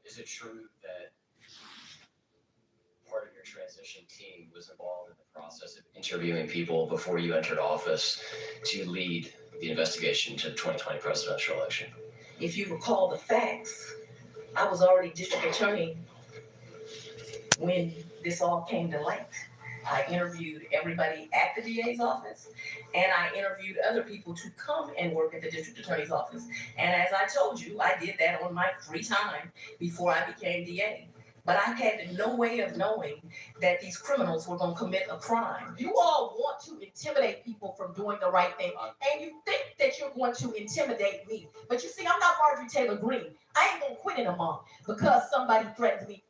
Is it true that part of your transition team was involved in the process of interviewing people before you entered office to lead the investigation to the 2020 presidential election? If you recall the facts, I was already district attorney when this all came to light. I interviewed everybody at the DA's office, and I interviewed other people to come and work at the district attorney's office. And as I told you, I did that on my free time before I became DA. But I had no way of knowing that these criminals were going to commit a crime. You all want to intimidate people from doing the right thing, and you think that you're going to intimidate me. But you see, I'm not Marjorie Taylor Greene. I ain't going to quit in a month because somebody threatens me.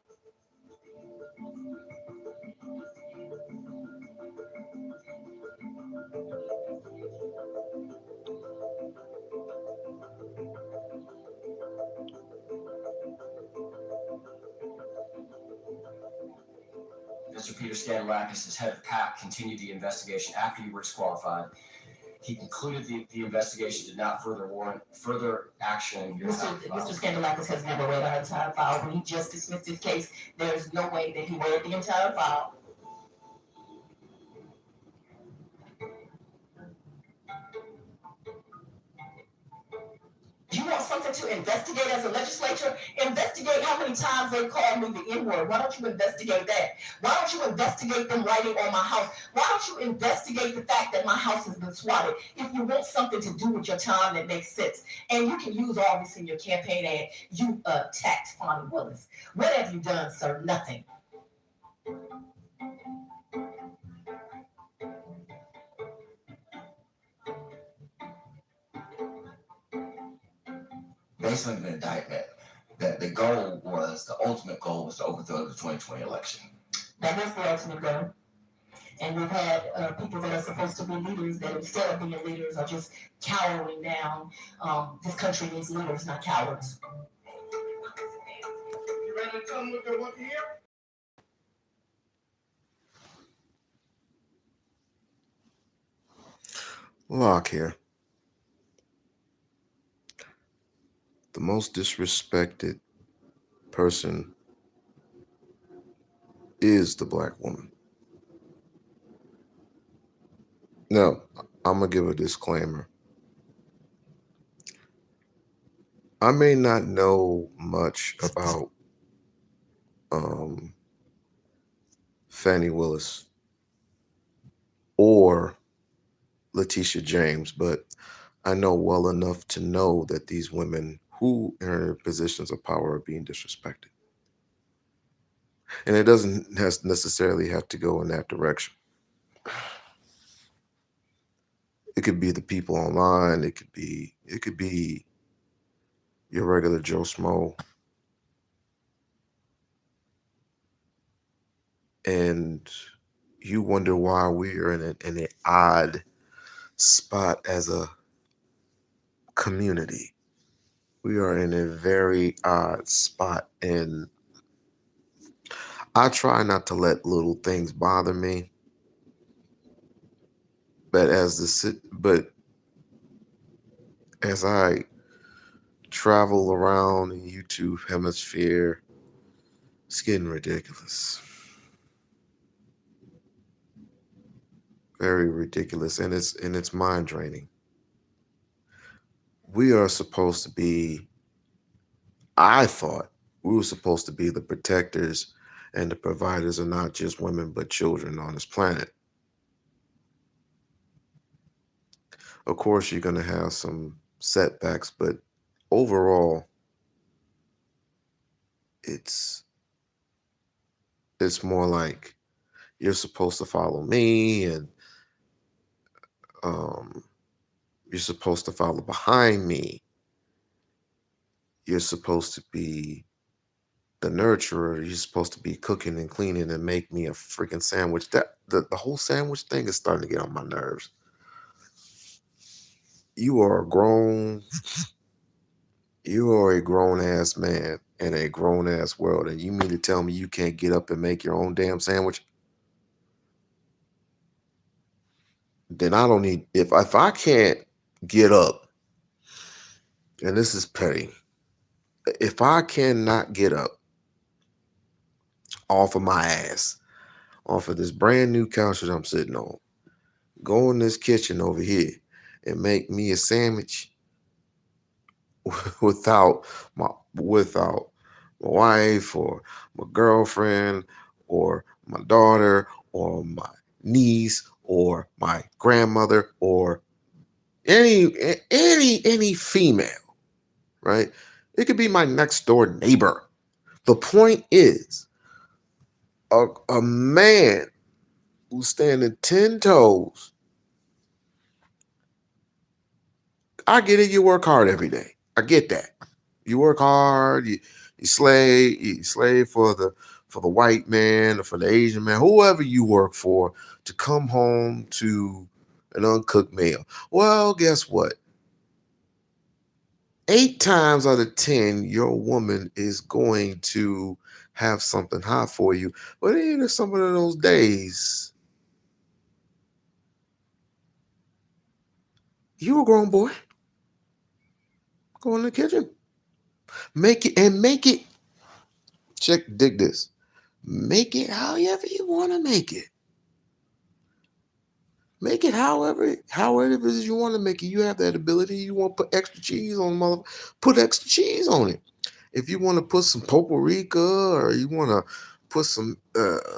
Mr. Peter Skandalakis, as head of PAC, continued the investigation after you were disqualified. He concluded the investigation did not further warrant further action. Mr. Skandalakis has never read our entire file. When he just dismissed his case, there is no way that he read the entire file. You want something to investigate as a legislature? Investigate how many times they called me the N-word. Why don't you investigate that? Why don't you investigate them writing on my house? Why don't you investigate the fact that my house has been swatted? If you want something to do with your time that makes sense, and you can use all this in your campaign ad, you attacked Fonnie Willis. What have you done, sir? Nothing. Based on the indictment, that the ultimate goal was to overthrow the 2020 election. That is the ultimate goal. And we've had people that are supposed to be leaders that instead of being leaders are just cowering down. This country needs leaders, not cowards. You ready to tell them what they want to hear? Lock here. The most disrespected person is the black woman. Now, I'm going to give a disclaimer. I may not know much about Fannie Willis or Letitia James, but I know well enough to know that these women who are in positions of power are being disrespected. And it doesn't necessarily have to go in that direction. It could be the people online. It could be your regular Joe Schmo. And you wonder why we are in an odd spot as a community. We are in a very odd spot, and I try not to let little things bother me. But as I travel around the YouTube hemisphere, it's getting ridiculous. Very ridiculous, and it's mind draining. We are supposed to be, I thought we were supposed to be the protectors and the providers of not just women, but children on this planet. Of course, you're going to have some setbacks, but overall, it's more like you're supposed to follow me, and you're supposed to follow behind me. You're supposed to be the nurturer. You're supposed to be cooking and cleaning and make me a freaking sandwich. The whole sandwich thing is starting to get on my nerves. You are a grown ass man in a grown ass world, and you mean to tell me you can't get up and make your own damn sandwich? Then I don't need, if I can't get up, and this is petty. If I cannot get up off of my ass, off of this brand new couch that I'm sitting on, go in this kitchen over here and make me a sandwich without without my wife or my girlfriend or my daughter or my niece or my grandmother or any female, right? It could be my next door neighbor. The point is, a man who's standing 10 toes, I get it, you work hard every day. I get that. You work hard, you slave for the white man or for the Asian man, whoever you work for, to come home to an uncooked meal. Well, guess what? 8 times out of 10, your woman is going to have something hot for you. But ain't some of those days, you a grown boy. Go in the kitchen. Make it. Dig this. Make it however you want to make it. Make it however it is you want to make it. You have that ability. You want to put extra cheese on put extra cheese on it. If you want to put some paprika, or you want to put some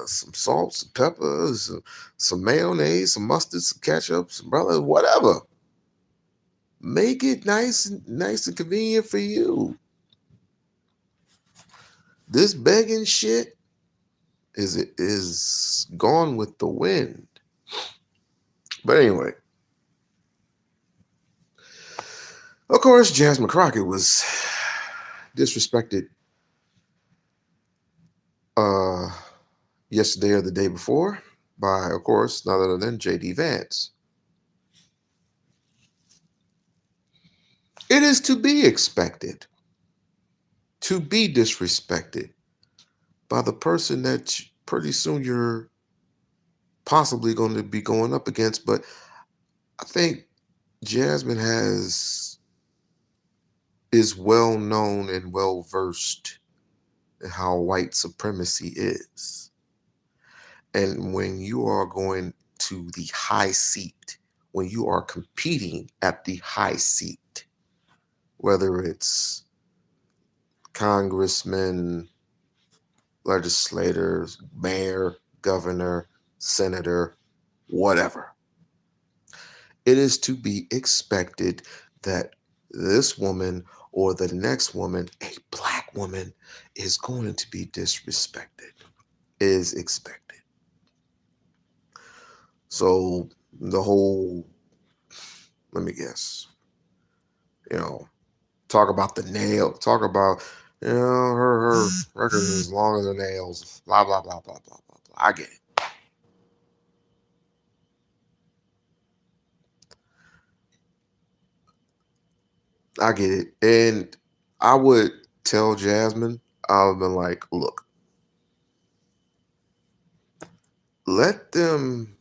salt, some peppers, some mayonnaise, some mustard, some ketchup, some brother, whatever. Make it nice and convenient for you. This begging shit is gone with the wind. But anyway, of course, Jasmine Crockett was disrespected yesterday or the day before by, of course, none other than J.D. Vance. It is to be expected to be disrespected by the person that pretty soon you're possibly going to be going up against. But I think Jasmine is well known and well versed in how white supremacy is. And when you are going to the high seat, when you are competing at the high seat, whether it's congressman, legislators, mayor, governor, senator, whatever, it is to be expected that this woman or the next woman, a black woman, is going to be disrespected, is expected. So the whole, let me guess, talk about the nail, talk about, her record is as long as her nails, blah, blah, blah, blah, blah, blah, blah. I get it. I get it. And I would tell Jasmine, I would have been like, look, let them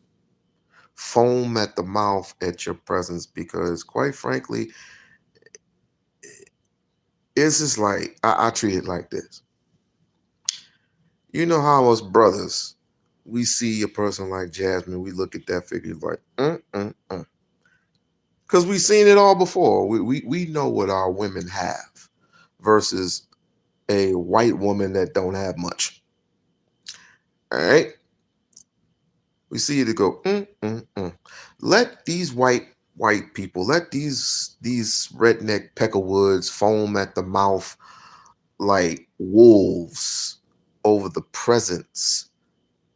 foam at the mouth at your presence, because quite frankly, it's just like, I treat it like this. You know how us brothers, we see a person like Jasmine, we look at that figure like, because we've seen it all before. We know what our women have versus a white woman that don't have much. All right? We see it go, Let these white people, let these redneck peckerwoods foam at the mouth like wolves over the presence,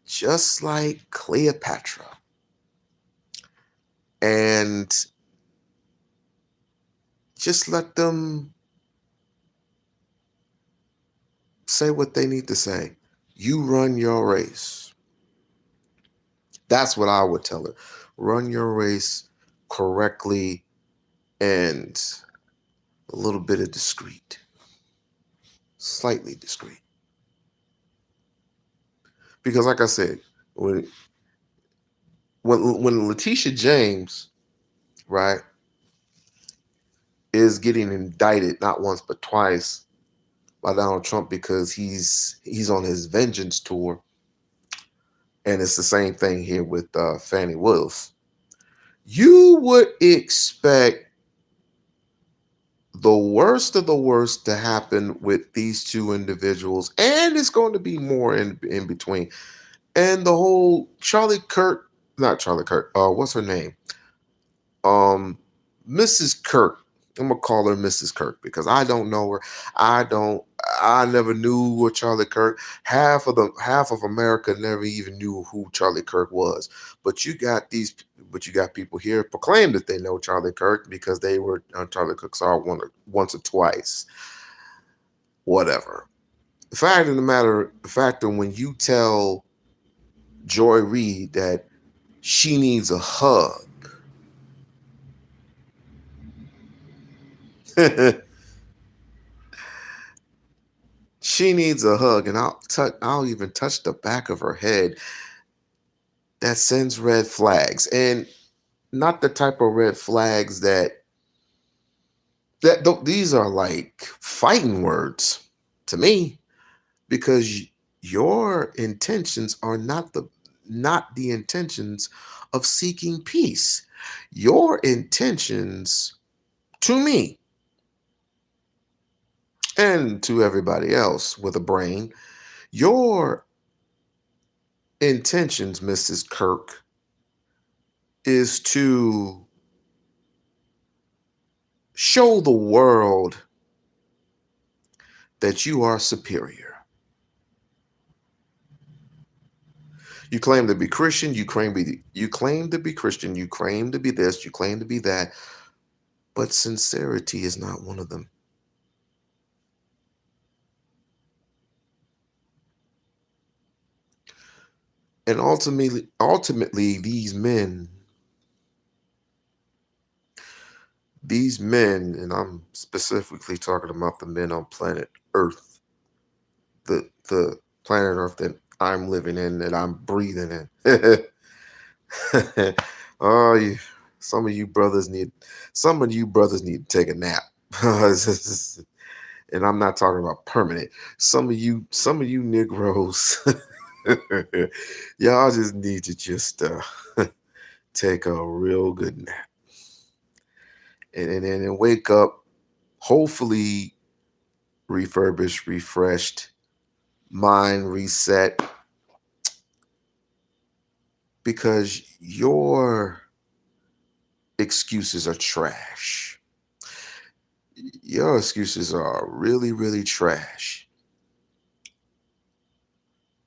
just like Cleopatra. And just let them say what they need to say. You run your race. That's what I would tell her. Run your race correctly and a little bit of discreet. Slightly discreet. Because like I said, when Letitia James, right, is getting indicted not once but twice by Donald Trump because he's on his vengeance tour, and it's the same thing here with Fannie Willis. You would expect the worst of the worst to happen with these two individuals, and it's going to be more in between. And the whole not Charlie Kirk, what's her name? Mrs. Kirk. I'm gonna call her Mrs. Kirk because I don't know her. I don't. I never knew what Charlie Kirk. Half of America never even knew who Charlie Kirk was. But you got people here proclaim that they know Charlie Kirk because they were on Charlie Kirk's once or twice. Whatever. The fact that when you tell Joy Reid that she needs a hug. She needs a hug, and I'll even touch the back of her head. That sends red flags, and not the type of red flags these are like fighting words to me, because your intentions are not the intentions of seeking peace. Your intentions, to me and to everybody else with a brain, your intentions, Mrs. Kirk, is to show the world that you are superior. You claim to be Christian, you claim to be Christian, you claim to be this, you claim to be that, but sincerity is not one of them. And ultimately, these men, and I'm specifically talking about the men on planet Earth, the planet Earth that I'm living in, that I'm breathing in. Oh, some of you brothers need to take a nap. And I'm not talking about permanent. Some of you Negroes, y'all just need to take a real good nap and wake up, hopefully refurbished, refreshed, mind reset, because your excuses are trash. Your excuses are really, really trash.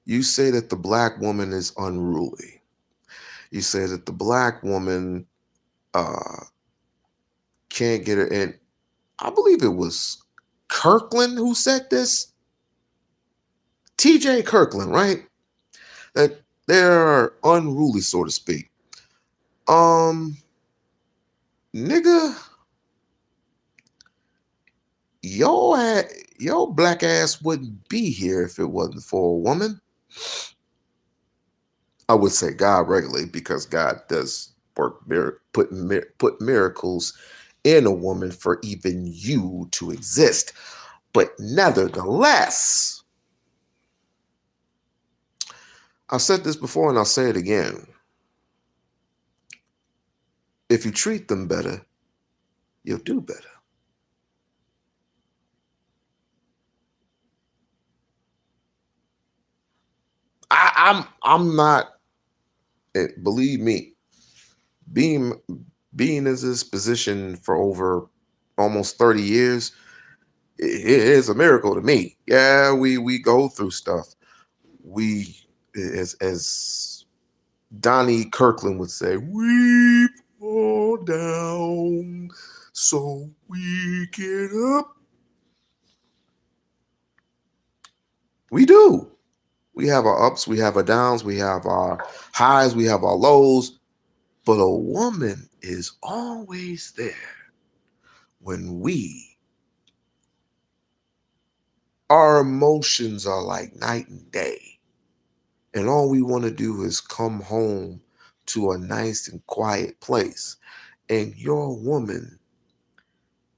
You say that the black woman is unruly. You say that the black woman can't get her in. I believe it was Kirkland who said this. TJ Kirkland, right? That they're unruly, so to speak. Nigga, your black ass wouldn't be here if it wasn't for a woman. I would say God regularly, because God does put miracles in a woman for even you to exist. But nevertheless, I've said this before and I'll say it again. If you treat them better, you'll do better. I'm not, believe me, being in this position for over almost 30 years, it is a miracle to me. Yeah, we go through stuff. We, as Donnie Kirkland would say, we fall down so we get up. We do. We have our ups, we have our downs, we have our highs, we have our lows, but a woman is always there when our emotions are like night and day. And all we want to do is come home to a nice and quiet place. And your woman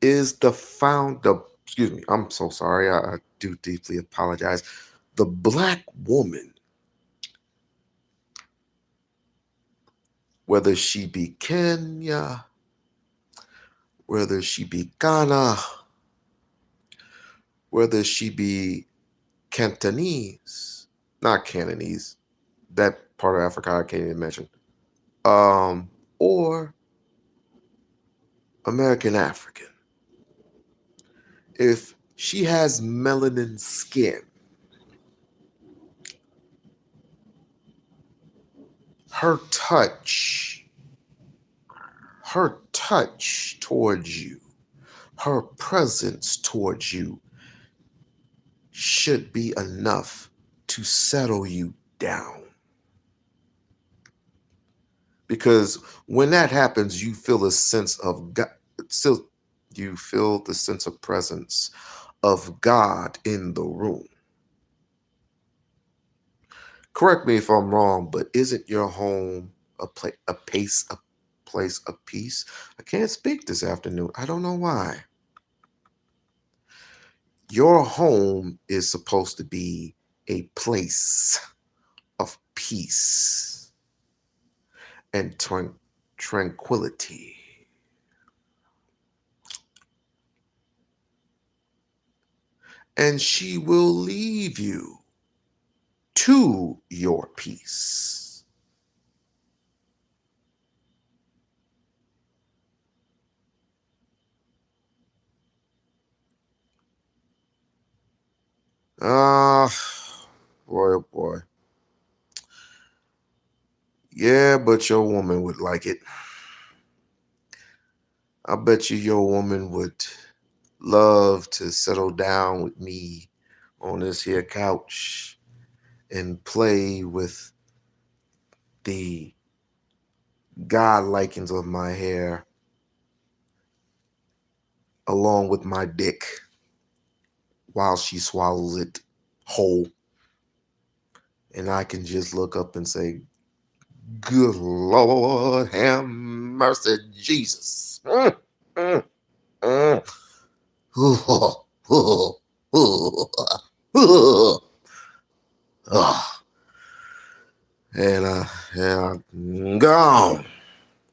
is excuse me, I'm so sorry. I do deeply apologize. The black woman, whether she be Kenya, whether she be Ghana, whether she be Cantonese, not Cantonese, that part of Africa I can't even mention, or American African. If she has melanin skin, her touch, her touch towards you, her presence towards you should be enough to settle you down. Because when that happens, you feel a sense of God, still you feel the sense of presence of God in the room. Correct me if I'm wrong, but isn't your home a place of peace? I can't speak this afternoon. I don't know why. Your home is supposed to be a place of peace and tranquility. And she will leave you to your peace. Ah, boy, oh boy. Yeah, but your woman would like it. I bet you your woman would love to settle down with me on this here couch and play with the God likings of my hair along with my dick while she swallows it whole. And I can just look up and say, good Lord, have mercy, Jesus. Mm, mm, mm. And go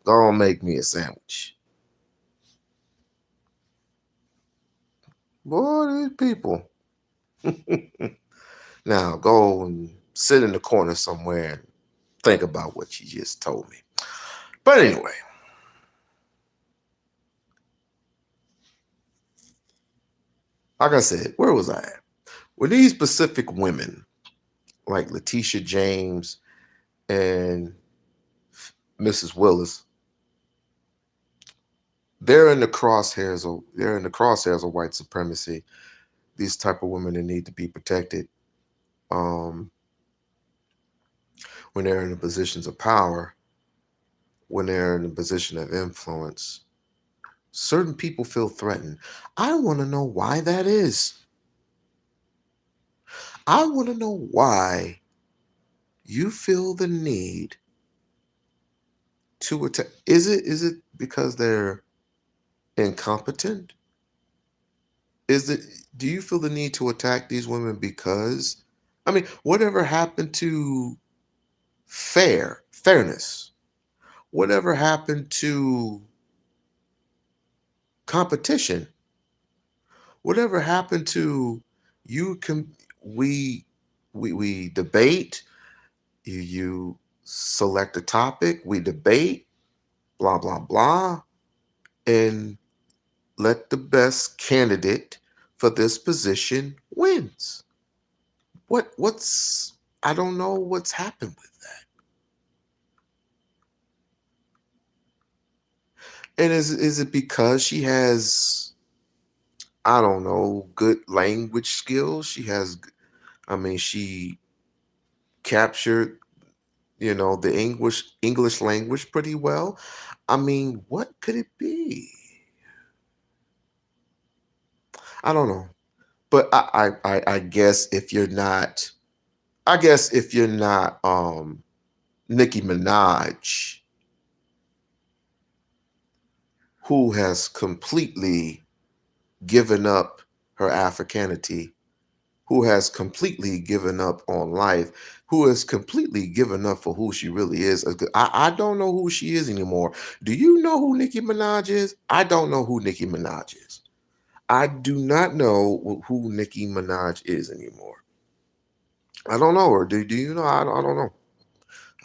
on, make me a sandwich. Boy, these people. Now go and sit in the corner somewhere and think about what you just told me. But anyway, like I said, where was I at? With these specific women, like Letitia James and Mrs. Willis, they're in the crosshairs of white supremacy. These type of women that need to be protected when they're in the positions of power, when they're in a position of influence. Certain people feel threatened. I want to know why that is. I want to know why you feel the need to attack. Is it because they're incompetent? Is it Do you feel the need to attack these women because, I mean, whatever happened to fairness? Whatever happened to competition? Whatever happened to you can we debate, you select a topic, we debate, blah blah blah, and let the best candidate for this position wins. What's I don't know what's happened with that. And is it because she has, I don't know, good language skills? She captured, the English language pretty well. I mean, what could it be? I don't know. But I guess if you're not, Nicki Minaj, who has completely given up her Africanity, who has completely given up on life, who has completely given up for who she really is. I don't know who she is anymore. Do you know who Nicki Minaj is? I don't know who Nicki Minaj is. I do not know who Nicki Minaj is anymore. I don't know her. Do you know? I don't know.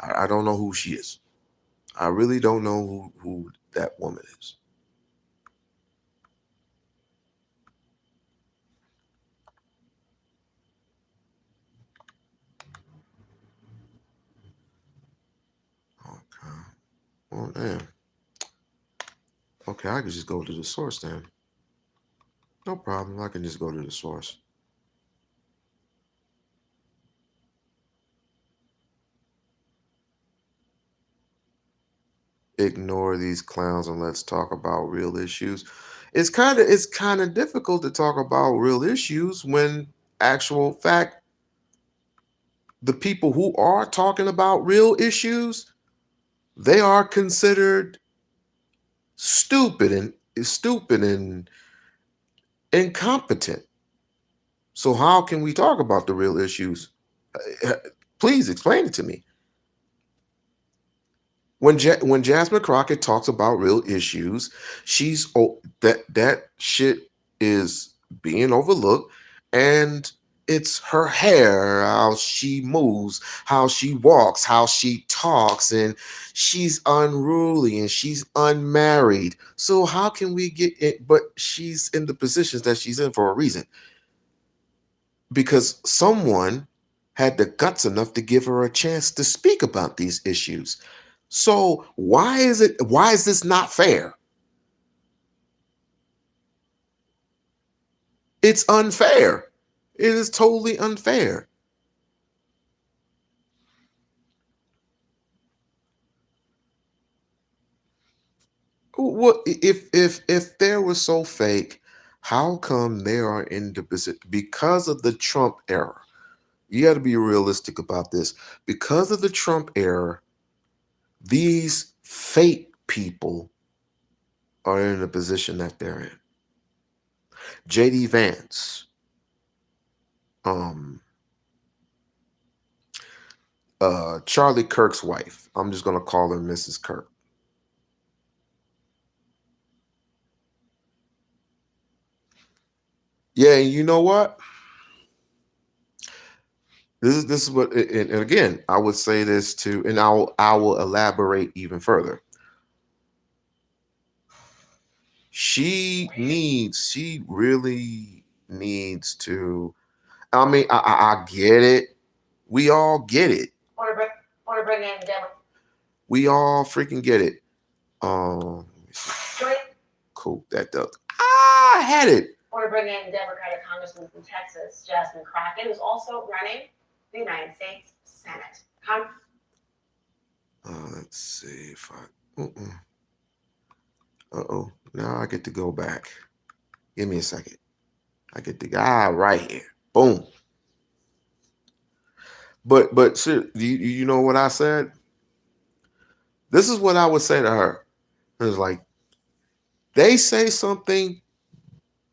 I don't know who she is. I really don't know who that woman is. Okay. Well, damn. Okay, I can just go to the source then. No problem. I can just go to the source. Ignore these clowns and let's talk about real issues. It's kind of difficult to talk about real issues when actual fact the people who are talking about real issues, they are considered stupid and incompetent. So how can we talk about the real issues? Please explain it to me. When Jasmine Crockett talks about real issues, that shit is being overlooked, and it's her hair, how she moves, how she walks, how she talks, and she's unruly and she's unmarried. So how can we get it? But she's in the positions that she's in for a reason, because someone had the guts enough to give her a chance to speak about these issues. So why is this not fair? It's unfair. It is totally unfair. What if there was so fake, how come they are in the position because of the Trump era? You got to be realistic about this. Because of the Trump era, these fake people are in the position that they're in. JD Vance, um, Charlie Kirk's wife. I'm just gonna call her Mrs. Kirk. Yeah, and you know what? This is what, and again, I would say this too, and I will elaborate even further. She really needs to. I mean, I get it. We all get it. Want to bring in Democrat? We all freaking get it. Let me see. Cool. That does. I had it. Want to bring in Democratic Congressman from Texas, Jasmine Crockett, who's also running the United States Senate. Let's see if I. Uh-oh. Now I get to go back. Give me a second. I get the guy right here. Boom. But you know what I said? This is what I would say to her. It was like, they say something,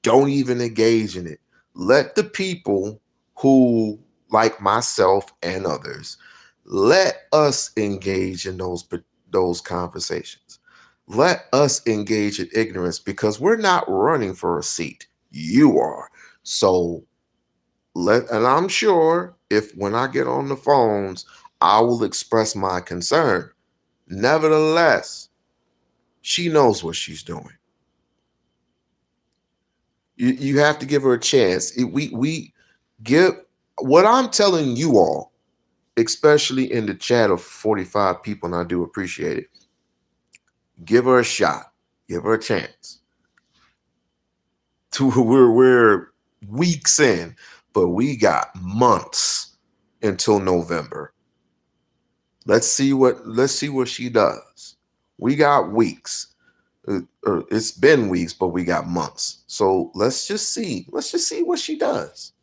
don't even engage in it. Let the people who, like myself and others, let us engage in those conversations. Let us engage in ignorance, because we're not running for a seat. You are. So and I'm sure if when I get on the phones, I will express my concern. Nevertheless, she knows what she's doing. You have to give her a chance. We give what I'm telling you all, especially in the chat of 45 people, and I do appreciate it. Give her a shot. Give her a chance. We're weeks in, but we got months until November. Let's see what she does. We got weeks. It's been weeks, but we got months. So let's just see. Let's just see what she does.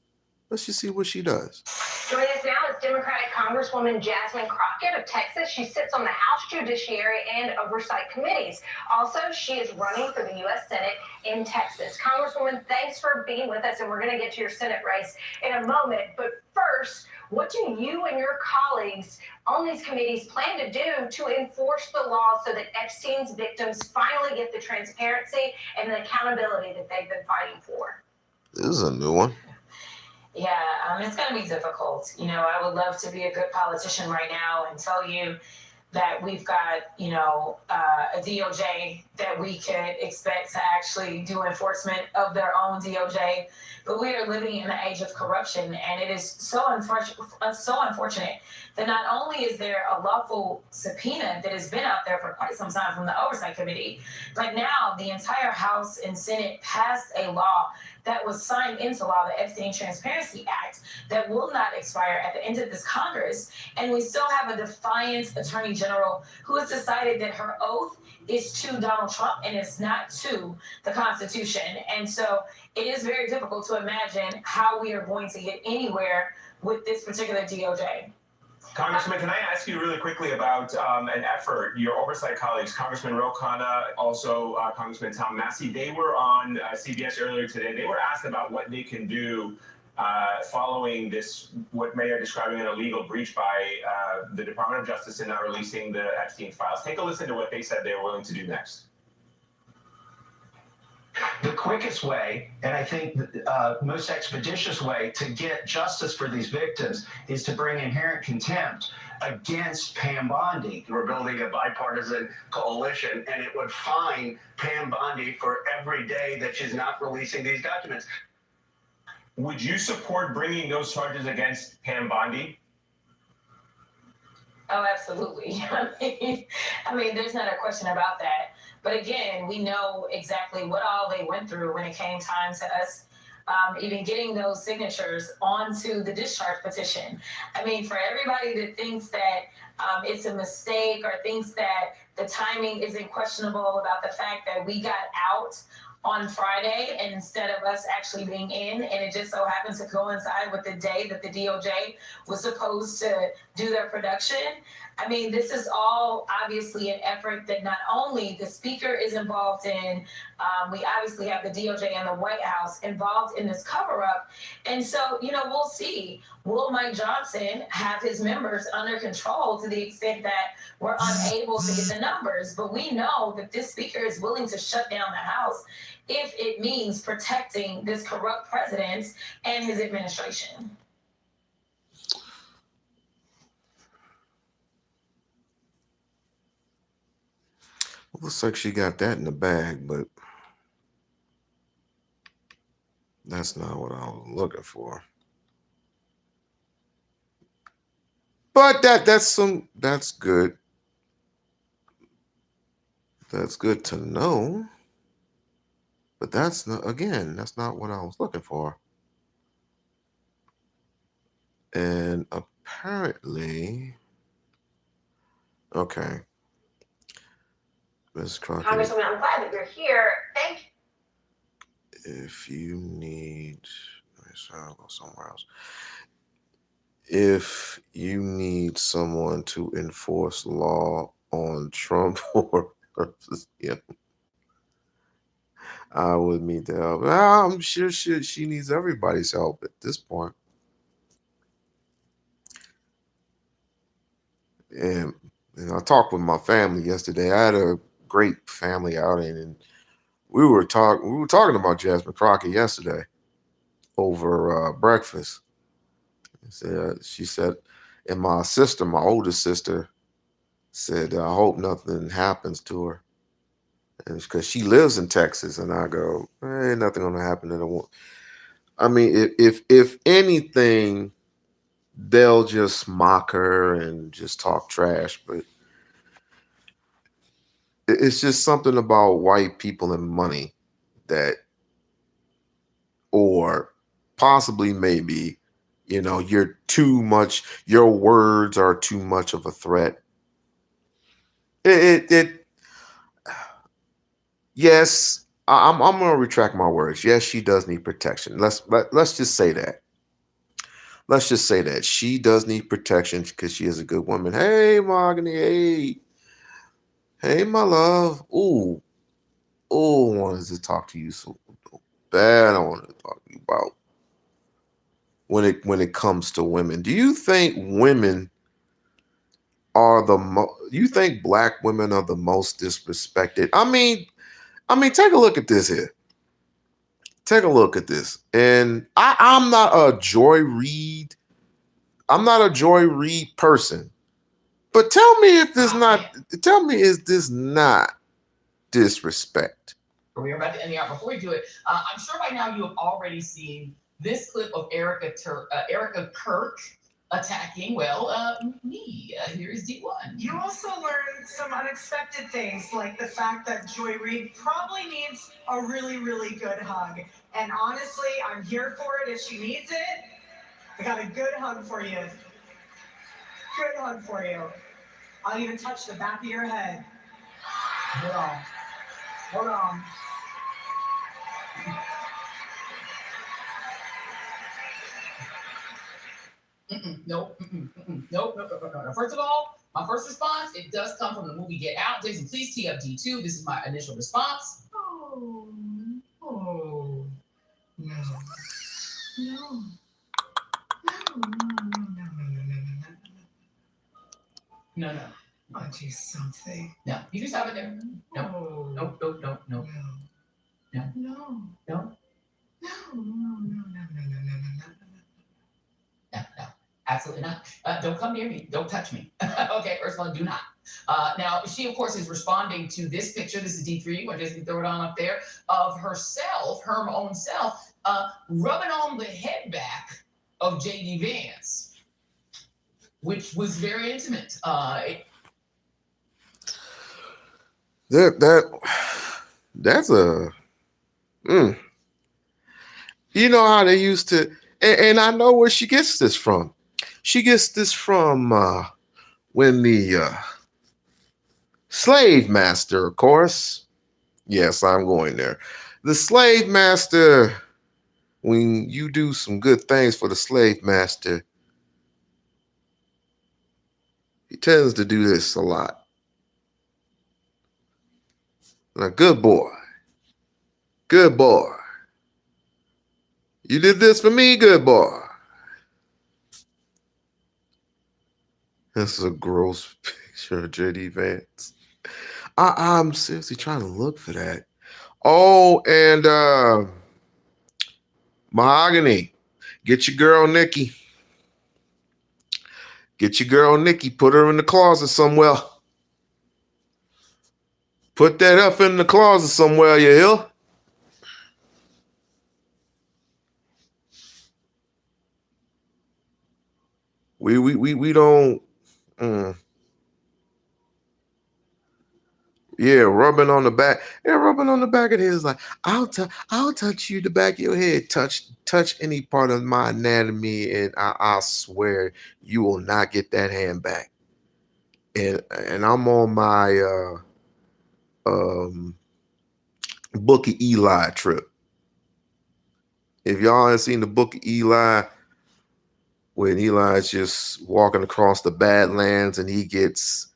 Let's just see what she does. Joining us now is Democratic Congressman Congresswoman Jasmine Crockett of Texas. She sits on the House Judiciary and Oversight Committees. Also, she is running for the U.S. Senate in Texas. Congresswoman, thanks for being with us, and we're going to get to your Senate race in a moment. But first, what do you and your colleagues on these committees plan to do to enforce the law so that Epstein's victims finally get the transparency and the accountability that they've been fighting for? This is a new one. Yeah, it's going to be difficult. I would love to be a good politician right now and tell you that we've got, a DOJ that we could expect to actually do enforcement of their own DOJ. But we are living in an age of corruption, and it is so unfortunate that not only is there a lawful subpoena that has been out there for quite some time from the Oversight Committee, but now the entire House and Senate passed a law that was signed into law, the Epstein Transparency Act, that will not expire at the end of this Congress. And we still have a defiant Attorney General who has decided that her oath is to Donald Trump and it's not to the Constitution. And so it is very difficult to imagine how we are going to get anywhere with this particular DOJ. Congressman, can I ask you really quickly about an effort, your oversight colleagues, Congressman Ro Khanna, also Congressman Tom Massey, they were on CBS earlier today. They were asked about what they can do following this, what many are describing an illegal breach by the Department of Justice in not releasing the Epstein files. Take a listen to what they said they were willing to do next. The quickest way, and I think the most expeditious way to get justice for these victims is to bring inherent contempt against Pam Bondi. We're building a bipartisan coalition, and it would fine Pam Bondi for every day that she's not releasing these documents. Would you support bringing those charges against Pam Bondi? Oh, absolutely. I mean, there's not a question about that. But again, we know exactly what all they went through when it came time to us even getting those signatures onto the discharge petition. I mean, for everybody that thinks that it's a mistake or thinks that the timing isn't questionable about the fact that we got out on Friday and instead of us actually being in, and it just so happens to coincide with the day that the DOJ was supposed to do their production. I mean, this is all obviously an effort that not only the speaker is involved in, we obviously have the DOJ and the White House involved in this cover-up. And so, we'll see. Will Mike Johnson have his members under control to the extent that we're unable to get the numbers? But we know that this speaker is willing to shut down the House if it means protecting this corrupt president and his administration. Looks like she got that in the bag, but that's not what I was looking for. But that's good. That's good to know. But that's not what I was looking for. And apparently, okay. Ms. Crockett. Congresswoman, I'm glad that you're here. Thank you. If you need, I'll go somewhere else. If you need someone to enforce law on Trump or him, I would need the help. I'm sure she needs everybody's help at this point. And I talked with my family yesterday. I had a great family outing, and we were talking about Jasmine Crockett yesterday over breakfast. She said, and my oldest sister, said, I hope nothing happens to her. And it's because she lives in Texas, and I go, ain't nothing gonna happen to her. I mean, if anything, they'll just mock her and just talk trash, but it's just something about white people and money that, or possibly maybe, you're too much, your words are too much of a threat. Yes, I'm going to retract my words. Yes, she does need protection. Let's just say that. let's just say that she does need protection because she is a good woman. Hey, Mahogany. Hey, my love. Ooh, wanted to talk to you so bad. I wanted to talk to you about when it comes to women. Do you think women are you think black women are the most disrespected? I mean, take a look at this here. Take a look at this. And I'm not a Joy Reid. I'm not a Joy Reid person. But tell me if this is this not disrespect? We're about to end the hour. Before we do it, I'm sure by now you have already seen this clip of Erica Kirk attacking, me. Here is D1. You also learned some unexpected things, like the fact that Joy Reid probably needs a really, really good hug. And honestly, I'm here for it if she needs it. I got a good hug for you. Good hug for you. I'll even touch the back of your head. Hold on. Hold on. Nope. Nope. First of all, my first response, it does come from the movie Get Out. Jason, please tee up D2. This is my initial response. Oh, no. No. No. No. Aren't you something? No, you can stop it there. No. Oh. Nope. No. No. No. Absolutely not. Don't come near me. Don't touch me. Okay, first of all, do not. Now, she, of course, is responding to this picture. This is D3. When Jason throw it on up there of herself, her own self, rubbing on the head back of JD Vance, which was very intimate. That's a you know how they used to, and I know where she gets this from. She gets this from when the slave master, of course. Yes, I'm going there. The slave master, when you do some good things for the slave master, he tends to do this a lot. Like, good boy. Good boy. You did this for me, good boy. This is a gross picture of JD Vance. I'm seriously trying to look for that. Oh, and Mahogany. Get your girl Nikki. Get your girl Nikki. Put her in the closet somewhere. Put that up in the closet somewhere, you hear? We don't. Yeah, rubbing on the back. Yeah, rubbing on the back of his like, I'll touch you the back of your head. Touch any part of my anatomy, and I swear you will not get that hand back. And I'm on my Book of Eli trip. If y'all ain't seen the Book of Eli, when Eli's just walking across the Badlands and he gets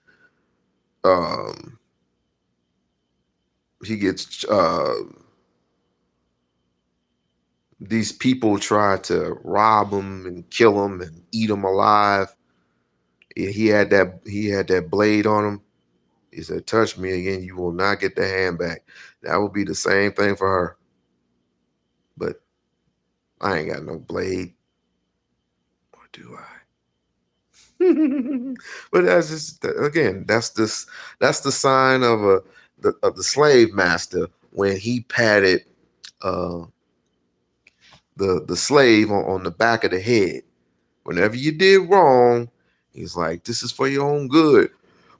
these people try to rob him and kill him and eat him alive. He had that blade on him. He said, touch me again, you will not get the hand back. That would be the same thing for her. But I ain't got no blade. Or do I? But that's just, again, that's the sign of the slave master when he patted the slave on the back of the head. Whenever you did wrong, he's like, this is for your own good.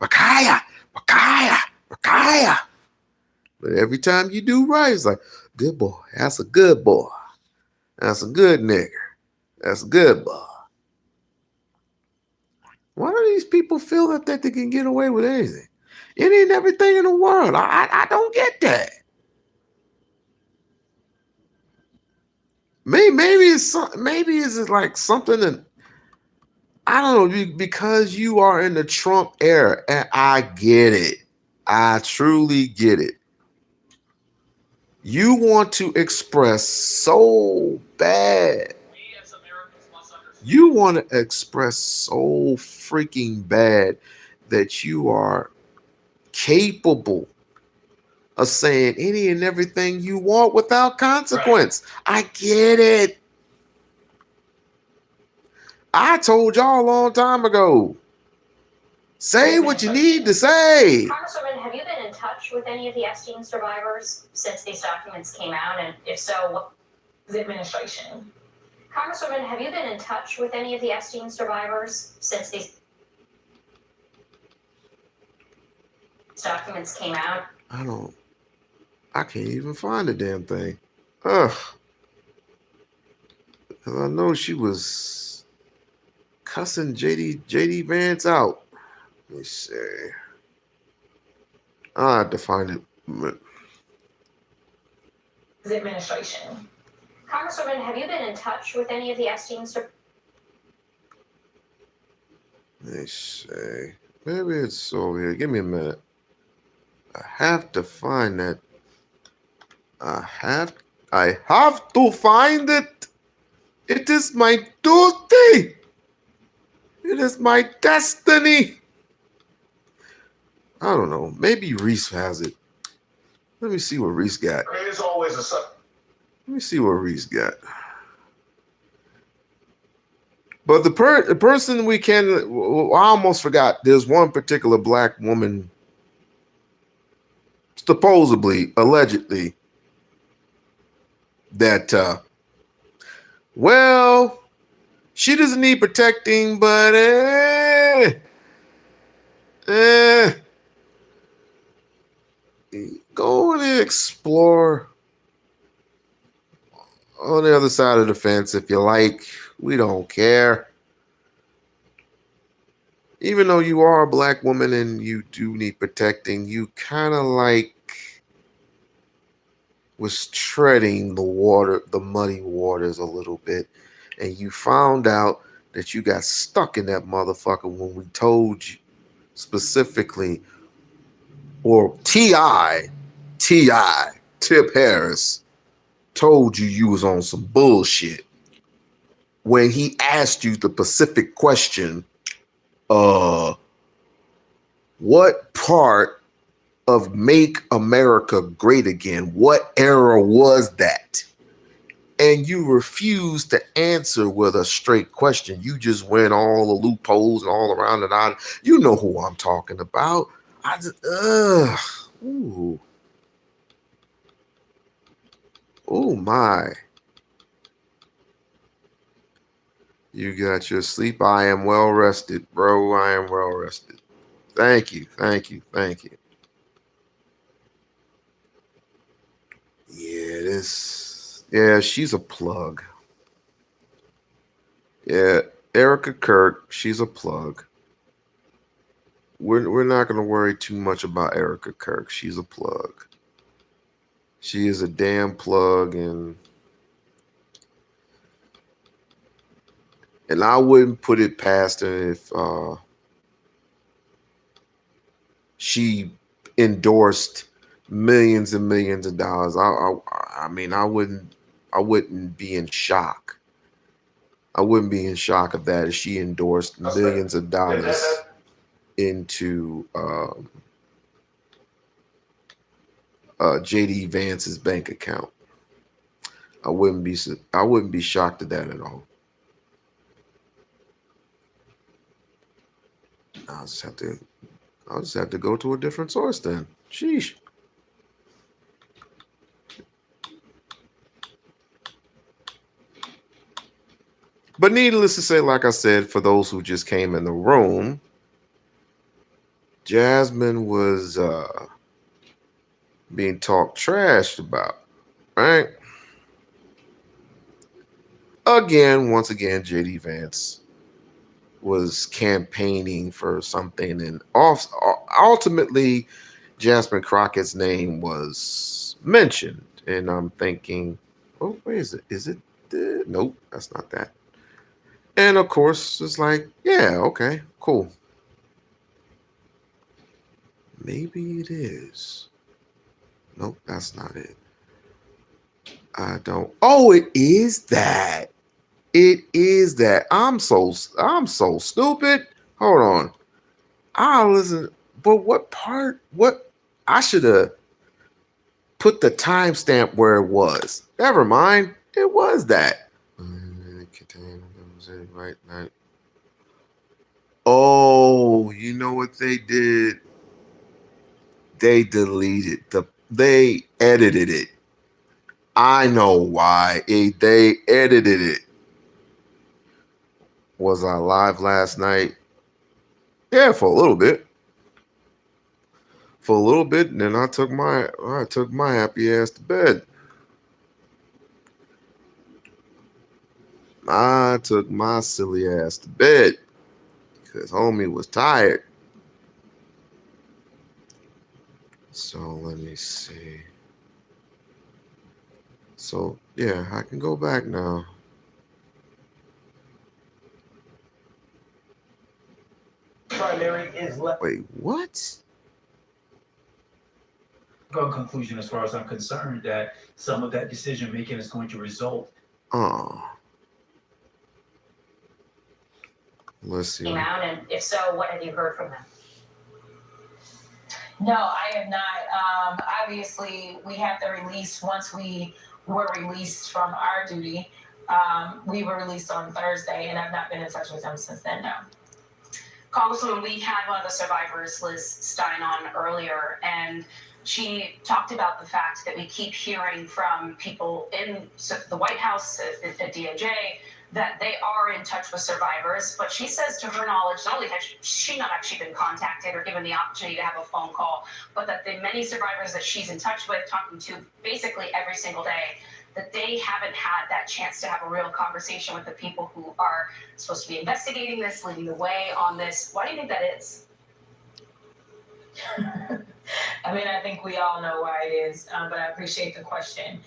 Wakaya, Wakaya, Wakaya. But every time you do right, it's like, good boy. That's a good boy. That's a good nigger. That's a good boy. Why do these people feel that they can get away with anything? Any and everything in the world. I don't get that. maybe it's like something that I don't know, because you are in the Trump era, and I get it. I truly get it. You want to express so bad. You want to express so freaking bad that you are capable of saying any and everything you want without consequence. Right. I get it. I told y'all a long time ago. Say what you need to say. Congresswoman, have you been in touch with any of the Epstein survivors since these documents came out? And if so, what is the administration? Congresswoman, have you been in touch with any of the Epstein survivors since these documents came out? I can't even find the damn thing. Ugh. Because I know she was cussing JD Vance out. Let me see. I'll have to find it. The administration. Congresswoman, have you been in touch with any of the Epstein survivors? Let me see. Maybe it's over here. Give me a minute. I have to find that. I have to find it. It is my duty. It is my destiny. I don't know. Maybe Reese has it. Let me see what Reese got. There's always a Let me see what Reese got. But the person we can, I almost forgot. There's one particular black woman, supposedly, allegedly, that, well, she doesn't need protecting, but go and explore on the other side of the fence if you like. We don't care. Even though you are a black woman and you do need protecting, you kind of like was treading the muddy waters a little bit. And you found out that you got stuck in that motherfucker when we told you specifically, or T.I. Tip Harris told you was on some bullshit when he asked you the specific question, what part of Make America Great Again, what era was that? And you refused to answer with a straight question. You just went all the loopholes and all around and on. You know who I'm talking about. Ooh. Oh my. You got your sleep. I am well rested, bro. I am well rested. Thank you. Yeah, she's a plug. Yeah, Erica Kirk, she's a plug. We're not going to worry too much about Erica Kirk. She's a plug. She is a damn plug, and I wouldn't put it past her if she endorsed millions and millions of dollars. I mean, I wouldn't be in shock. I wouldn't be in shock of that if she endorsed millions of dollars into JD Vance's bank account. I wouldn't be shocked at that at all. I'll just have to go to a different source then. Sheesh. But needless to say, like I said, for those who just came in the room, Jasmine was being talked trash about, right? Once again, JD Vance was campaigning for something, and ultimately, Jasmine Crockett's name was mentioned. And I'm thinking, oh, where is it? Is it this? nope, that's not that. And of course, it's like, yeah, okay, cool. Maybe it is. Nope, that's not it. I don't. Oh, it is that. It is that. I'm so stupid. Hold on. I'll listen. But what part? What I should have put the timestamp where it was. Never mind. It was that. Right. Oh, you know what they did? They deleted they edited it. I know why. They edited it. Was I live last night? Yeah, for a little bit. And then I took my happy ass to bed. I took my silly ass to bed because homie was tired. So let me see. So yeah, I can go back now. Primary is left. Wait, what? Go conclusion as far as I'm concerned that some of that decision making is going to result. Let's see. Out, and if so, what have you heard from them? No, I have not. Obviously, we have the release once we were released from our duty. We were released on Thursday, and I've not been in touch with them since then, no. Congresswoman, we had one of the survivors, Liz Stein, on earlier, and she talked about the fact that we keep hearing from people in the White House, at DOJ, that they are in touch with survivors, but she says to her knowledge, not only has she not actually been contacted or given the opportunity to have a phone call, but that the many survivors that she's in touch with, talking to basically every single day, that they haven't had that chance to have a real conversation with the people who are supposed to be investigating this, leading the way on this. Why do you think that is? I mean, I think we all know why it is, but I appreciate the question.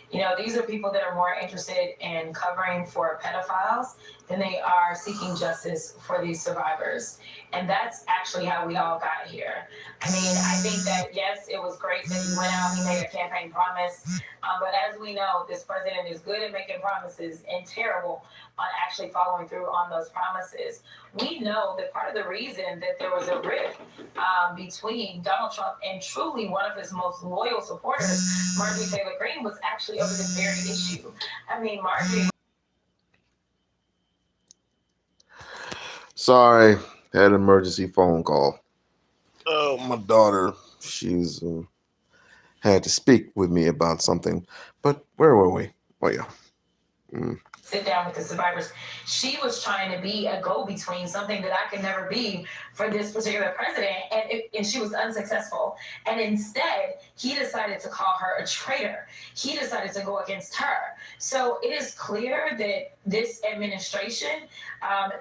You know, these are people that are more interested in covering for pedophiles than they are seeking justice for these survivors. And that's actually how we all got here. I mean, I think that, yes, it was great that he went out, he made a campaign promise. But as we know, this president is good at making promises and terrible on actually following through on those promises. We know that part of the reason that there was a rift between Donald Trump and truly one of his most loyal supporters, Marjorie Taylor Greene, was actually over this very issue. I mean, Marjorie. Sorry, had an emergency phone call. Oh, my daughter, she's had to speak with me about something. But where were we? Oh, yeah. Sit down with the survivors. She was trying to be a go-between, something that I could never be for this particular president, and she was unsuccessful. And instead, he decided to call her a traitor. He decided to go against her. So it is clear that this administration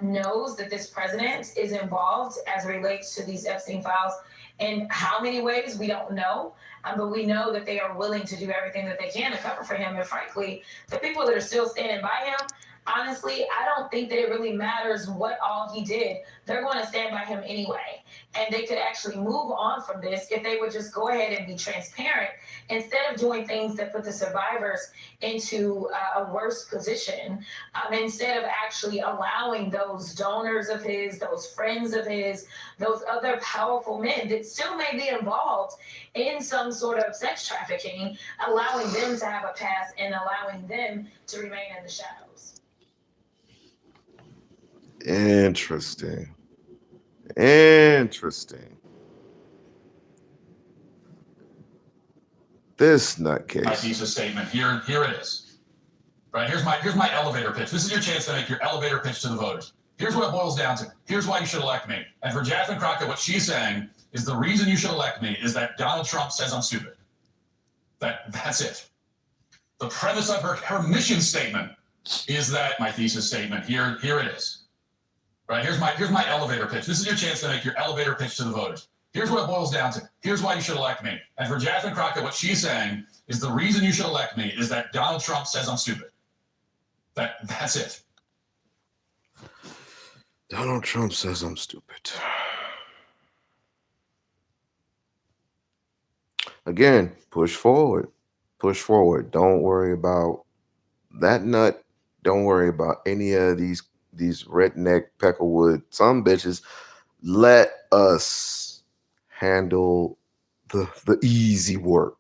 knows that this president is involved as it relates to these Epstein files. In how many ways, we don't know. But we know that they are willing to do everything that they can to cover for him. And frankly, the people that are still standing by him, honestly, I don't think that it really matters what all he did. They're going to stand by him anyway. And they could actually move on from this if they would just go ahead and be transparent instead of doing things that put the survivors into a worse position. Instead of actually allowing those donors of his, those friends of his, those other powerful men that still may be involved in some sort of sex trafficking, allowing them to have a pass and allowing them to remain in the shadows. Interesting. This nutcase. My thesis statement here it is. Right, here's my elevator pitch. This is your chance to make your elevator pitch to the voters. Here's what it boils down to. Here's why you should elect me. And for Jasmine Crockett, what she's saying is the reason you should elect me is that Donald Trump says I'm stupid. That's it. The premise of her mission statement is that my thesis statement here it is. Right, here's my elevator pitch. This is your chance to make your elevator pitch to the voters. Here's what it boils down to. Here's why you should elect me. And for Jasmine Crockett, what she's saying is the reason you should elect me is that Donald Trump says I'm stupid. That's it. Donald Trump says I'm stupid. Again, push forward. Push forward. Don't worry about that nut. Don't worry about any of these redneck peckerwood some bitches. Let us handle the easy work.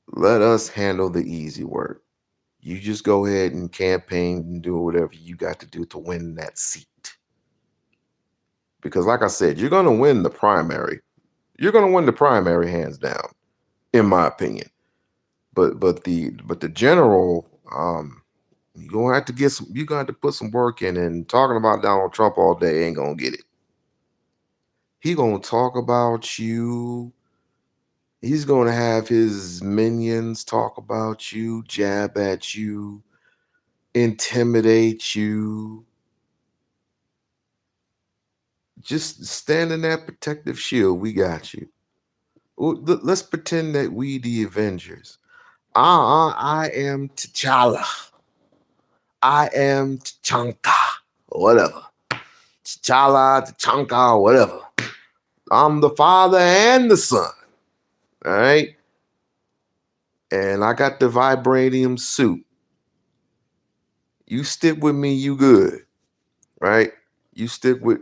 Let us handle the easy work. You just go ahead and campaign and do whatever you got to do to win that seat. Because like I said, you're going to win the primary. You're going to win the primary hands down, in my opinion. But the general, you're gonna have to put some work in, and talking about Donald Trump all day ain't gonna get it. He gonna talk about you. He's gonna have his minions talk about you, jab at you, intimidate you. Just stand in that protective shield. We got you. Let's pretend that we the Avengers. I am T'Challa. I am T'Chaka. Whatever. T'Challa, T'Chaka, whatever. I'm the Father and the Son. All right. And I got the vibranium suit. You stick with me, you good. Right? You stick with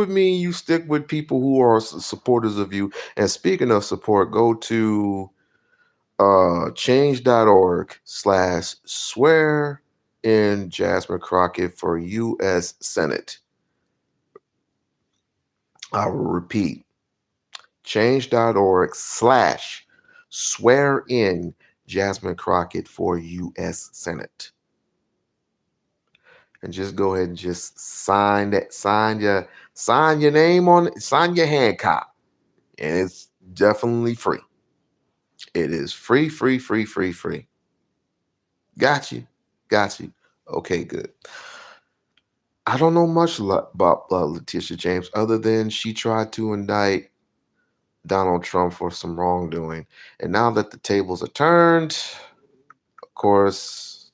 me, you stick with people who are supporters of you. And speaking of support, go to change.org/swear in Jasmine Crockett for U.S. Senate. I will repeat, change.org/swear in Jasmine Crockett for U.S. Senate. And just go ahead and just sign your name on it, sign your hand copy. And it's definitely free. It is free. Got you. Okay, good. I don't know much about Letitia James other than she tried to indict Donald Trump for some wrongdoing. And now that the tables are turned, of course,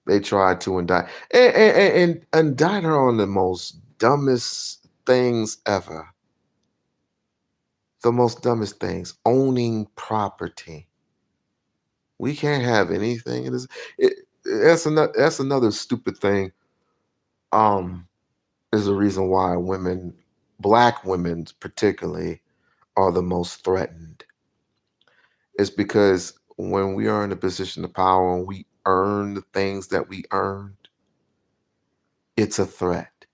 they tried to indict and indict her on the most dumbest things ever. The most dumbest things, owning property. We can't have anything. That's another stupid thing. Is the reason why women, black women particularly, are the most threatened. It's because when we are in a position of power and we earn the things that we earned, it's a threat.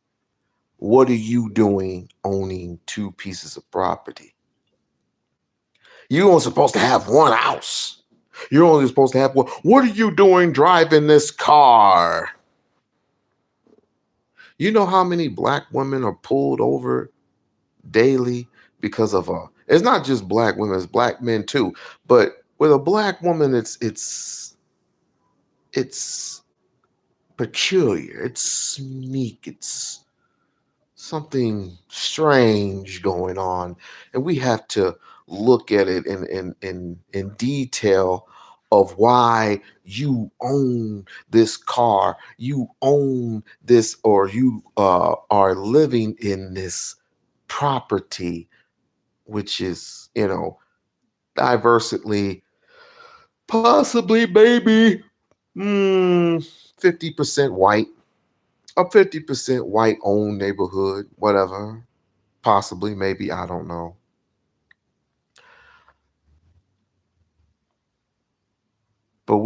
What are you doing owning 2 pieces of property? You're only supposed to have one house. You're only supposed to have one. What are you doing driving this car? You know how many black women are pulled over daily because of it's not just black women, it's black men too. But with a black woman, it's peculiar, it's unique, it's something strange going on, and we have to look at it in detail of why you own this car, you own this, or you are living in this property, which is, diversely, possibly, maybe 50% white, a 50% white owned neighborhood, whatever, possibly, maybe, I don't know. But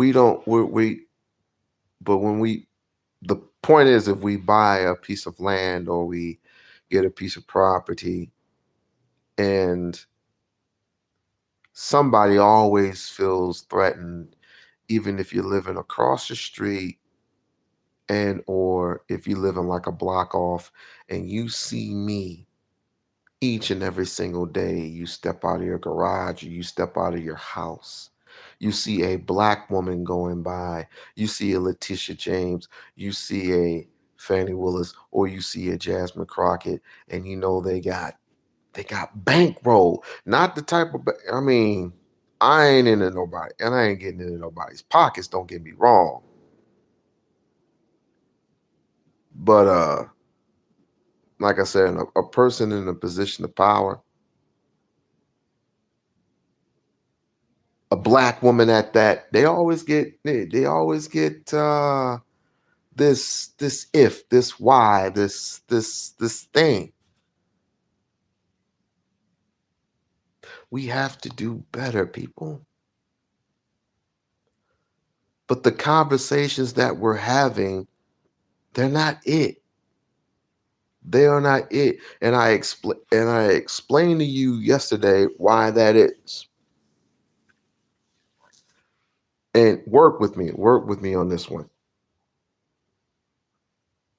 the point is, if we buy a piece of land or we get a piece of property, and somebody always feels threatened, even if you're living across the street, and or if you live in like a block off and you see me each and every single day, you step out of your garage or you step out of your house, you see a black woman going by, you see a Letitia James, you see a Fannie Willis, or you see a Jasmine Crockett, and they got bankroll. Not the type of, I ain't into nobody, and I ain't getting into nobody's pockets, don't get me wrong. But like I said, a person in a position of power, a black woman at that, they always get this why, this thing. We have to do better, people. But the conversations that we're having, they're not it. They are not it. And I explained to you yesterday why that is. And work with me on this one.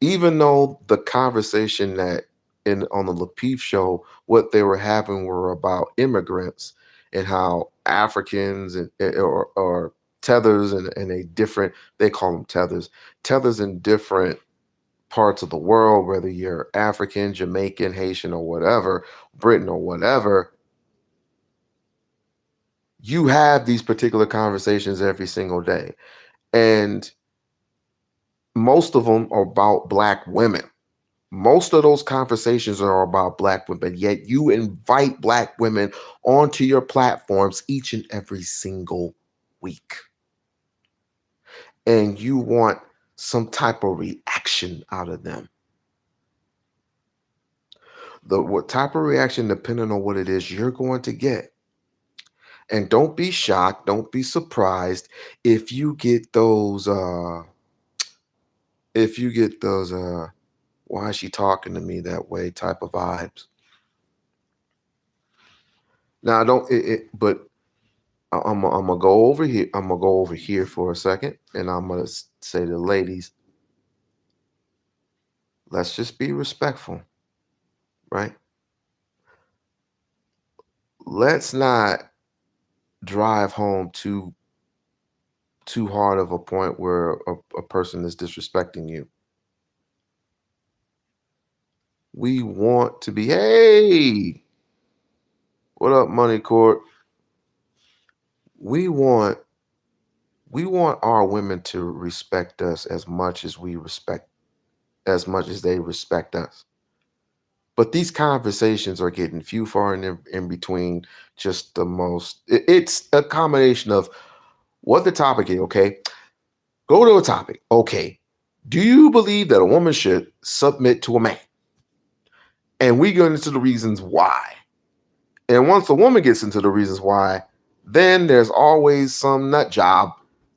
Even though the conversation that on the Lapeef show, what they were having were about immigrants and how Africans or tethers and a different, they call them tethers in different parts of the world, whether you're African, Jamaican, Haitian, or whatever, Britain or whatever, you have these particular conversations every single day. And most of them are about Black women. Most of those conversations are about Black women, yet you invite Black women onto your platforms each and every single week. And you want some type of reaction out of them. What type of reaction, depending on what it is, you're going to get. And don't be shocked, don't be surprised if you get those why is she talking to me that way type of vibes. Now I don't but I'm gonna go over here. I'm gonna go over here for a second, and I'm gonna say to the ladies, let's just be respectful, right? Let's not drive home too hard of a point where a person is disrespecting you. We want to be, hey, what up, Money Court? We want our women to respect us as much as they respect us. But these conversations are getting few far in between. Just the most, it's a combination of what the topic is. Okay, go to a topic. Okay, do you believe that a woman should submit to a man? And we get into the reasons why. And once a woman gets into the reasons why, then there's always some nut job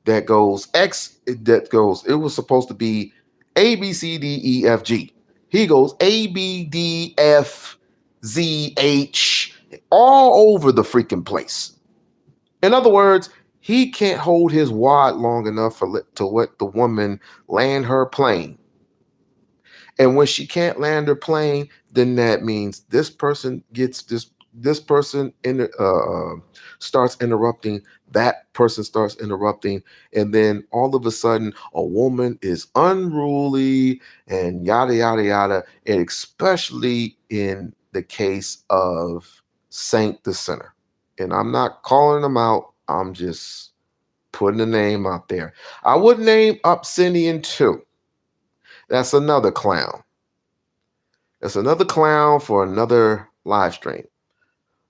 that goes it was supposed to be A, B, C, D, E, F, G. He goes A, B, D, F, Z, H, all over the freaking place. In other words, he can't hold his wad long enough to let the woman land her plane. And when she can't land her plane, then that means this person gets this person starts interrupting, that person starts interrupting, and then all of a sudden a woman is unruly and yada yada yada, and especially in the case of Saint the Sinner. And I'm not calling them out, I'm just putting a name out there. I would name Obsidian too. That's another clown. That's another clown for another live stream.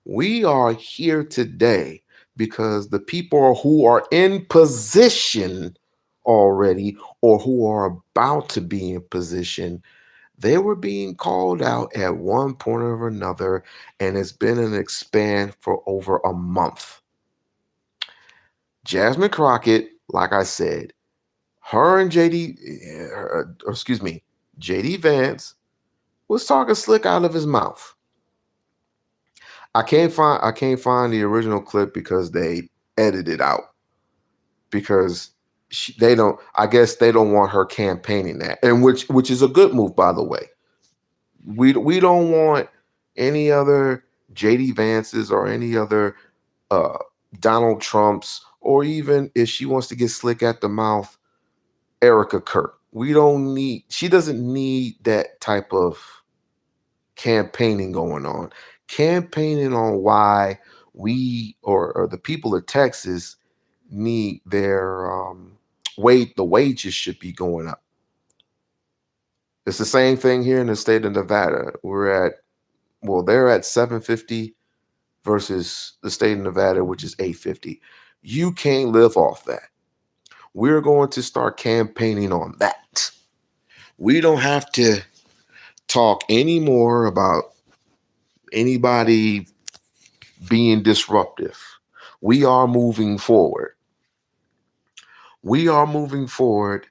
We are here today because the people who are in position already or who are about to be in position, they were being called out at one point or another, and it's been an expand for over a month. Jasmine Crockett, like I said, her and JD Vance was talking slick out of his mouth. I can't find the original clip because they edited it out because they don't. I guess they don't want her campaigning that, and which is a good move, by the way. We don't want any other JD Vances or any other Donald Trumps, or even if she wants to get slick at the mouth, Erica Kirk. She doesn't need that type of campaigning going on. Campaigning on why or the people of Texas need their the wages should be going up. It's the same thing here in the state of Nevada. They're at 750 versus the state of Nevada, which is 850. You can't live off that. We're going to start campaigning on that. We don't have to talk anymore about anybody being disruptive. We are moving forward. We are moving forward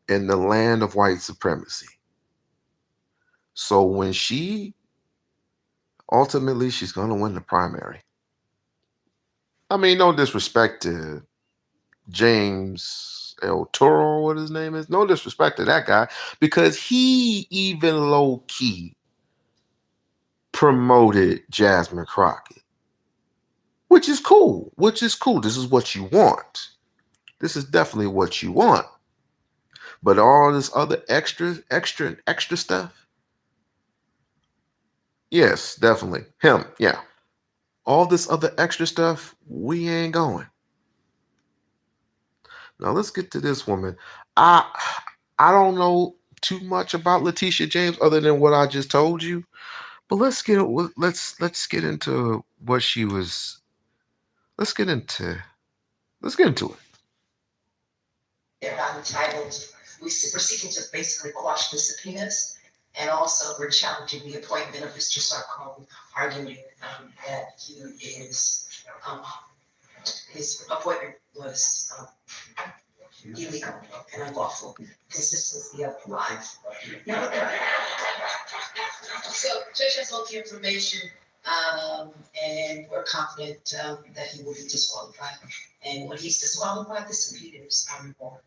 in the land of white supremacy. So when she's going to win the primary. I mean, no disrespect to James El Toro, what his name is. No disrespect to that guy, because he even low key promoted Jasmine Crockett, which is cool. This is what you want. This is definitely what you want. But all this other extra stuff. Yes, definitely. Him, yeah. All this other extra stuff, we ain't going. Now let's get to this woman. I don't know too much about Letitia James other than what I just told you. But let's get into what she was. Let's get into it. They're not entitled. We're seeking to basically quash the subpoenas, and also we're challenging the appointment of Mr. Sarkome, arguing that his appointment was illegal and unlawful, consistent with the other lives. So Judge has all the information, and we're confident that he will be disqualified. And when he's disqualified, the subpoenas are removed.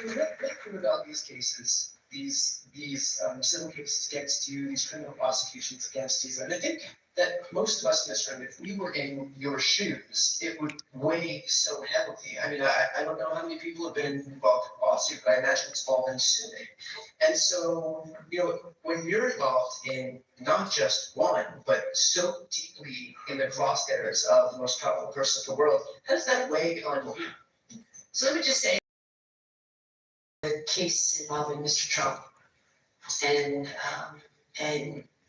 What about these cases, these civil cases against you, these criminal prosecutions against you? And I think that most of us in this room, if we were in your shoes, it would weigh so heavily. I mean, I don't know how many people have been involved in a lawsuit, but I imagine it's all consuming. And so, when you're involved in not just one, but so deeply in the crosshairs of the most powerful person in the world, how does that weigh on you? So let me just say, the case involving Mr. Trump and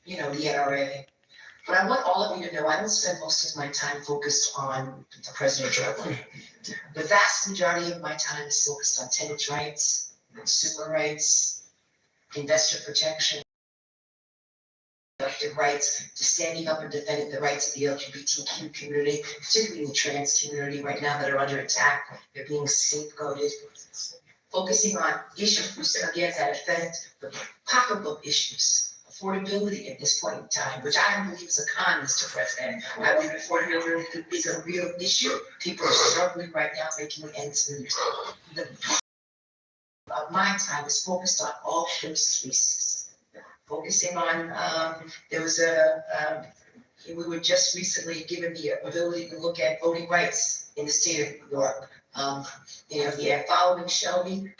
the NRA. But I want all of you to know I don't spend most of my time focused on the President Joe Biden. The vast majority of my time is focused on tenants' rights, consumer rights, investor protection, elective rights, to standing up and defending the rights of the LGBTQ community, particularly the trans community right now that are under attack. They're being scapegoated. Focusing on issues again that affect the pocketbook issues. Affordability at this point in time, which I don't believe is a con, Mr. President. I believe affordability is a real issue. People are struggling right now making ends meet. My time is focused on all those cases. Focusing on, we were just recently given the ability to look at voting rights in the state of New York. Following Shelby,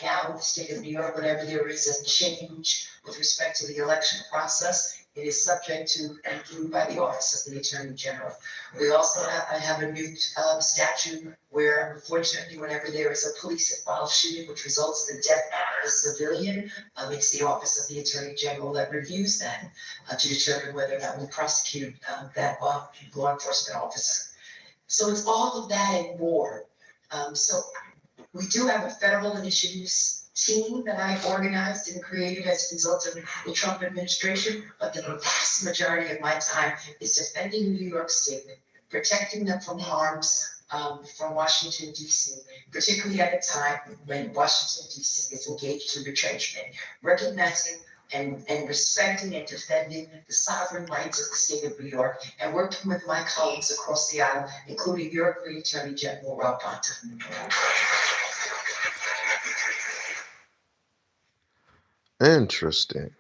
now in the state of New York, whenever there is a change with respect to the election process, it is subject to and approved by the Office of the Attorney General. We also have a new statute where, unfortunately, whenever there is a police-involved shooting which results in the death of a civilian, it's the Office of the Attorney General that reviews that to determine whether or not we prosecute that law enforcement officer. So it's all of that and more. So we do have a federal initiatives team that I organized and created as a result of the Trump administration, but the vast majority of my time is defending New York State, protecting them from harms from Washington, D.C., particularly at a time when Washington, D.C. is engaged in retrenchment, recognizing and respecting and defending the sovereign rights of the state of New York, and working with my colleagues across the aisle, including your great Attorney General, Rob Bonta. Interesting.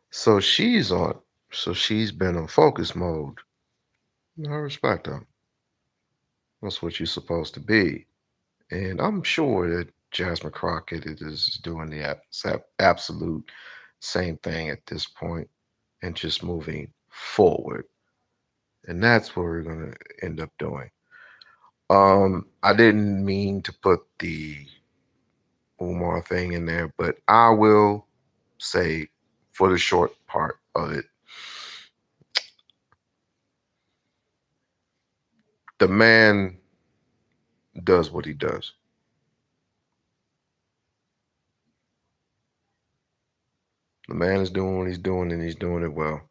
So she's been on focus mode. I respect her. That's what you're supposed to be. And I'm sure that Jasmine Crockett is doing the absolute same thing at this point and just moving forward. And that's what we're going to end up doing. I didn't mean to put the Umar thing in there, but I will say for the short part of it, the man does what he does. The man is doing what he's doing, and he's doing it well.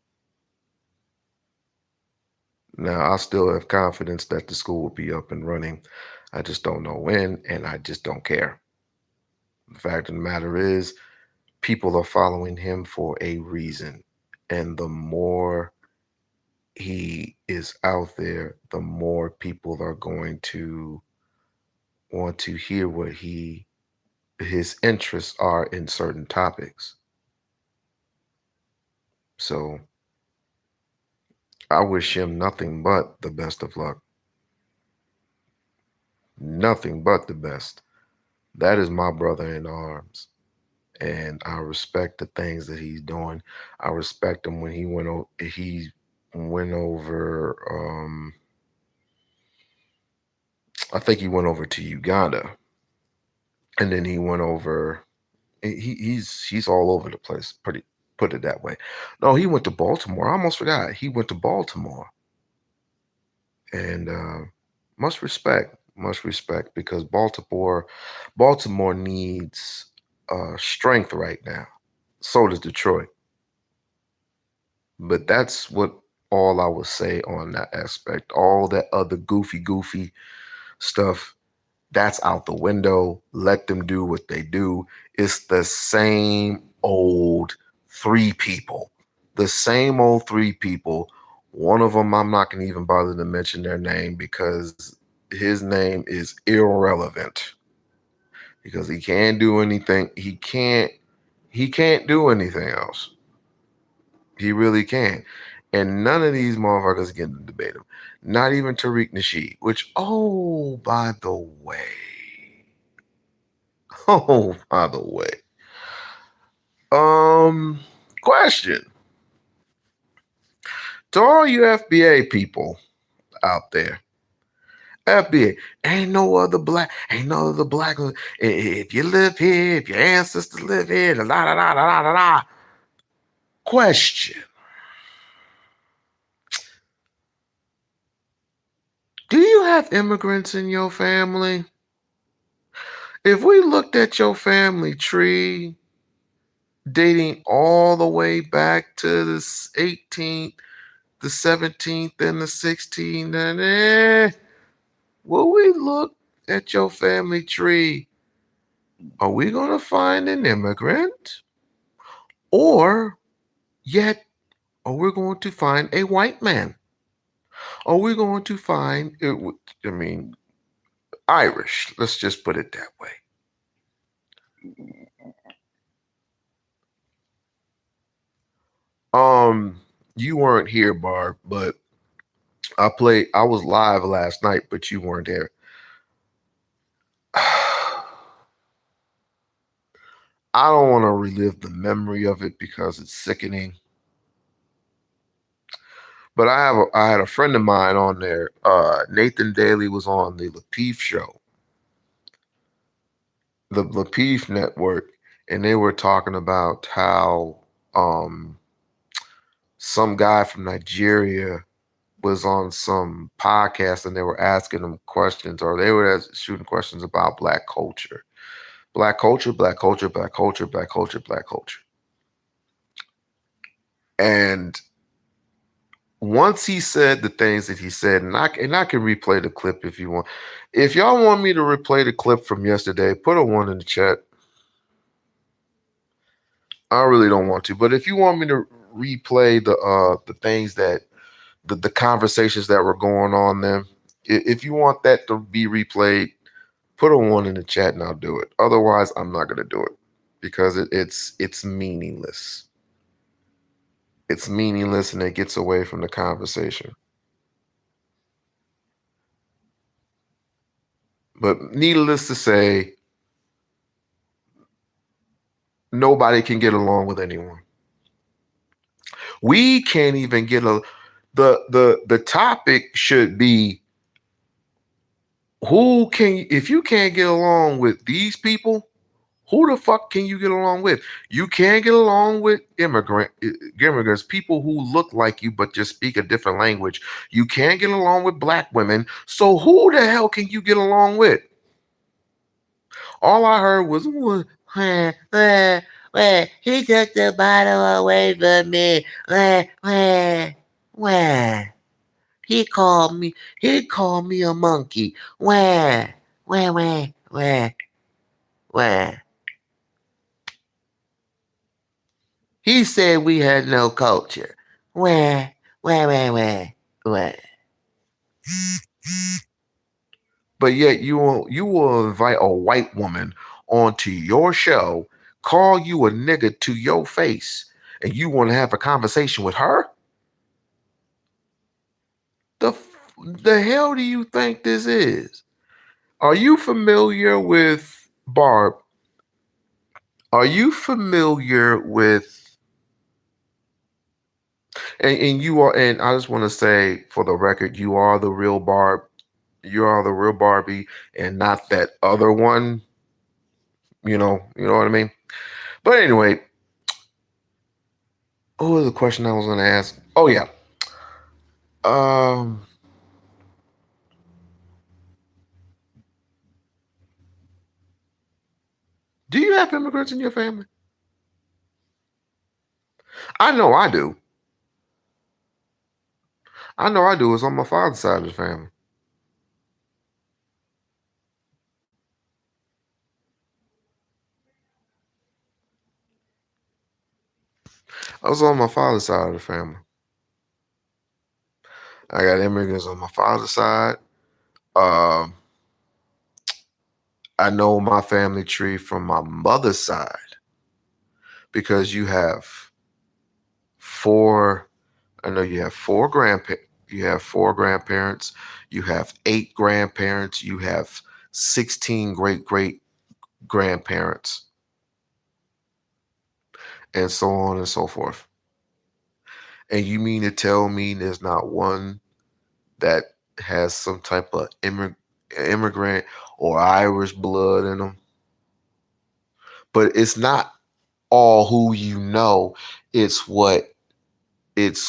Now, I still have confidence that the school will be up and running. I just don't know when, and I just don't care. The fact of the matter is, people are following him for a reason. And the more he is out there, the more people are going to want to hear what his interests are in certain topics. So I wish him nothing but the best of luck. Nothing but the best. That is my brother in arms. And I respect the things that he's doing. I respect him when he went over I think he went over to Uganda. And then he went over he's all over the place, put it that way. No, he went to Baltimore. I almost forgot. He went to Baltimore. And much respect because Baltimore needs strength right now. So does Detroit. But that's what all I would say on that aspect. All that other goofy stuff, that's out the window. Let them do what they do. It's the same old three people. The same old three people. One of them, I'm not going to even bother to mention their name because his name is irrelevant. Because he can't do anything. He can't do anything else. He really can't. And none of these motherfuckers get to debate him. Not even Tariq Nasheed, which, by the way. Question. To all you FBA people out there, FBA, ain't no other black. If you live here, if your ancestors live here, la la la la la la. Question. Do you have immigrants in your family? If we looked at your family tree dating all the way back to the 18th, the 17th, and the 16th, and will we look at your family tree? Are we going to find an immigrant? Or yet, are we going to find a white man? Are we going to find, Irish? Let's just put it that way. You weren't here, Barb, but I was live last night, but you weren't there. I don't want to relive the memory of it because it's sickening. But I had a friend of mine on there. Nathan Daly was on the Lapeef show, the Lapeef Network, and they were talking about how some guy from Nigeria was on some podcast and they were asking him questions, or they were shooting questions about black culture. Black culture, black culture, black culture, black culture, black culture. And once he said the things that he said, and I can replay the clip if you want. If y'all want me to replay the clip from yesterday, put a 1 in the chat. I really don't want to, but if you want me to replay the things that the conversations that were going on then, if you want that to be replayed, put a 1 in the chat and I'll do it. Otherwise, I'm not going to do it because it's meaningless. It's meaningless and it gets away from the conversation. But needless to say, nobody can get along with anyone. We can't even get the topic should be if you can't get along with these people, who the fuck can you get along with? You can't get along with immigrants, people who look like you but just speak a different language. You can't get along with black women. So who the hell can you get along with? All I heard was, he took the bottle away from me. He called me a monkey. Wah. He said we had no culture. Wah. But yet you will invite a white woman onto your show, call you a nigga to your face, and you want to have a conversation with her? The hell do you think this is? Are you familiar with Barb? Are you familiar with and you are, and I just want to say for the record, you are the real Barb. You are the real Barbie and not that other one. You know what I mean? But anyway, what was the question I was gonna ask? Oh yeah. Um do you have immigrants in your family? I know I do. I know I do. It's on my father's side of the family. I was on my father's side of the family. I got immigrants on my father's side. Um, I know my family tree from my mother's side because you have four. I know you have four grandparents. You have four grandparents. You have 8 grandparents. You have 16 great grandparents, and so on and so forth. And you mean to tell me there's not one that has some type of immigrant or Irish blood in them? But it's not all who you know. It's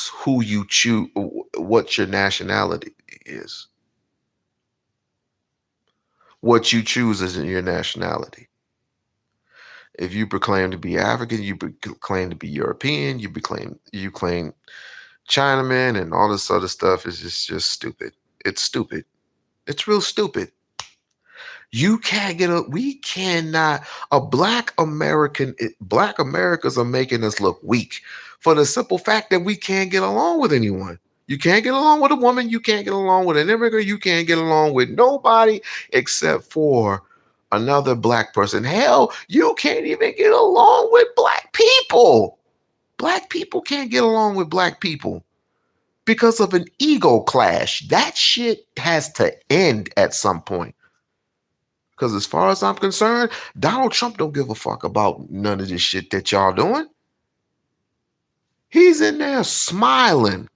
who you choose, what your nationality is. What you choose isn't your nationality. If you proclaim to be African, you claim to be European, you claim Chinaman and all this other stuff is just stupid. It's stupid. It's real stupid. We cannot, black Americans are making us look weak for the simple fact that we can't get along with anyone. You can't get along with a woman. You can't get along with an immigrant. You can't get along with nobody except for another black person. Hell, you can't even get along with black people. Black people can't get along with black people because of an ego clash. That shit has to end at some point. Because as far as I'm concerned, Donald Trump don't give a fuck about none of this shit that y'all doing. He's in there smiling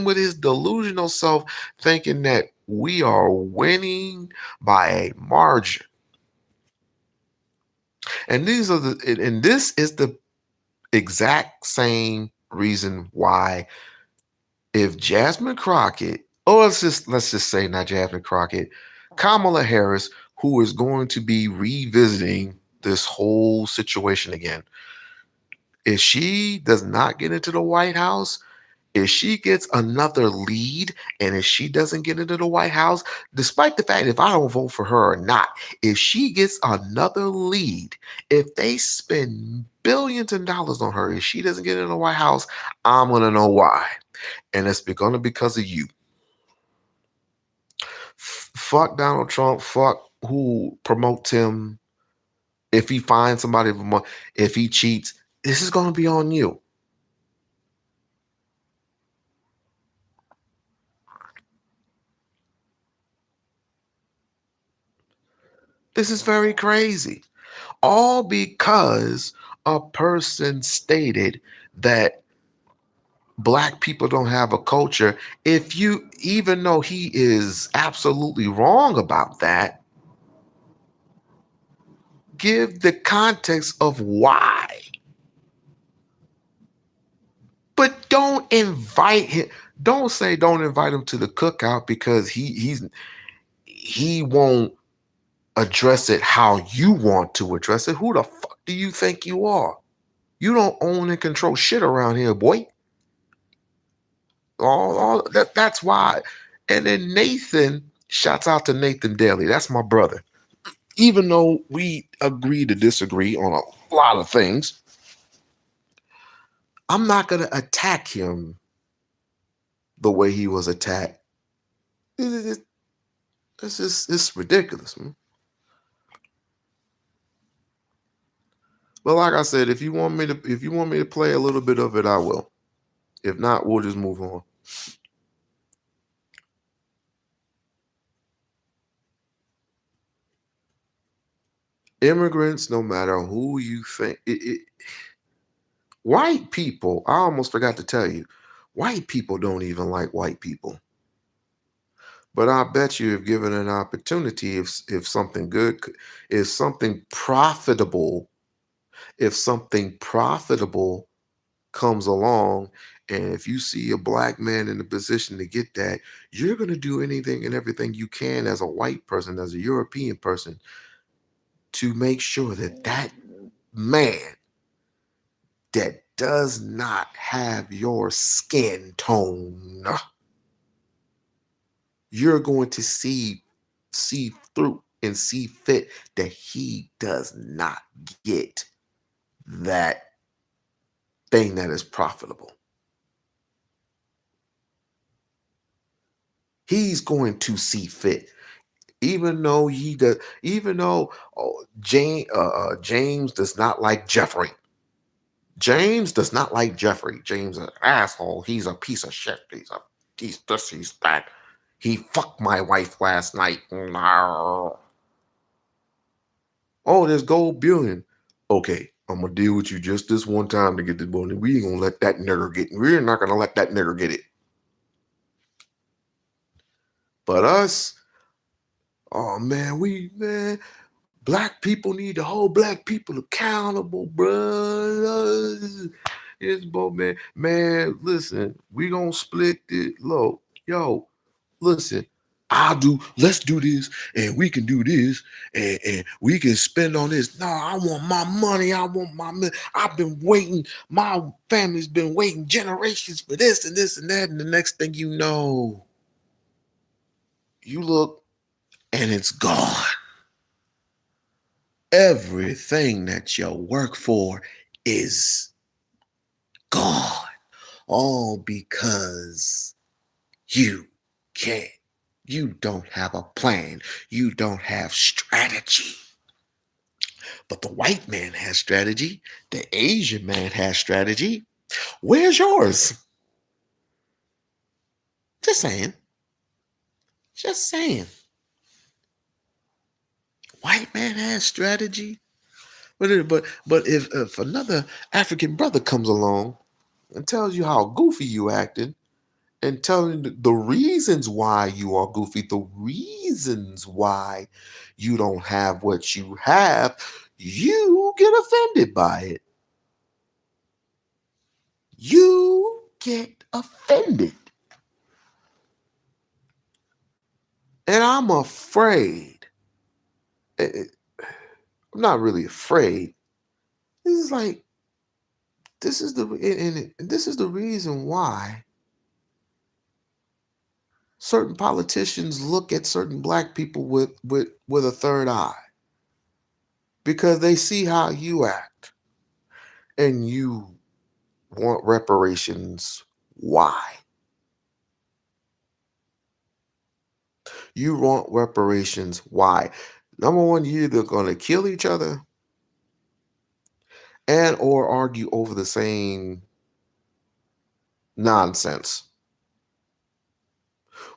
with his delusional self, thinking that we are winning by a margin. And this is the exact same reason why if Jasmine Crockett, or let's just say not Jasmine Crockett, Kamala Harris, who is going to be revisiting this whole situation again, if she does not get into the White House, if she gets another lead, and if she doesn't get into the White House, despite the fact if I don't vote for her or not, if she gets another lead, if they spend billions of dollars on her, if she doesn't get into the White House, I'm going to know why. And it's going to be because of you. Fuck Donald Trump. Fuck who promotes him. If he finds somebody, if he cheats, this is going to be on you. This is very crazy. All because a person stated that black people don't have a culture. If you, even though he is absolutely wrong about that, give the context of why. But don't invite him. Don't say don't invite him to the cookout because he won't address it how you want to address it. Who the fuck do you think you are? You don't own and control shit around here, boy. That's why. And then Nathan, shouts out to Nathan Daly. That's my brother. Even though we agree to disagree on a lot of things, I'm not gonna attack him the way he was attacked. It's ridiculous, man. But like I said, if you want me to play a little bit of it, I will. If not, we'll just move on. Immigrants, no matter who you think, white people, I almost forgot to tell you, white people don't even like white people. But I bet you, if given an opportunity, if something good, if something profitable, if something profitable comes along, and if you see a black man in a position to get that, you're going to do anything and everything you can as a white person, as a European person, to make sure that that man that does not have your skin tone, you're going to see through and see fit that he does not get that thing that is profitable. He's going to see fit, even though James does not like Jeffrey. James does not like Jeffrey. James is an asshole. He's a piece of shit. He's this, he's that. He fucked my wife last night. No. Oh, there's gold billion. Okay, I'm gonna deal with you just this one time to get this money. We ain't gonna let that nigger get. We're not gonna let that nigger get it. But us, oh man, black people need to hold black people accountable, bruh. It's both, man. Listen, we gonna split it low, yo. Listen, let's do this, and we can do this, and we can spend on this. No, I want my money. I want my money. I've been waiting. My family's been waiting generations for this and this and that. And the next thing you know, you look and it's gone. Everything that you work for is gone. All because you can't. You don't have a plan. You don't have strategy. But the white man has strategy. The Asian man has strategy. Where's yours? Just saying. Just saying. White man has strategy. But if another African brother comes along and tells you how goofy you acting, and telling the reasons why you are goofy, the reasons why you don't have what you have, you get offended by it. You get offended. And I'm afraid. I'm not really afraid. This is like, this is the reason why certain politicians look at certain black people with a third eye, because they see how you act and you want reparations. Why? You want reparations. Why? Number one, you're either going to kill each other and or argue over the same nonsense.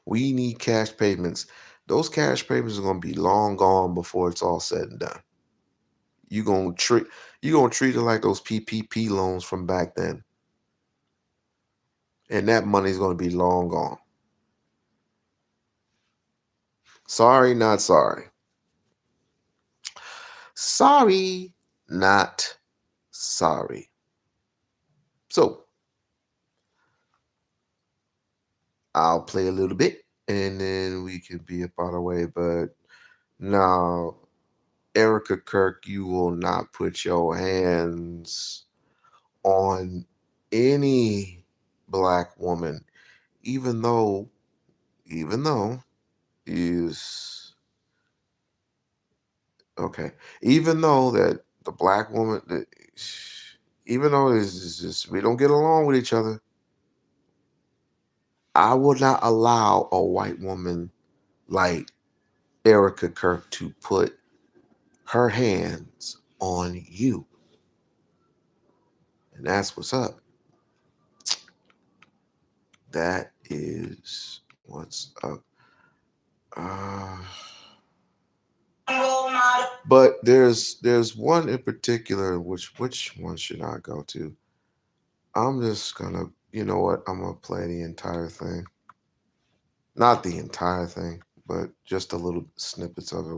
We need cash payments. Those cash payments are going to be long gone before it's all said and done. you gonna treat it like those PPP loans from back then, and that money's gonna be long gone. Sorry, not sorry. Sorry, not sorry. So I'll play a little bit and then we can be up out of the way. But now, Erica Kirk, you will not put your hands on any black woman, even though is okay, even though that the black woman, even though it's just we don't get along with each other, I will not allow a white woman like Erica Kirk to put her hands on you. And that's what's up. That is what's up. But there's one in particular, which one should I go to? I'm just gonna, you know what? I'm gonna play the entire thing. Not the entire thing, but just a little snippets of it.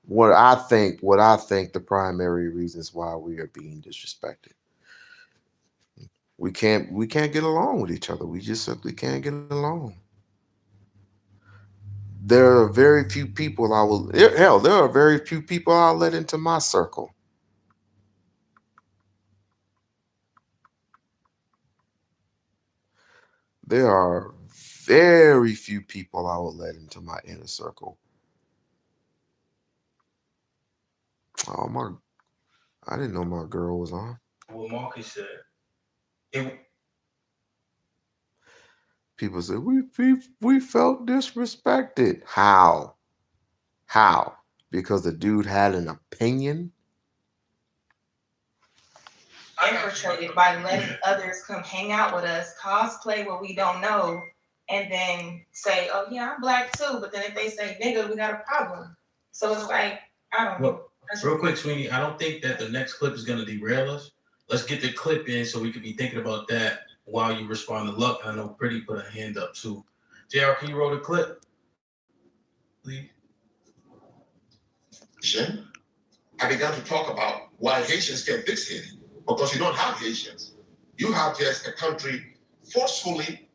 What I think the primary reasons why we are being disrespected. We can't get along with each other. We just simply can't get along. There are very few people there are very few people I'll let into my circle. There are very few people I will let into my inner circle. Oh, I didn't know my girl was on. What Marcus said. People say we felt disrespected. How? Because the dude had an opinion? Infiltrated by letting others come hang out with us, cosplay what we don't know, and then say, "Oh yeah, I'm black too." But then if they say nigga, we got a problem. So it's like, I don't know. Real quick, Sweeney, I don't think that the next clip is gonna derail us. Let's get the clip in so we can be thinking about that while you respond to Luck. I know Pretty put a hand up too. JR, can you roll the clip? Please. I began to talk about why Haitians can fix Haiti. Because you don't have Haitians. You have just a country forcefully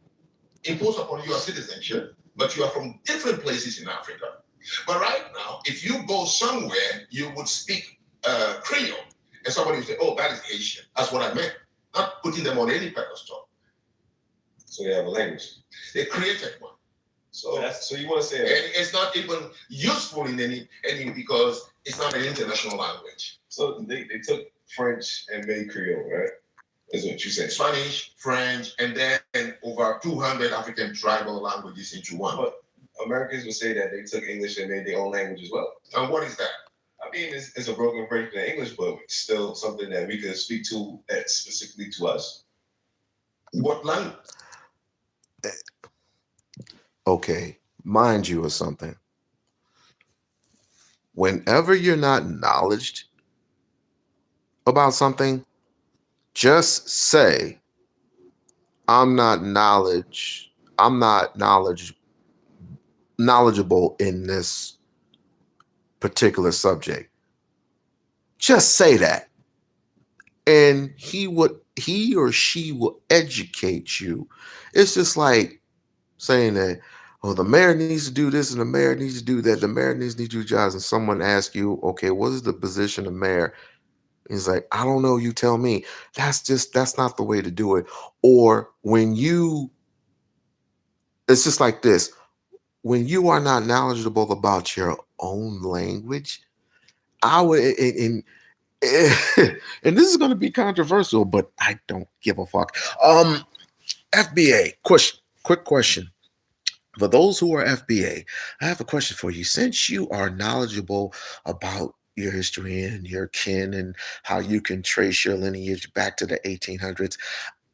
imposed upon you a citizenship, but you are from different places in Africa. But right now, if you go somewhere, you would speak Creole, and somebody would say, "Oh, that is Haitian." That's what I meant. Not putting them on any pedestal. So they have a language. They created one. So you want to say, and it's not even useful in any because it's not an international language. So they took French and made Creole, right? Is what you said. Spanish, French, and then over 200 African tribal languages into one. But Americans would say that they took English and made their own language as well. And what is that? I mean, it's a broken French and English, but it's still something that we can speak to that's specifically to us. What language? Okay, mind you of something. Whenever you're not acknowledged about something, just say, I'm not knowledgeable in this particular subject. Just say that. And he or she will educate you. It's just like saying that, oh, the mayor needs to do this and the mayor needs to do that. The mayor needs to do jobs. And someone asks you, okay, what is the position of mayor? He's like, I don't know. You tell me. That's not the way to do it. Or it's just like this. When you are not knowledgeable about your own language, I would, and and this is going to be controversial, but I don't give a fuck. FBA, quick question. For those who are FBA, I have a question for you. Since you are knowledgeable about your history and your kin and how you can trace your lineage back to the 1800s,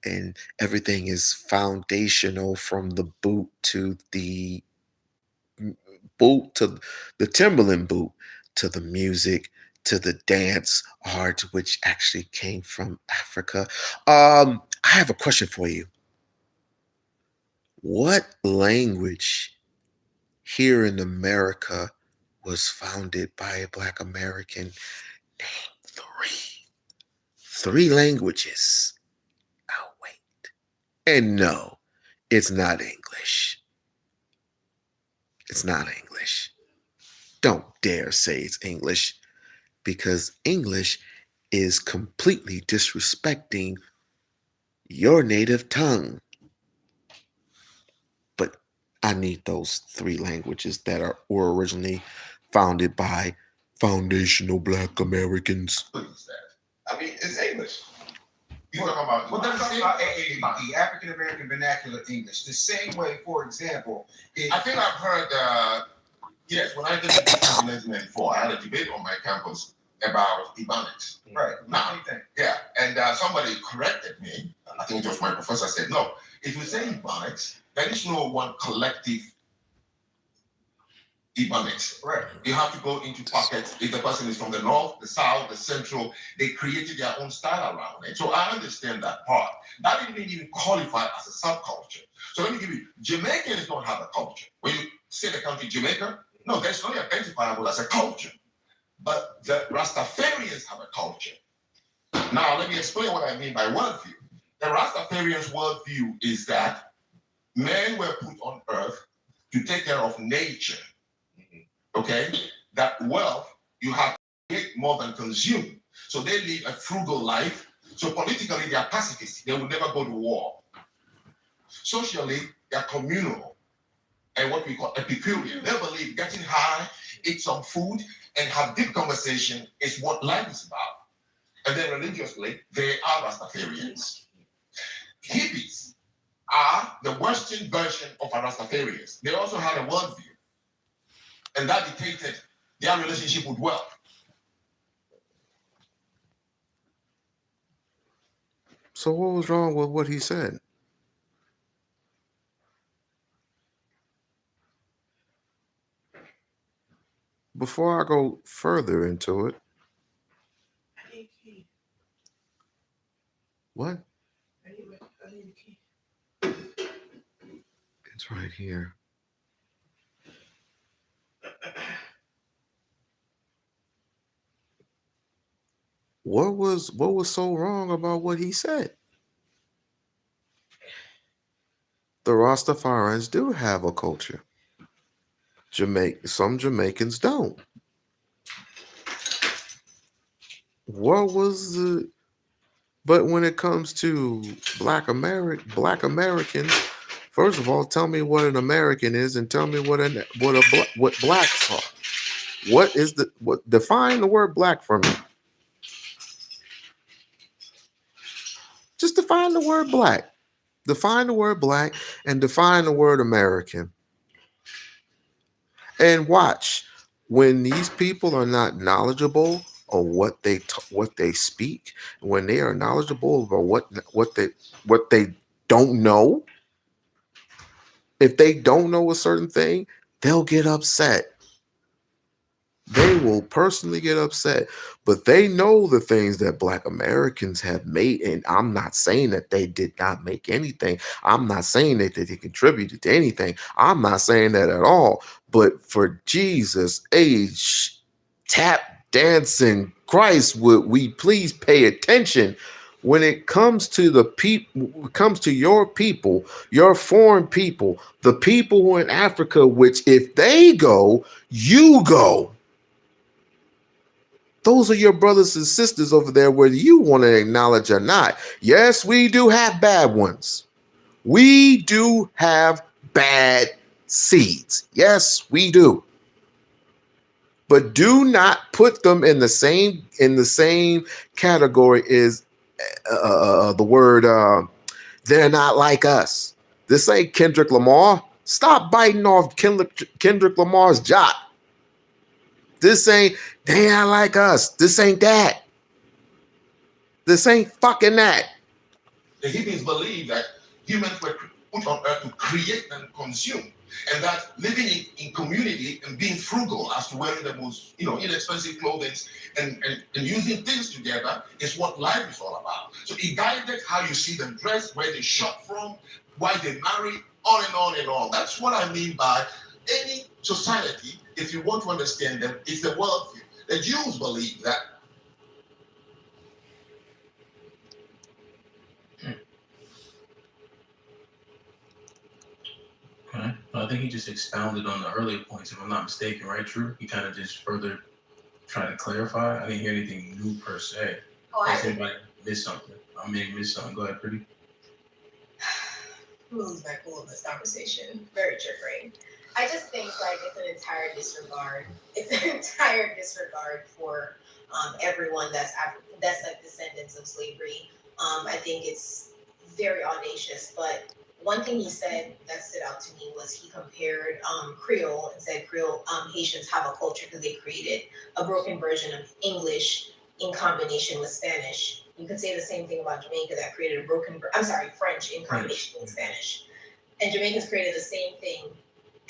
and everything is foundational from the boot to the boot to the Timberland boot to the music to the dance art, which actually came from Africa. I have a question for you. What language here in America was founded by a Black American? Name three. Three languages. Oh, wait. And no, it's not English. It's not English. Don't dare say it's English, because English is completely disrespecting your native tongue. But I need those three languages that were originally founded by foundational Black Americans. I mean, it's English. You talking about Well, that's about the African American vernacular English. The same way, for example, I think I've heard, yes, when I did the business in 1994, I had a debate on my campus about Ebonics. Right. Now, yeah, and somebody corrected me. I think it was my professor said, no, if you say Ebonics, there is no one collective Ebonics. Right. You have to go into pockets. If the person is from the north, the south, the central, they created their own style around it. So I understand that part. That didn't even qualify as a subculture. So let me give you, Jamaicans don't have a culture. When you say the country Jamaica, no, that's not identifiable as a culture. But the Rastafarians have a culture. Now, let me explain what I mean by worldview. The Rastafarians' worldview is that men were put on earth to take care of nature. Okay? That wealth, you have to create more than consume. So they live a frugal life. So politically, they are pacifists. They will never go to war. Socially, they are communal and what we call Epicurean. They believe getting high, eat some food, and have deep conversation is what life is about. And then religiously, they are Rastafarians. Hippies are the Western version of a Rastafarians. They also had a worldview. And that dictated their relationship with wealth. So what was wrong with what he said? Before I go further into it, what? It's right here. What was so wrong about what he said? The Rastafarians do have a culture. Some Jamaicans don't. What was the? But when it comes to Black Americans, first of all, tell me what an American is, and tell me what blacks are. What is define the word black for me? Just define the word black. Define the word black and define the word American. And watch, when these people are not knowledgeable of what they speak, when they are knowledgeable about what they don't know, if they don't know a certain thing, they'll get upset. They will personally get upset, but they know the things that Black Americans have made. And I'm not saying that they did not make anything. I'm not saying that they contributed to anything. I'm not saying that at all. But for Jesus' age, tap dancing Christ, would we please pay attention when it comes to the people, comes to your people, your foreign people, the people who are in Africa, which if they go, you go. Those are your brothers and sisters over there, whether you want to acknowledge or not. Yes, we do have bad ones. We do have bad seeds. Yes, we do. But do not put them in the same category as the word they're not like us. This ain't Kendrick Lamar. Stop biting off Kendrick Lamar's jock. This ain't, they ain't like us. This ain't that. This ain't fucking that. The hippies believe that humans were put on earth to create and consume. And that living in community and being frugal as to wearing the most, inexpensive clothing and using things together is what life is all about. So it guided how you see them dress, where they shop from, why they marry, on and on and on. That's what I mean by any society, if you want to understand them, is the worldview. The Jews believe that. Okay. I think he just expounded on the earlier points, if I'm not mistaken, right, Drew? He kind of just further tried to clarify. I didn't hear anything new per se. Unless anybody missed something. I may have missed something. Go ahead, Pretty. I'm gonna lose my cool in this conversation. Very triggering. I just think like it's an entire disregard. It's an entire disregard for everyone that's like descendants of slavery. I think it's very audacious. But one thing he said that stood out to me was he compared Creole and said Creole Haitians have a culture because they created a broken version of English in combination with Spanish. You could say the same thing about Jamaica that created a French in combination with Spanish. And Jamaicans created the same thing.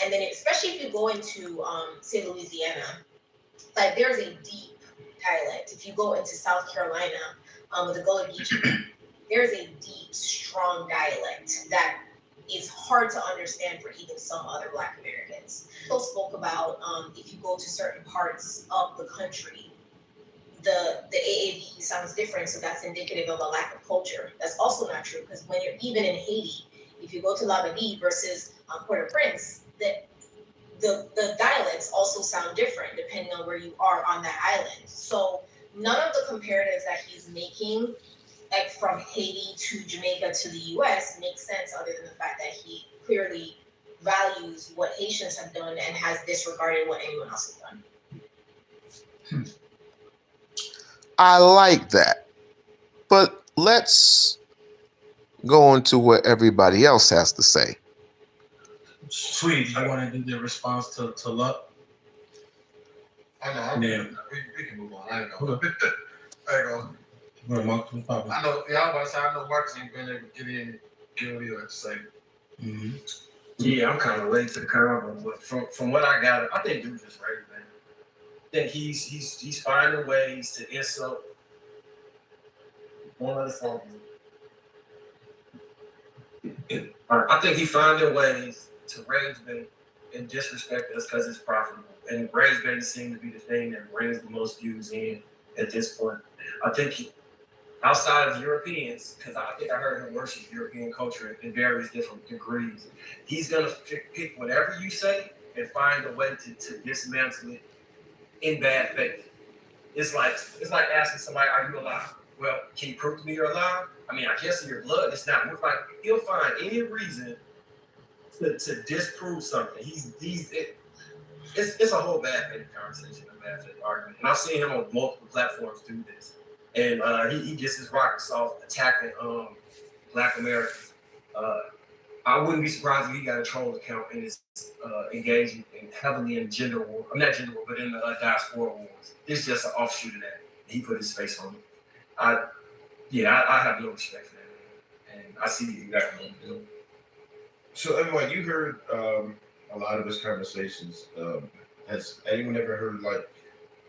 And then especially if you go into, say, Louisiana, like there's a deep dialect. If you go into South Carolina, with the Gullah Geechee, there's a deep, strong dialect that is hard to understand for even some other Black Americans. People spoke about if you go to certain parts of the country, the AAVE sounds different, so that's indicative of a lack of culture. That's also not true, because when you're even in Haiti, if you go to Labadie versus Port-au-Prince, the dialects also sound different depending on where you are on that island. So none of the comparatives that he's making, like from Haiti to Jamaica to the US, makes sense other than the fact that he clearly values what Haitians have done and has disregarded what anyone else has done. I like that. But let's go on to what everybody else has to say. Sweet, you want to do the response to Luck? I know. Yeah. We can move on. I ain't know. Okay. I ain't know. Well, Marcus, what's poppin'? I know. Yeah, I was about to say, I know Marcus ain't been able to get in, get what he had to say. Mm-hmm. Yeah, I'm kind of late to the convo, but from what I got, I think dude just right, man. I think he's finding ways to insult one of the phone. I think he's finding ways to rage bait and disrespect us because it's profitable. And rage bait seems to be the thing that brings the most views in at this point. I think outside of Europeans, because I think I heard him worship European culture in various different degrees, he's gonna pick whatever you say and find a way to dismantle it in bad faith. It's like asking somebody, "Are you alive?" Well, can you prove to me you're alive? I mean, I guess in your blood, it's not. Like he'll find any reason to disprove something. It's a whole bad faith conversation, a bad faith argument, and I've seen him on multiple platforms do this. And he gets his rocks off attacking Black Americans. I wouldn't be surprised if he got a troll account and is engaging heavily in gender war. I'm not gender war, but in the diaspora wars. It's just an offshoot of that. He put his face on it. I have no respect for that, man. And I see exactly what he's doing. So everyone, you heard a lot of his conversations. Has anyone ever heard like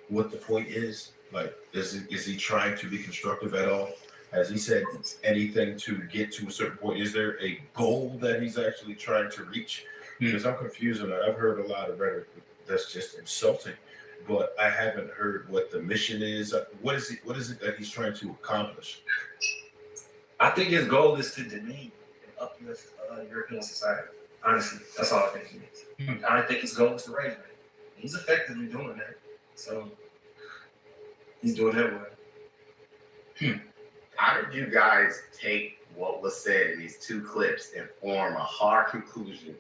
what the point is? Like, is he trying to be constructive at all? Has he said anything to get to a certain point? Is there a goal that he's actually trying to reach? Because I'm confused on that. I've heard a lot of rhetoric that's just insulting, but I haven't heard what the mission is. What is it that he's trying to accomplish? I think his goal is to demean and uplift European society. Honestly, that's all I think he is. I think his goal is to raise men. He's effectively doing that. So he's doing that well. How did you guys take what was said in these two clips and form a hard conclusion?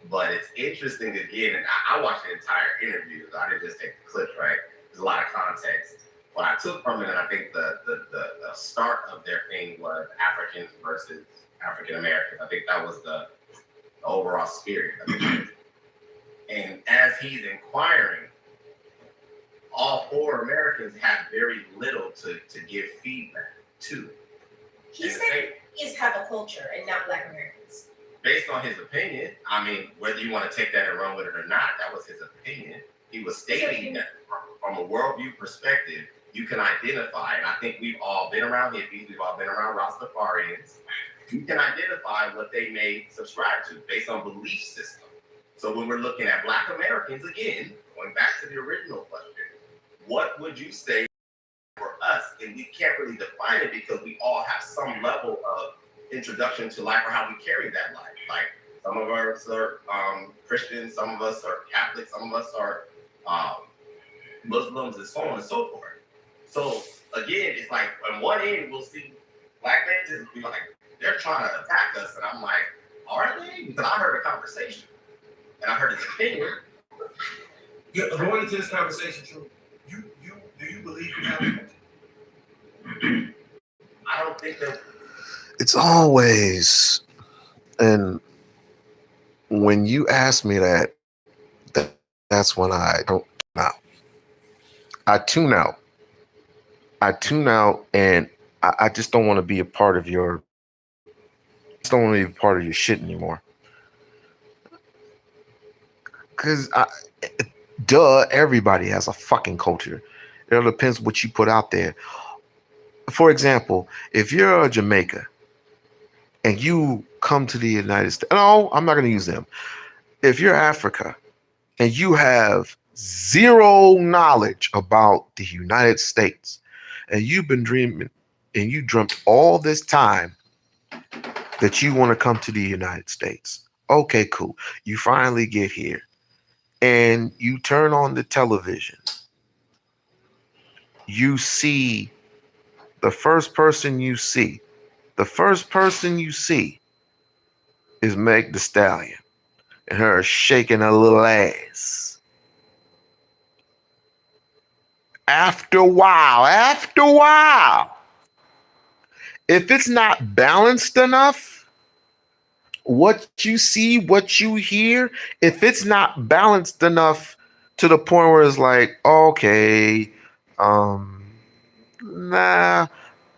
But it's interesting again, and I watched the entire interview, so I didn't just take the clips, right? There's a lot of context. What I took from it, and I think the start of their thing was Africans versus African Americans. I think that was the overall spirit of it. And as he's inquiring, all four Americans have very little to give feedback to. He said is have a culture and not Black Americans. Based on his opinion, I mean, whether you want to take that and run with it or not, that was his opinion. He was stating that from a worldview perspective, you can identify, and I think we've all been around hippies, we've all been around Rastafarians. You can identify what they may subscribe to based on belief system. So when we're looking at Black Americans, again, going back to the original question, what would you say for us? And we can't really define it because we all have some level of introduction to life or how we carry that life. Like some of us are Christians, some of us are Catholics, some of us are Muslims, and so on and so forth. So again, it's like on one end we'll see Black men just be like, they're trying to attack us, and I'm like, are they? Because I heard a conversation and I heard his opinion. Yeah, going into this conversation, True, do you believe you have it? I don't think that It's always, and when you ask me that's when I don't know. I tune out. And I just don't want to be a part of your. Just don't want to be a part of your shit anymore. Because everybody has a fucking culture. It all depends what you put out there. For example, if you're a Jamaica and you come to the United States, no, I'm not going to use them. If you're Africa and you have zero knowledge about the United States and you've been dreaming and you dreamt all this time that you want to come to the United States. Okay, cool. You finally get here and you turn on the television. You see the first person you see is Meg Thee Stallion and her shaking her little ass. After a while, if it's not balanced enough, what you see, what you hear, if it's not balanced enough to the point where it's like, okay, nah,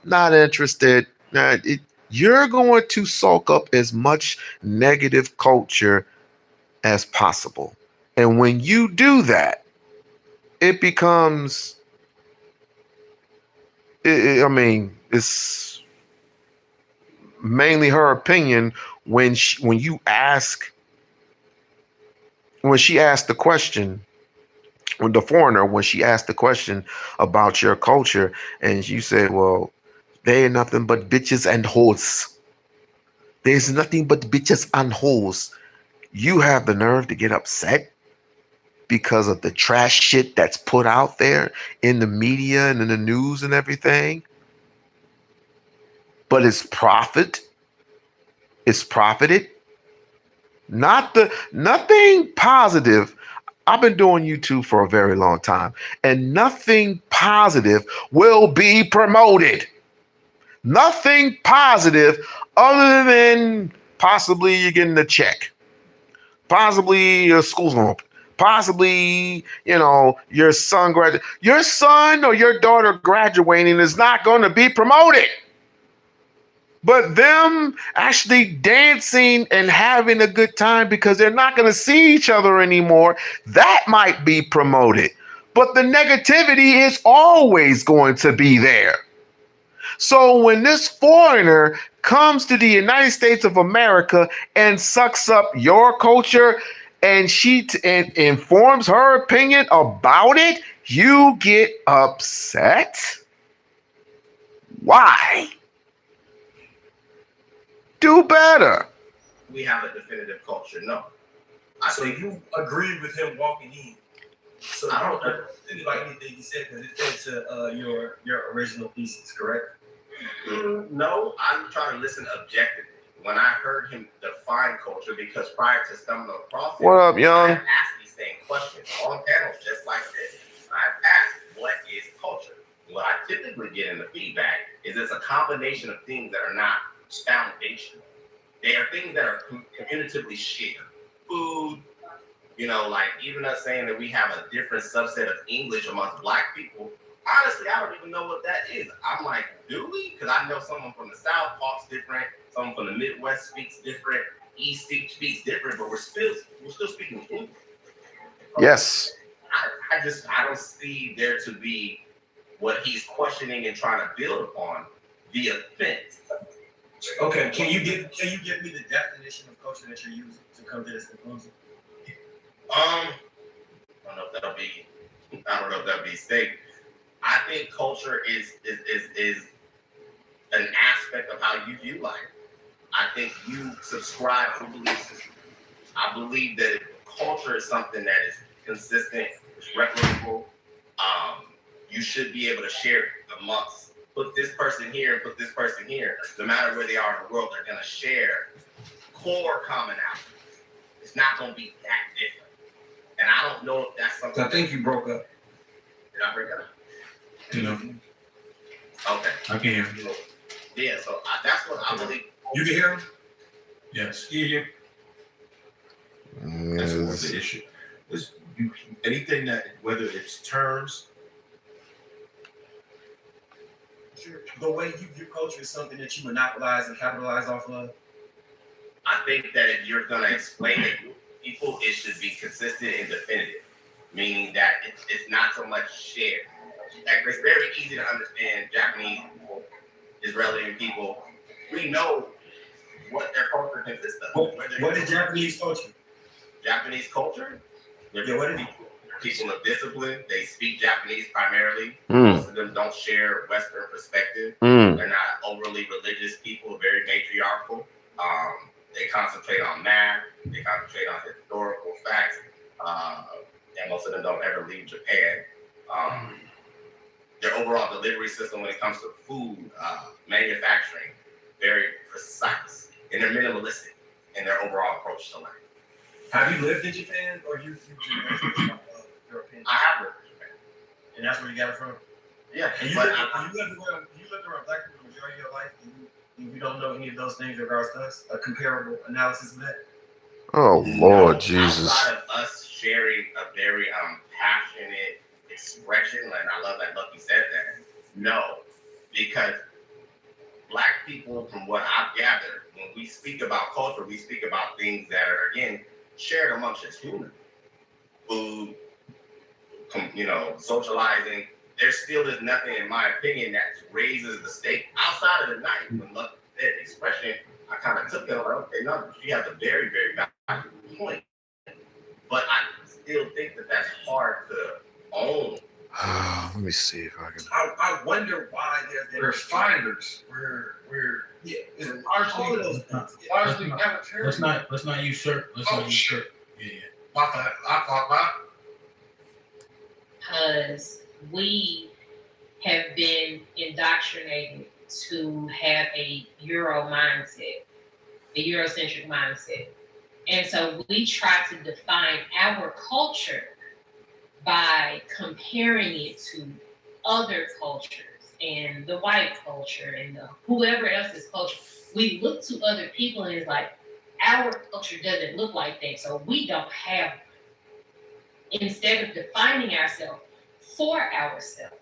not interested. You're going to soak up as much negative culture as possible. And when you do that, it becomes, it's mainly her opinion when she asked the question, when the foreigner, when she asked the question about your culture, and you said, well, they ain't nothing but bitches and hoes. There's nothing but bitches and hoes. You have the nerve to get upset because of the trash shit that's put out there in the media and in the news and everything. But it's profited. Nothing positive. I've been doing YouTube for a very long time, and nothing positive will be promoted. Nothing positive other than possibly you're getting a check. Possibly your school's going to open. Possibly, your son or your daughter graduating is not going to be promoted. But them actually dancing and having a good time because they're not going to see each other anymore, that might be promoted. But the negativity is always going to be there. So when this foreigner comes to the United States of America and sucks up your culture and she informs her opinion about it, you get upset? Why? Do better. we have a definitive culture. No. So you agree with him walking in? So I don't think about anything he said because it fed to your original thesis, correct? No, I'm trying to listen objectively. When I heard him define culture, because prior to stumbling across it, what up, young? I've asked these same questions on panels just like this. I've asked, what is culture? What I typically get in the feedback is it's a combination of things that are not foundational. They are things that are communicatively shared. Food, like even us saying that we have a different subset of English amongst Black people, honestly, I don't even know what that is. I'm like, do we? Because I know someone from the South talks different, someone from the Midwest speaks different, East speaks different, but we're still speaking English. Yes. I don't see there to be what he's questioning and trying to build upon the offense. Okay, can you give me the definition of culture that you're using to come to this conclusion? I don't know if that'll be safe. I think culture is an aspect of how you view life. I think you subscribe to belief system. I believe that culture is something that is consistent, it's replicable. You should be able to share it amongst, put this person here and put this person here. No matter where they are in the world, they're going to share core commonality. It's not going to be that different. And I don't know if that's something. I think you broke up. Did I break up? You know. Okay. I can hear you. Yeah, so that's what I believe. You can hear him? Yes. Yeah. That's what's the issue. Anything that, whether it's terms. The way you view culture is something that you monopolize and capitalize off of? I think that if you're going to explain it to people, it should be consistent and definitive, meaning that it's not so much shared. Like, it's very easy to understand Japanese people, Israeli people. We know what their culture consists of. What is Japanese culture? Japanese culture? Yeah, what is it? People of discipline. They speak Japanese primarily. Mm. Most of them don't share Western perspective. Mm. They're not overly religious people, very matriarchal. They concentrate on math. They concentrate on historical facts. And most of them don't ever leave Japan. Their overall delivery system when it comes to food, manufacturing, very precise. And they're minimalistic in their overall approach to life. Have you lived in Japan or you your opinion? I have lived in Japan. And that's where you got it from? Yeah. And you lived around black people the majority of your life, and you don't know any of those things in regards to us? A comparable analysis of that? Oh, Lord Jesus. Outside of us sharing a very passionate expression, and I love that Lucky said that. No, because Black people, from what I've gathered, when we speak about culture, we speak about things that are, again, shared amongst us humans. Food, socializing. There still is nothing, in my opinion, that raises the stake outside of the night. When Lucky said expression, I kind of took it like, okay, no, she has a very, very valid point. But I still think that that's hard to own. Let me see if I can. I wonder why there's fighters. It's largely let's not usurp. Yeah. I thought because we have been indoctrinated to have a Euro mindset, a Eurocentric mindset. And so we try to define our culture by comparing it to other cultures and the white culture and whoever else's culture. We look to other people and it's like, our culture doesn't look like that, so we don't have. Instead of defining ourselves for ourselves,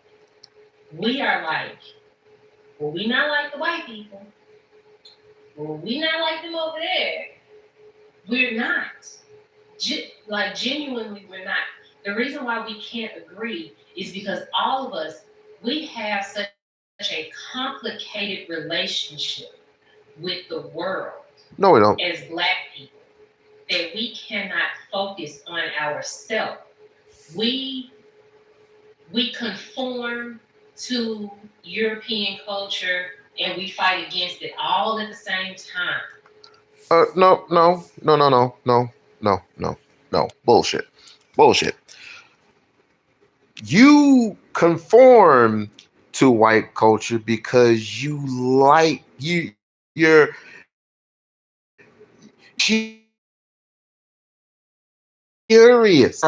we are like, well, we not like the white people. Well, we not like them over there. We're not. Genuinely, we're not. The reason why we can't agree is because all of us, we have such a complicated relationship with the world. No, we don't. As Black people, that we cannot focus on ourselves. We conform to European culture and we fight against it all at the same time. No. Bullshit. You conform to white culture because you're curious.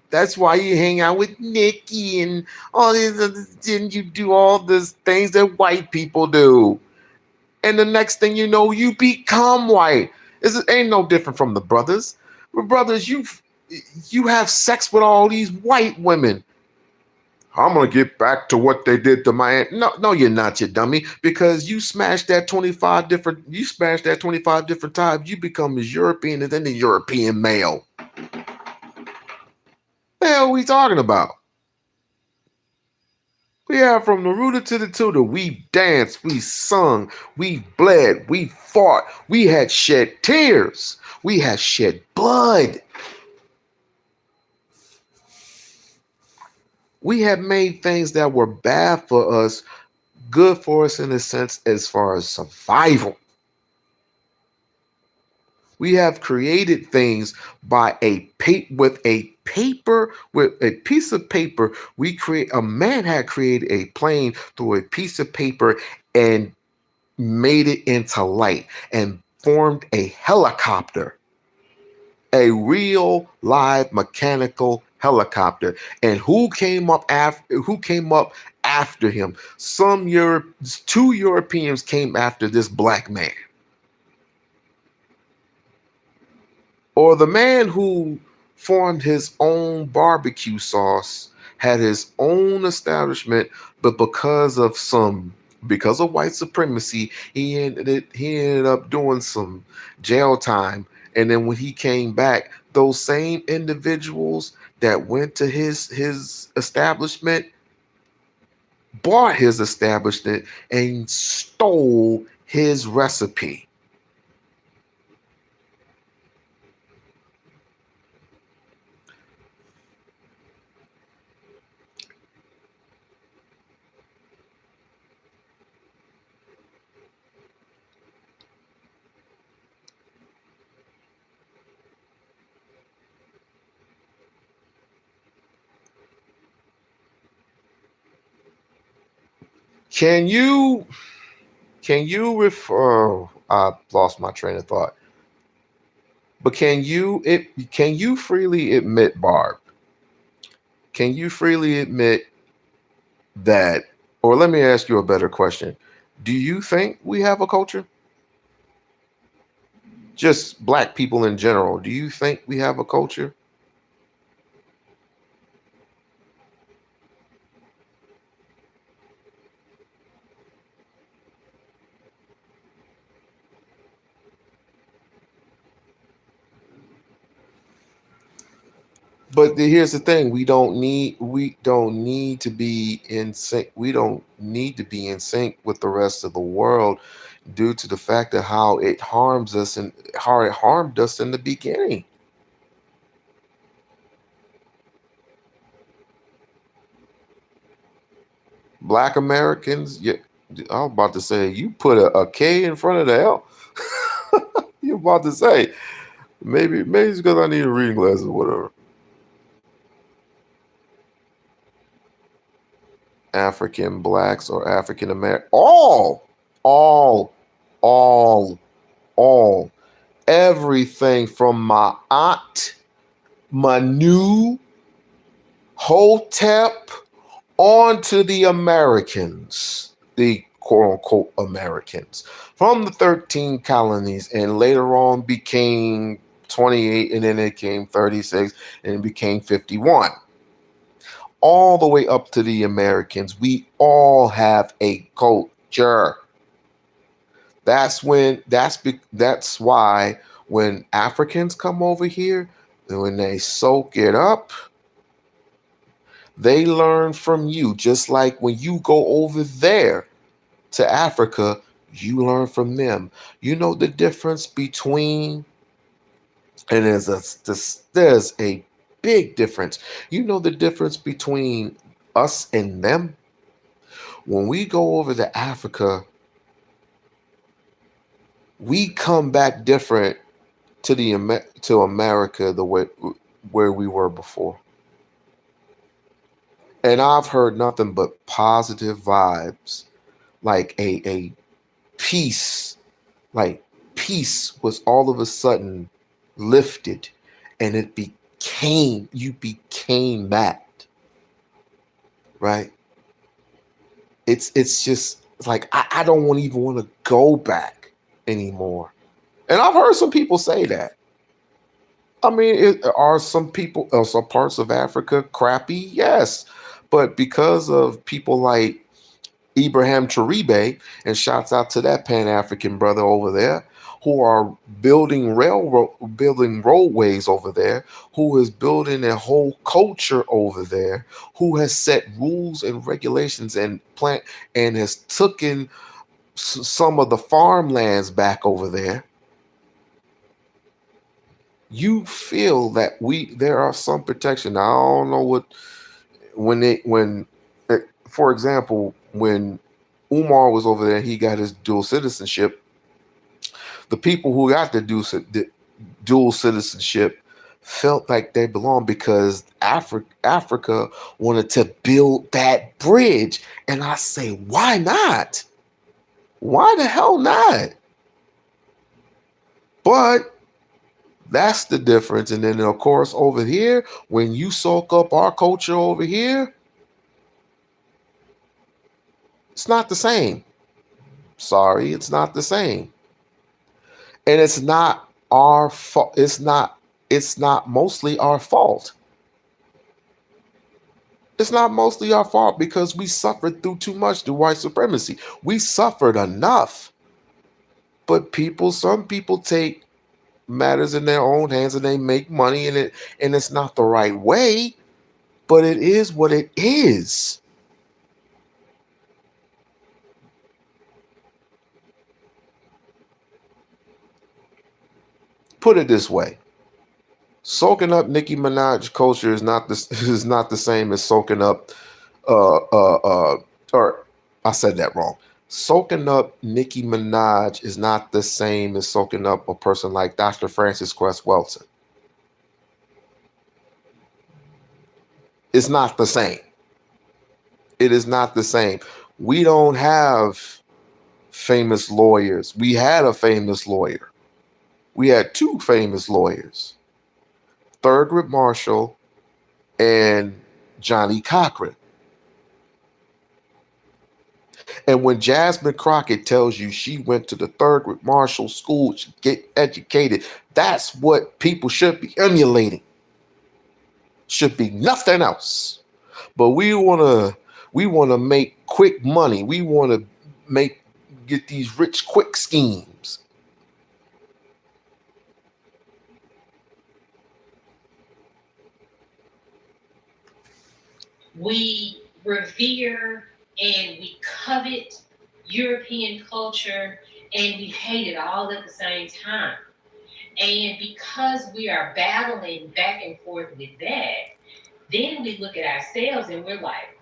That's why you hang out with Nikki and all these and you do all these things that white people do. And the next thing you know, you become white. It ain't no different from the brothers. Brothers, you have sex with all these white women. I'm gonna get back to what they did to my aunt. No, you're not, you dummy. Because you smashed that 25 different times, you become as European as any European male. The hell are we talking about? We have from the rooter to the tutor. We danced, we sung, we bled, we fought, we had shed tears, we had shed blood. We have made things that were bad for us good for us in a sense as far as survival. We have created things by a piece of paper. A man had created a plane through a piece of paper and made it into light and formed a helicopter, a real live mechanical helicopter. And who came up after him? Two Europeans came after this black man. Or the man who formed his own barbecue sauce, had his own establishment, but because of white supremacy, he ended up doing some jail time. And then when he came back, those same individuals that went to his establishment bought his establishment and stole his recipe. Can you refer? I lost my train of thought. But can you freely admit, Barb? Can you freely admit that? Or let me ask you a better question. Do you think we have a culture? Just black people in general. Do you think we have a culture? But here's the thing: we don't need to be in sync. We don't need to be in sync with the rest of the world due to the fact of how it harms us and how it harmed us in the beginning. Black Americans, yeah, I was about to say you put a K in front of the L. You're about to say maybe it's because I need a reading glasses or whatever. African blacks or African American, all, everything from my aunt Manu Hotep on to the Americans, the quote unquote Americans from the 13 colonies, and later on became 28, and then it came 36, and it became 51. All the way up to the Americans, we all have a culture. That's why when Africans come over here, and when they soak it up, they learn from you. Just like when you go over there to Africa, you learn from them. You know the difference between, and there's a big difference. You know the difference between us and them. When we go over to Africa, we come back different to America the way where we were before. And I've heard nothing but positive vibes, like a peace, like peace was all of a sudden lifted, and you became that, right? It's just like I don't even want to go back anymore. And I've heard some people say that. I mean, are some parts of Africa crappy? Yes. But because of people like Ibrahim Taribe, and shouts out to that Pan-African brother over there, who are building roadways over there, who is building a whole culture over there, who has set rules and regulations and has taken some of the farmlands back over there. You feel that there are some protection. I don't know what for example, when Umar was over there, he got his dual citizenship. The people who got the dual citizenship felt like they belonged because Africa wanted to build that bridge. And I say, why not? Why the hell not? But that's the difference. And then, of course, over here, when you soak up our culture over here, it's not the same. Sorry, it's not the same. And it's not our fault. It's not mostly our fault. It's not mostly our fault because we suffered through too much through white supremacy. We suffered enough. But some people take matters in their own hands and they make money in it, and it's not the right way, but it is what it is. Put it this way. Soaking up Nicki Minaj culture is not the same as soaking up or I said that wrong. Soaking up Nicki Minaj is not the same as soaking up a person like Dr. Francis Cress Welsing. It's not the same. It is not the same. We don't have famous lawyers. We had a famous lawyer. We had two famous lawyers, Thurgood Marshall and Johnny Cochran. And when Jasmine Crockett tells you she went to the Thurgood Marshall School to get educated, that's what people should be emulating. Should be nothing else. But we want to make quick money. We want to get these rich quick schemes. We revere and we covet European culture and we hate it all at the same time. And because we are battling back and forth with that, then we look at ourselves and we're like,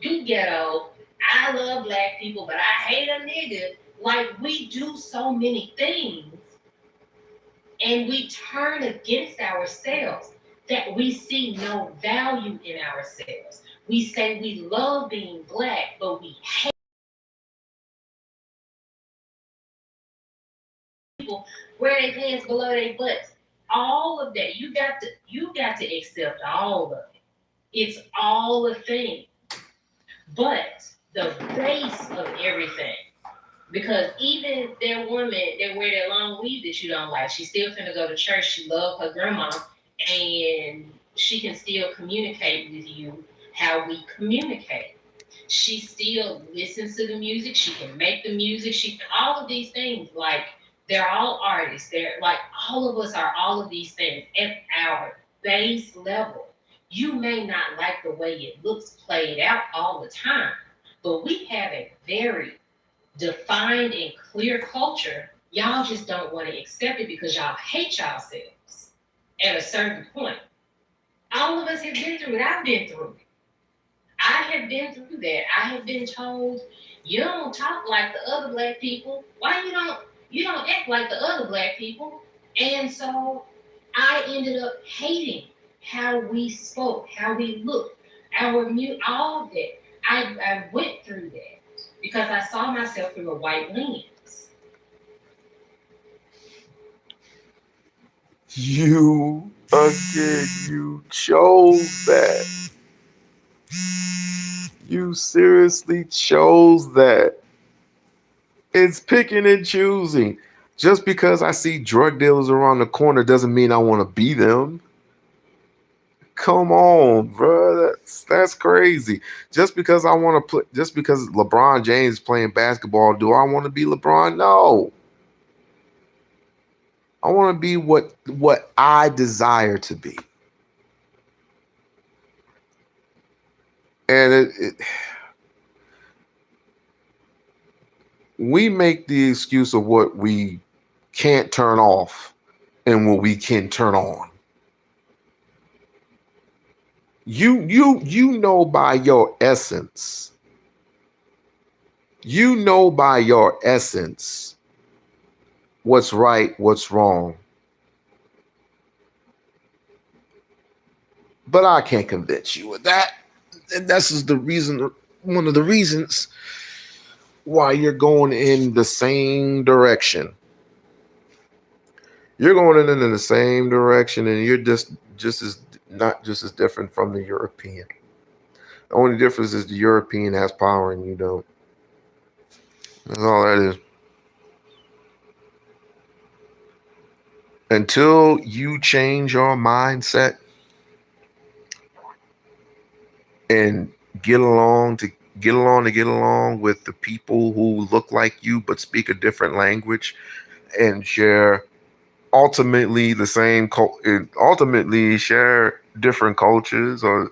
you ghetto, I love black people, but I hate a nigga. Like, we do so many things and we turn against ourselves that we see no value in ourselves. We say we love being black, but we hate people wear their pants below their butts. All of that, you got to accept all of it. It's all a thing. But the base of everything, because even that woman that wear that long weave that you don't like, she still finna go to church. She love her grandma, and she can still communicate with you how we communicate. She still listens to the music. She can make the music. All of these things, like, they're all artists. They're like, all of us are all of these things at our base level. You may not like the way it looks played out all the time, but we have a very defined and clear culture. Y'all just don't want to accept it because y'all hate yourselves at a certain point. All of us have been through it. I've been through it. I have been through that. I have been told, you don't talk like the other black people. Why you don't act like the other black people? And so I ended up hating how we spoke, how we looked, all of that. I went through that because I saw myself through a white lens. You chose that. You seriously chose that. It's picking and choosing. Just because I see drug dealers around the corner doesn't mean I want to be them. Come on, bro. That's crazy. Just because I want to play, just because LeBron James is playing basketball, do I want to be LeBron? No. I want to be what I desire to be. And we make the excuse of what we can't turn off and what we can turn on. You know by your essence. You know by your essence what's right, what's wrong. But I can't convince you of that. And this is the reason, one of the reasons why you're going in the same direction. You're going in the same direction, and you're just as not just as different from the European. The only difference is the European has power and you don't. That's all that is. Until you change your mindset and get along with the people who look like you but speak a different language and share ultimately the same ultimately share different cultures, or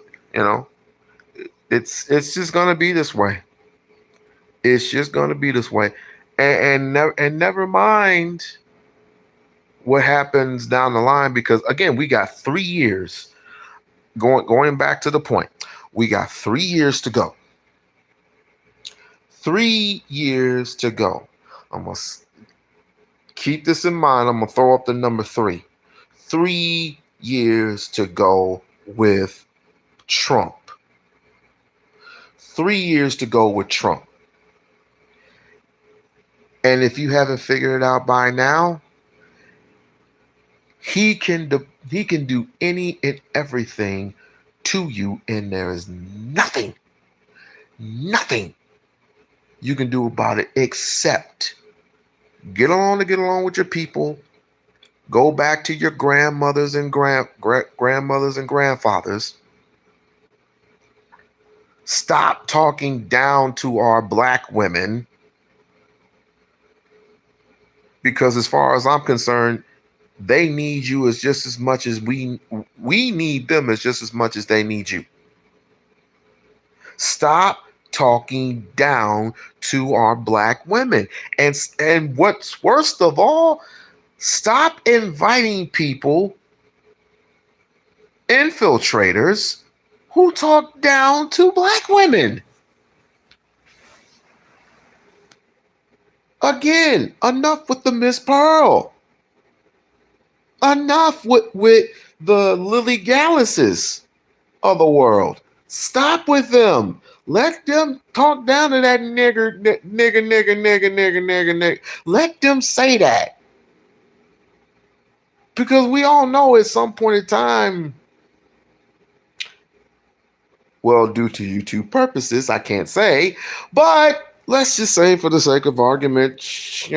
it's just gonna be this way. It's just gonna be this way. And never mind what happens down the line, because again, we got 3 years. Going back to the point, we got 3 years to go. 3 years to go. I'm gonna keep this in mind. I'm gonna throw up the number 3. 3 years to go with Trump. 3 years to go with Trump. And if you haven't figured it out by now, he can do any and everything to you, and there is nothing you can do about it except get along with your people. Go back to your grandmothers and grandmothers and grandfathers. Stop talking down to our black women, because as far as I'm concerned, they need you as just as much as we need them as just as much as they need you. Stop talking down to our black women. And what's worst of all, stop inviting people, infiltrators, who talk down to black women. Again, enough with the Miss Pearl. Enough with the Lily Gallises of the world. Stop with them. Let them talk down to that nigger. Let them say that. Because we all know at some point in time, well, due to YouTube purposes, I can't say, but let's just say for the sake of argument, she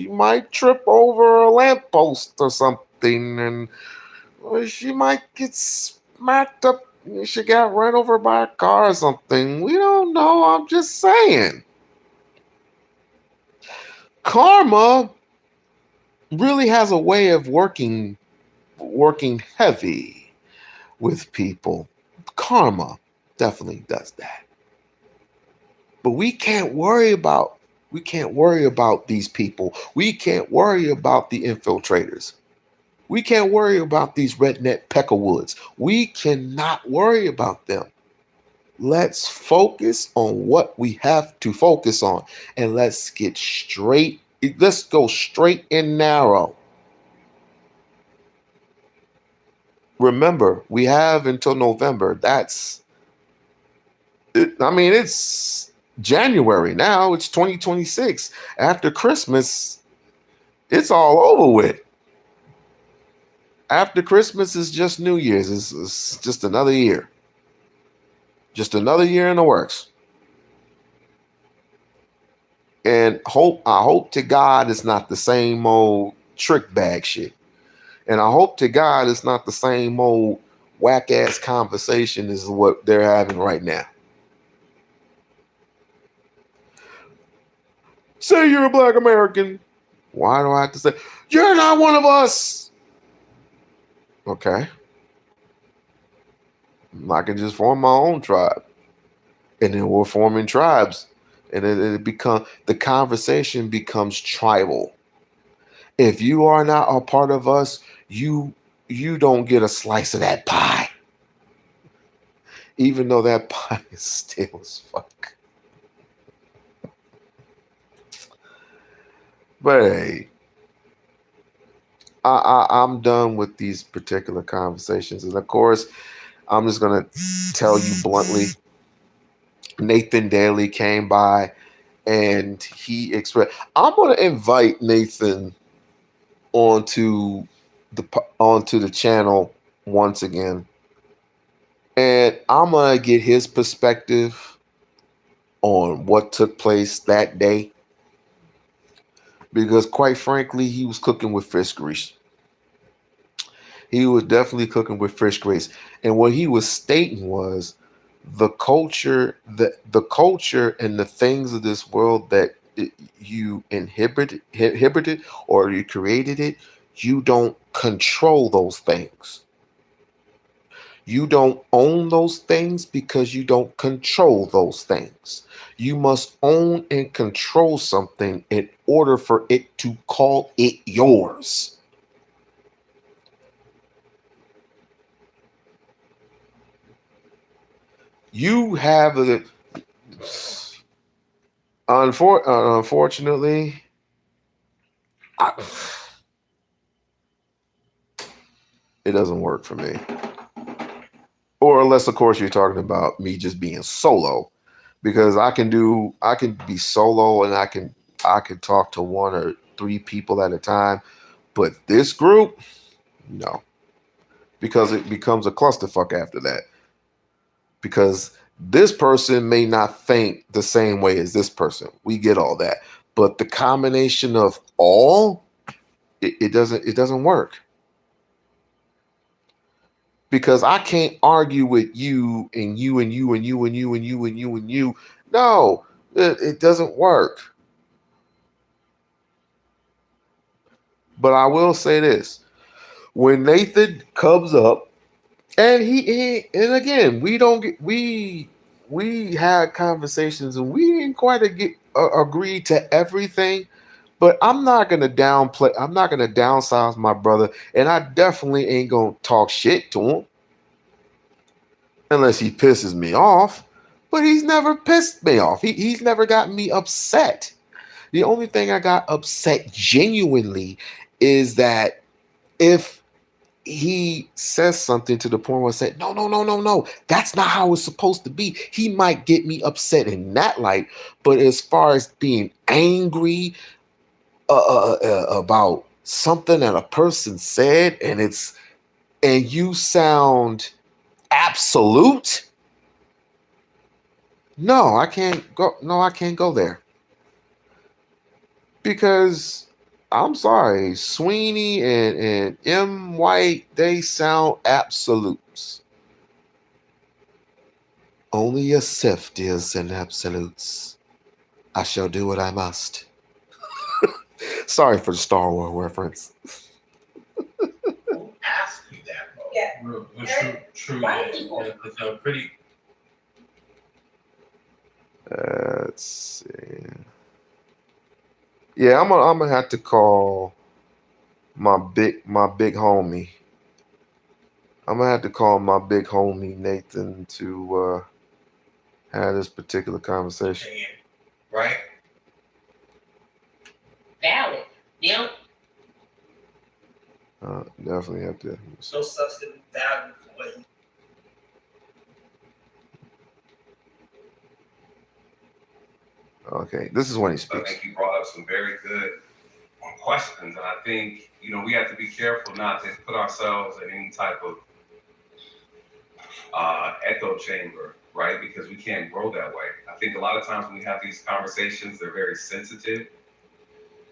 might trip over a lamppost or something, and she might get smacked up. She got run over by a car or something. We don't know. I'm just saying. Karma really has a way of working heavy with people. Karma definitely does that. But we can't worry about these people. We can't worry about the infiltrators. We can't worry about these redneck peckerwoods. We cannot worry about them. Let's focus on what we have to focus on, and let's go straight and narrow. Remember, we have until November. It's January now. It's 2026. After Christmas, it's all over with. After Christmas is just New Year's. It's just another year. Just another year in the works. And I hope to God it's not the same old trick bag shit. And I hope to God it's not the same old whack ass conversation is what they're having right now. Say you're a Black American. Why do I have to say you're not one of us? Okay. I can just form my own tribe. And then we're forming tribes. And the conversation becomes tribal. If you are not a part of us, you don't get a slice of that pie. Even though that pie is stale as fuck. But hey, I'm done with these particular conversations. And of course, I'm just going to tell you bluntly, Nathan Daly came by and he expressed, I'm going to invite Nathan onto the channel once again. And I'm going to get his perspective on what took place that day. Because quite frankly, he was cooking with fish grease. He was definitely cooking with fish grease. And what he was stating was the culture and the things of this world that you inhibited or you created it, you don't control those things. You don't own those things because you don't control those things. You must own and control something in order for it to call it yours. You have a unfortunately, it doesn't work for me. Or unless, of course, you're talking about me just being solo, because I can be solo and I can talk to 1 or 3 people at a time, but this group, no, because it becomes a clusterfuck after that. Because this person may not think the same way as this person. We get all that, but the combination of all, it doesn't work. Because I can't argue with you and you and you and you and you and you and you and you. No, it doesn't work. But I will say this. When Nathan comes up, and and again, we had conversations and we didn't quite agree to everything, but I'm not gonna downsize my brother, and I definitely ain't gonna talk shit to him. Unless he pisses me off, but he's never pissed me off. He's never gotten me upset. The only thing I got upset genuinely is that if he says something to the point where I said, no, that's not how it's supposed to be, he might get me upset in that light. But as far as being angry about something that a person said and you sound absolute, no, I can't go there. Because I'm sorry, Sweeney and M. White, they sound absolutes. Only a Sith deals in absolutes. I shall do what I must. Sorry for the Star Wars reference. Ask you that, though. Yeah. True. Why Yeah, people- it's a pretty. Let's see. Yeah, I'm gonna have to call my big homie. I'm gonna have to call my big homie Nathan to have this particular conversation. Right? Valid. Yep. Definitely have to. No substantive value for what he. Okay, this is when he I speaks. think he brought up some very good questions, and I think we have to be careful not to put ourselves in any type of echo chamber, right? Because we can't grow that way. I think a lot of times when we have these conversations, they're very sensitive.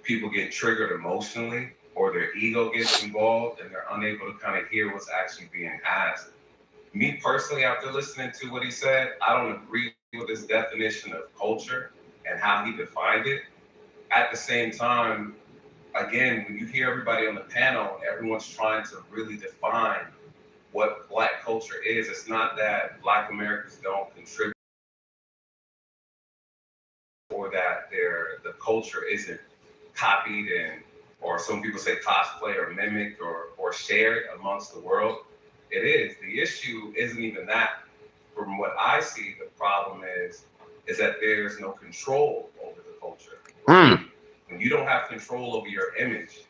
People get triggered emotionally, or their ego gets involved, and they're unable to kind of hear what's actually being asked. Me personally, after listening to what he said, I don't agree with his definition of culture and how he defined it. At the same time, again, when you hear everybody on the panel, everyone's trying to really define what Black culture is. It's not that Black Americans don't contribute or that the culture isn't copied and, or some people say cosplay or mimicked or shared amongst the world. It is. The issue isn't even that. From what I see, the problem is that there's no control over the culture. When you don't have control over your image,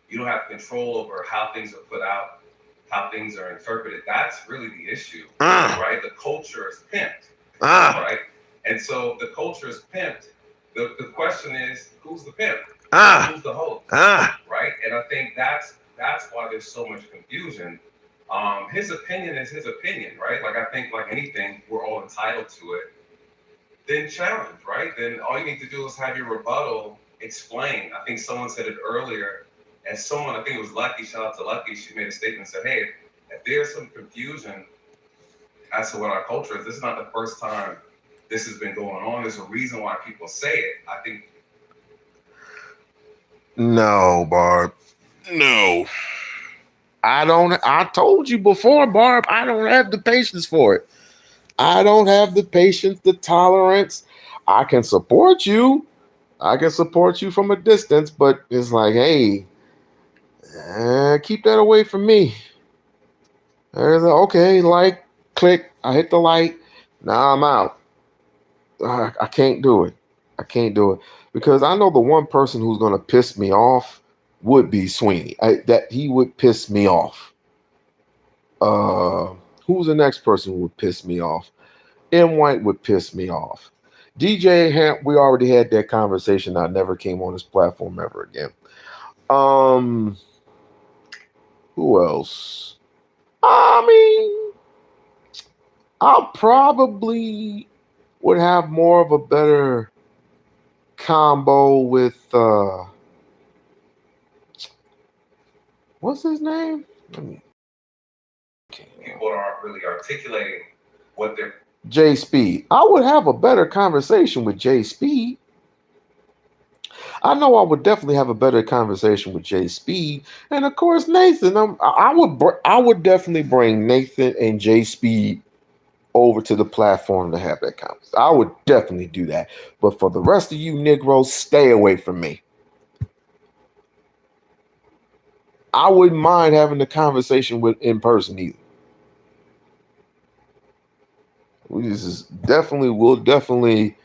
you don't have control over how things are put out, how things are interpreted. That's really the issue, right? The culture is pimped, right? And so if the culture is pimped, the question is, who's the pimp? Who's the host, right? And I think that's why there's so much confusion. His opinion is his opinion, right? Like, I think like anything, we're all entitled to it. Then challenge, right? Then all you need to do is have your rebuttal explain. I think someone said it earlier, and someone, I think it was Lucky, shout out to Lucky, she made a statement and said, hey, if there's some confusion as to what our culture is, this is not the first time this has been going on. There's a reason why people say it. I think. No, Barb. No. I told you before, Barb, I don't have the patience for it. I don't have the patience, the tolerance. I can support you. I can support you from a distance, but it's like, hey, keep that away from me. Okay, like, click. I hit the like. Now I'm out. I can't do it. I can't do it because I know the one person who's gonna piss me off would be Sweeney. That he would piss me off. Who's the next person who would piss me off? M. White would piss me off. DJ Hamp, we already had that conversation. I never came on this platform ever again. Who else? I mean, I probably would have more of a better combo with what's his name? People aren't really articulating what they're. Jay Speed. I would have a better conversation with Jay Speed. I know I would definitely have a better conversation with Jay Speed, and of course Nathan. I would definitely bring Nathan and Jay Speed over to the platform to have that conversation. I would definitely do that. But for the rest of you Negroes, stay away from me. I wouldn't mind having the conversation with in person either. We'll definitely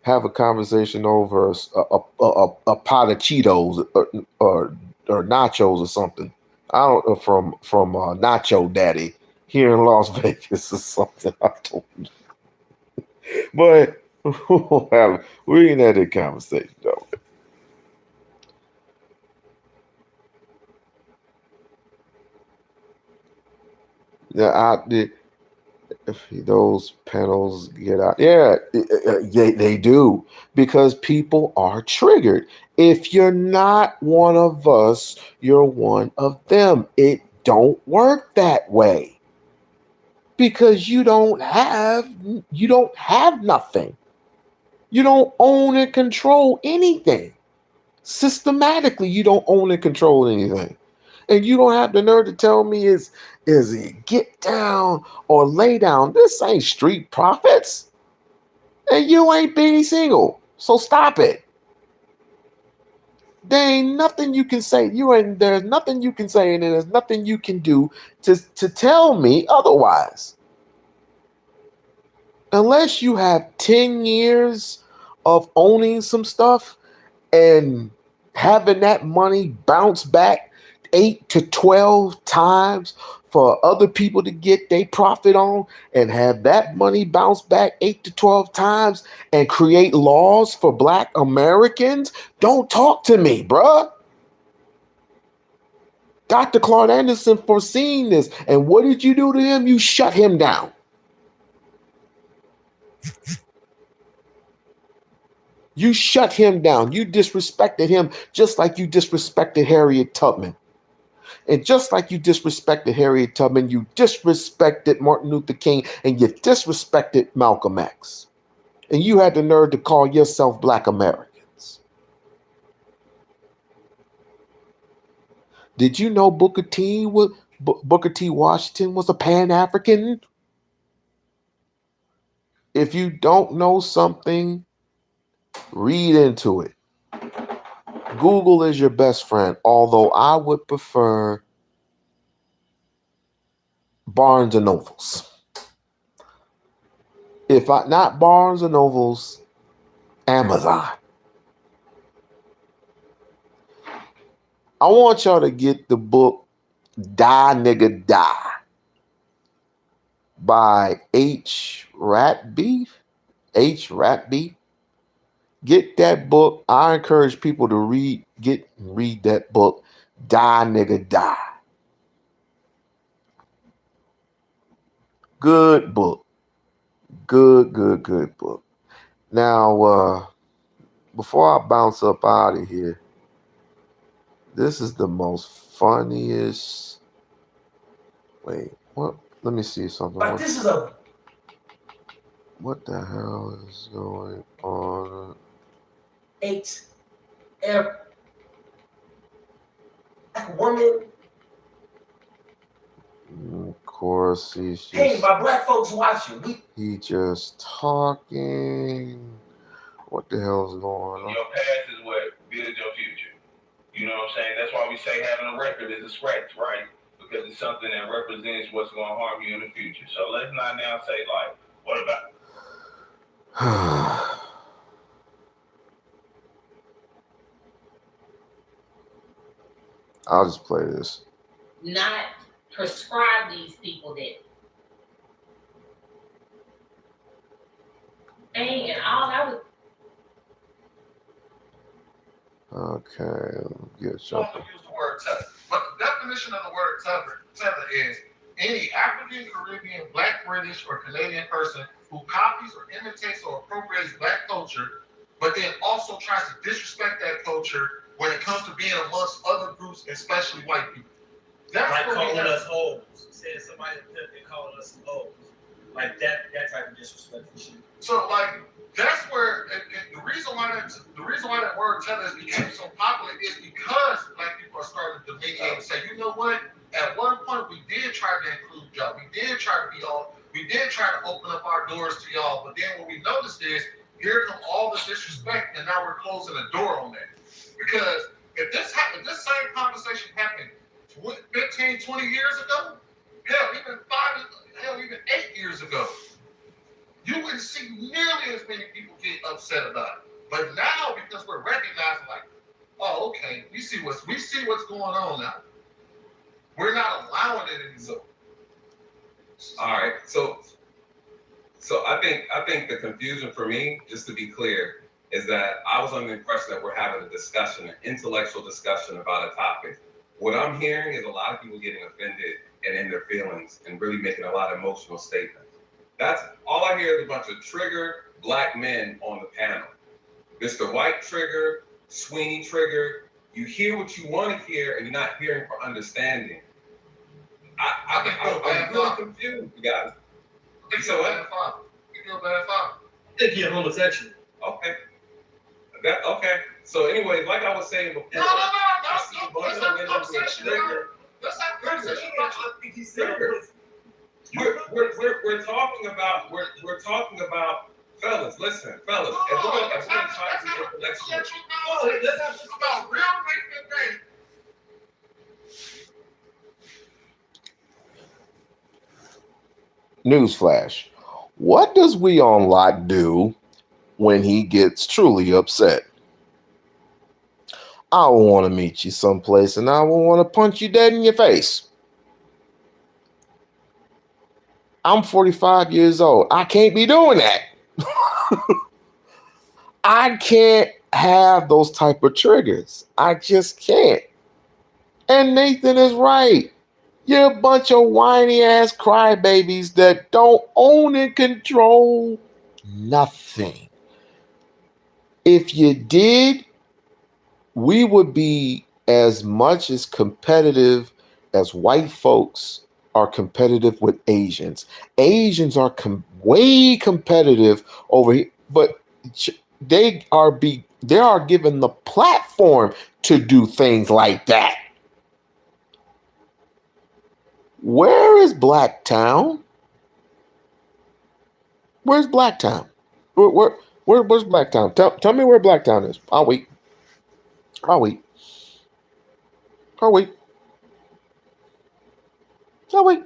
have a conversation over a pot of Cheetos or nachos or something. I don't know, from Nacho Daddy here in Las Vegas or something. I don't know. But we ain't had that conversation though. Yeah, if those panels get out, they do, because people are triggered. If you're not one of us, you're one of them. It don't work that way because you don't have nothing. You don't own and control anything. Systematically, you don't own and control anything. And you don't have the nerve to tell me is it get down or lay down. This ain't Street Profits. And you ain't Beanie Single. So stop it. There ain't nothing you can say. There's nothing you can say, and there's nothing you can do to tell me otherwise. Unless you have 10 years of owning some stuff and having that money bounce back 8 to 12 times for other people to get their profit on, and have that money bounce back 8 to 12 times and create laws for Black Americans, don't talk to me, bruh. Dr. Claude Anderson foreseen this. And what did you do to him? You shut him down. You shut him down. You disrespected him just like you disrespected Harriet Tubman. And just like you disrespected Harriet Tubman, you disrespected Martin Luther King, and you disrespected Malcolm X. And you had the nerve to call yourself Black Americans. Did you know Booker T. Washington was a Pan-African? If you don't know something, read into it. Google is your best friend, although I would prefer Barnes and Nobles. If not Barnes and Nobles, Amazon. I want y'all to get the book Die Nigga Die by H. Ratby. Get that book. I encourage people to read that book, Die Nigga Die. Good book. Good book. Now, before I bounce up out of here, this is the most funniest. Wait, what? Let me see something. Like this is a. What the hell is going on? 8 Black woman. Of course, he's Hey, just. my black folks watching. He just talking. What the hell is going on? Your past is what builds your future. You know what I'm saying? That's why we say having a record is a scratch, right? Because it's something that represents what's going to harm you in the future. So let's not now say, like, what about? I'll just play this. Not prescribe these people that. And all I would. Okay, get Don't use the word tether. But the definition of the word tether is any African, Caribbean, Black, British, or Canadian person who copies or imitates or appropriates Black culture, but then also tries to disrespect that culture when it comes to being amongst other groups, especially white people. That's like what calling us hoes. Saying somebody and calling us hoes. Like that type of disrespectful shit. So like that's where and the reason why that word tether has become so popular is because Black people are starting to delineate and say, you know what? At one point we did try to include y'all. We did try to be all. We did try to open up our doors to y'all. But then what we noticed is here come all the disrespect, and now we're closing the door on that. Because if this same conversation happened 15, 20 years ago, even 8 years ago, you wouldn't see nearly as many people get upset about it. But now, because we're recognizing, like, oh, okay, we see what's going on now. We're not allowing it anymore. All right, so I think the confusion for me, just to be clear, is that I was under the impression that we're having a discussion, an intellectual discussion about a topic. What I'm hearing is a lot of people getting offended and in their feelings and really making a lot of emotional statements. That's all I hear is a bunch of triggered Black men on the panel. Mr. White trigger, Sweeney trigger. You hear what you want to hear, and you're not hearing for understanding. I'm really confused, you guys. You feel bad father. You feel bad father. I think you're homosexual. Okay. Okay. So anyway, like I was saying before, No. Let's have a conversation. Let's have a conversation about what he said. We're talking about fellas. Listen, fellas. If we're gonna try to be intellectual, let's have this about real things. Newsflash. What does We-On-Loc do when he gets truly upset? I will want to meet you someplace and I will want to punch you dead in your face. I'm 45 years old. I can't be doing that. I can't have those type of triggers. I just can't. And Nathan is right. You're a bunch of whiny ass crybabies that don't own and control nothing. If you did, we would be as much as competitive as white folks are competitive with Asians. Asians are way competitive over here, but they are given the platform to do things like that. Where is Blacktown? Where's Blacktown? Where's Blacktown? Tell me where Blacktown is. I'll wait. I'll wait. I'll wait. I'll wait.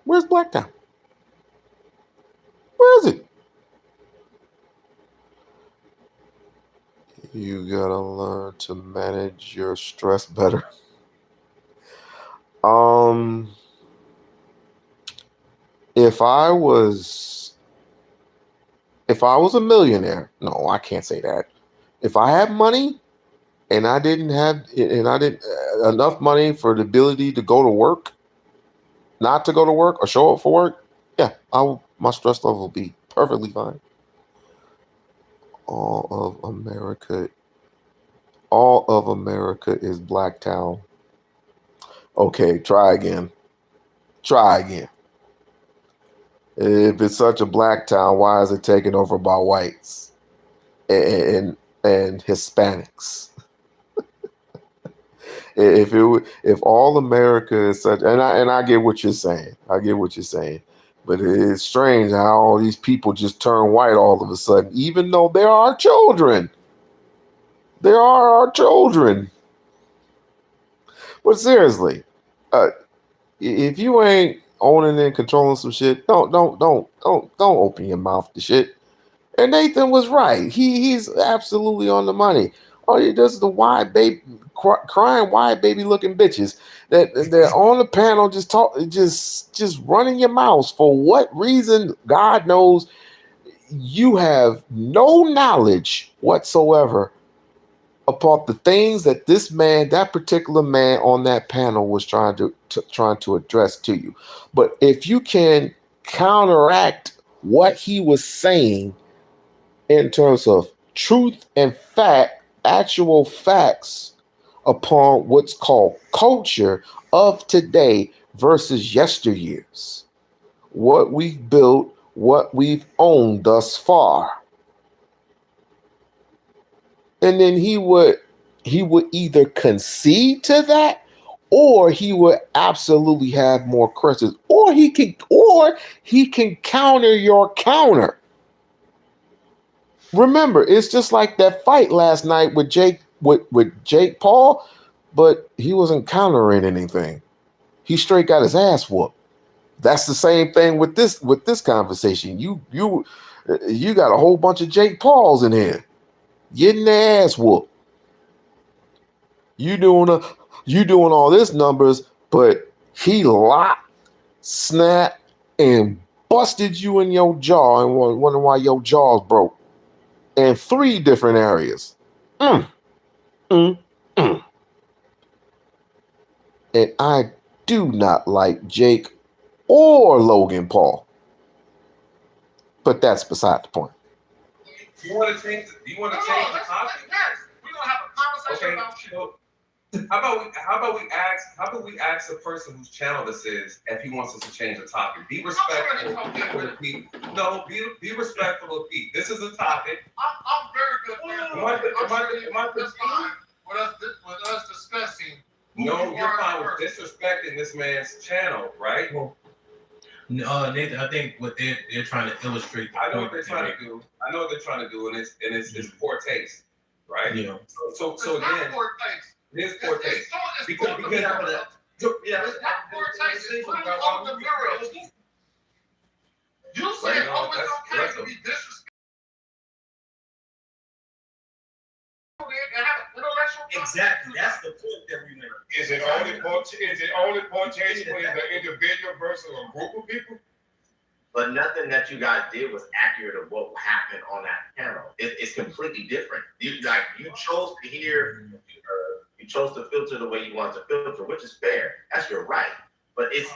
Where's Blacktown? Where is it? You gotta learn to manage your stress better. If I was a millionaire, no, I can't say that. If I had money and I didn't enough money for the ability to go to work, not to go to work or show up for work, yeah, my stress level will be perfectly fine. All of America is Blacktown. Okay, try again. If it's such a black town, why is it taken over by whites and Hispanics? If all America is such, and I get what you're saying. But it is strange how all these people just turn white all of a sudden, even though they're our children. They are our children. But seriously, if you ain't owning and controlling some shit, don't open your mouth to shit. And Nathan was right. He's absolutely on the money. All he does is the wide baby crying wide baby looking bitches that they're on the panel just running your mouth for what reason? God knows. You have no knowledge whatsoever about the things that that particular man on that panel was trying to address to you. But if you can counteract what he was saying in terms of truth and fact, actual facts upon what's called culture of today versus yesteryears, what we've built, what we've owned thus far. And then he would either concede to that, or he would absolutely have more questions, or he can counter your counter. Remember, it's just like that fight last night with Jake Paul, but he wasn't countering anything. He straight got his ass whooped. That's the same thing with this conversation. You got a whole bunch of Jake Pauls in here getting their ass whooped. You doing all this numbers, but he locked, snapped, and busted you in your jaw and wondering why your jaw's broke. In 3 different areas. And I do not like Jake or Logan Paul. But that's beside the point. Do you want to change the topic? We're gonna have a conversation about you. How about we ask the person whose channel this is if he wants us to change the topic? Be respectful of Pete. No, be respectful of Pete. This is a topic. I'm very good. That's fine. With us discussing. No, you're fine with disrespecting this man's channel, right? Nathan, I think what they're trying to illustrate. I know what they're trying to do, and it's poor taste, right? Yeah. So again, it is poor taste. Because it's not poor taste. It's putting on the mirror. You said, it's okay to be disrespectful. Exactly. That's the point that we made. Is it only poor taste when it's an individual versus a group of people? But nothing that you guys did was accurate of what happened on that panel. It's completely different. You chose to hear, you chose to filter the way you want to filter, which is fair. That's your right. But it's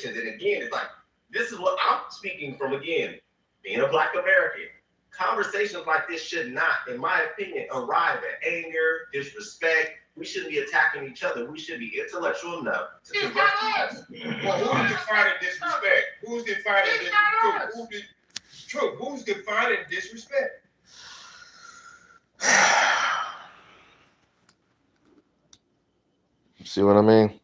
and again, it's like this is what I'm speaking from again, being a Black American. conversations like this should not, in my opinion, arrive at anger, disrespect. We shouldn't be attacking each other. We should be intellectual enough to converse. Well, who's defining disrespect? Who's defining disrespect? True. Who's defining disrespect? See what I mean?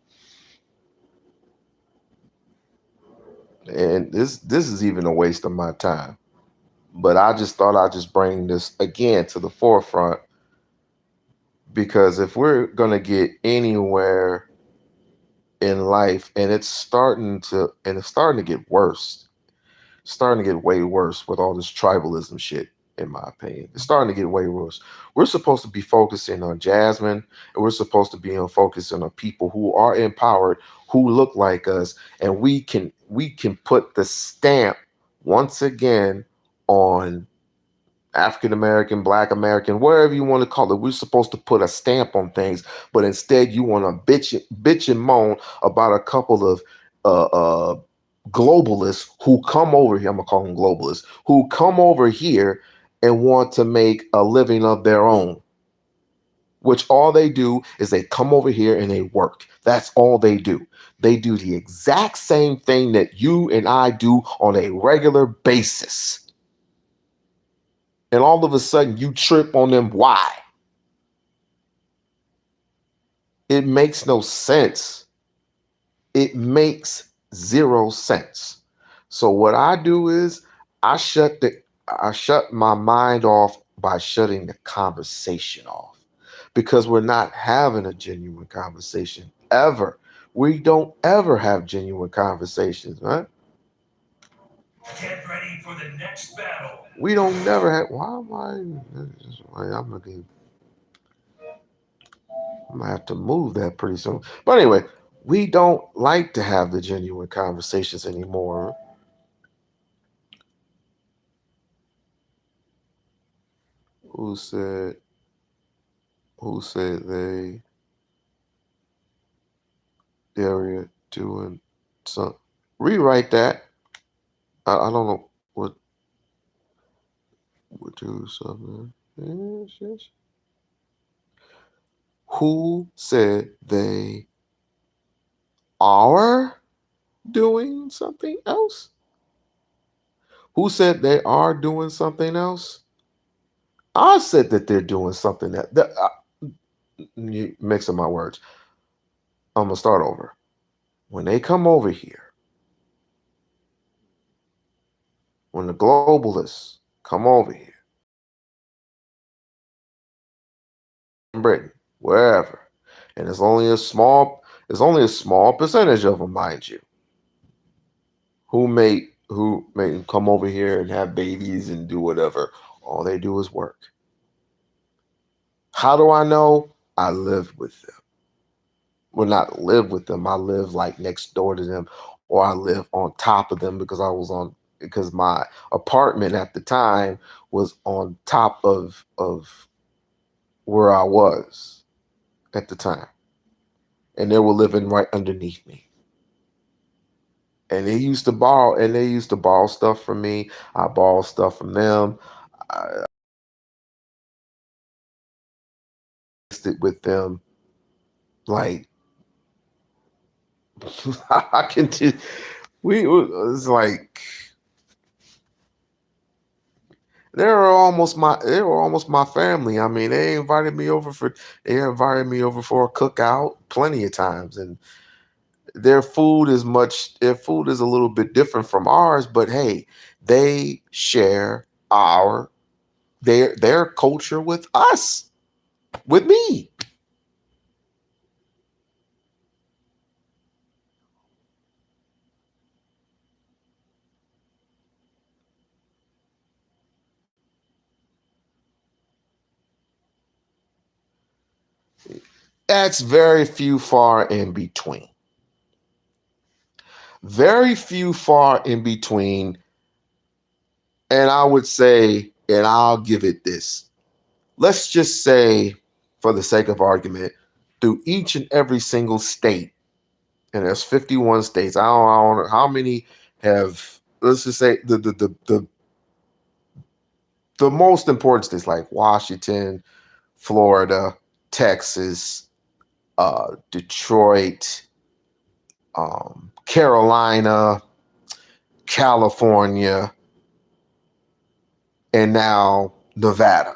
And this is even a waste of my time. But I just thought I'd just bring this again to the forefront, because if we're gonna get anywhere in life, and it's starting to get worse, starting to get way worse with all this tribalism shit, in my opinion. It's starting to get way worse. We're supposed to be focusing on Jasmine, and we're supposed to be focusing on people who are empowered, who look like us, and we can put the stamp once again on African American, Black American, wherever you want to call it. We're supposed to put a stamp on things, but instead you want to bitch and moan about a couple of globalists who come over here. I'm gonna call them globalists, who come over here and want to make a living of their own. Which all they do is they come over here and they work. That's all they do. They do the exact same thing that you and I do on a regular basis. And all of a sudden you trip on them. Why? It makes no sense. It makes zero sense. So what I do is I shut my mind off by shutting the conversation off, because we're not having a genuine conversation ever. We don't ever have genuine conversations, right? Get ready for the next battle. We don't never have. Why am I'm gonna have to move that pretty soon. But anyway, we don't like to have the genuine conversations anymore. Who said they're doing some? Rewrite that. I don't know what would do something. Yes. Who said they are doing something else? Who said they are doing something else? I said that they're doing something you mixing my words. I'm gonna start over. When they come over here, when the globalists come over here, in Britain, wherever, and it's only a small percentage of them, mind you, who may come over here and have babies and do whatever. All they do is work. How do I know? I live with them. Well, not live with them. I live like next door to them, or I live on top of them because my apartment at the time was on top of where I was at the time. And they were living right underneath me. And they used to borrow stuff from me. I borrowed stuff from them. I stayed with them. Like, I can just, it's like, they were almost my family. I mean, they invited me over for a cookout plenty of times. And their food is a little bit different from ours, but hey, they share their culture with us, with me. That's very few far in between. Very few far in between. And I would say, and I'll give it this. Let's just say, for the sake of argument, through each and every single state, and there's 51 states. I don't know how many have. Let's just say the the most important states like Washington, Florida, Texas, Detroit, Carolina, California, and now Nevada.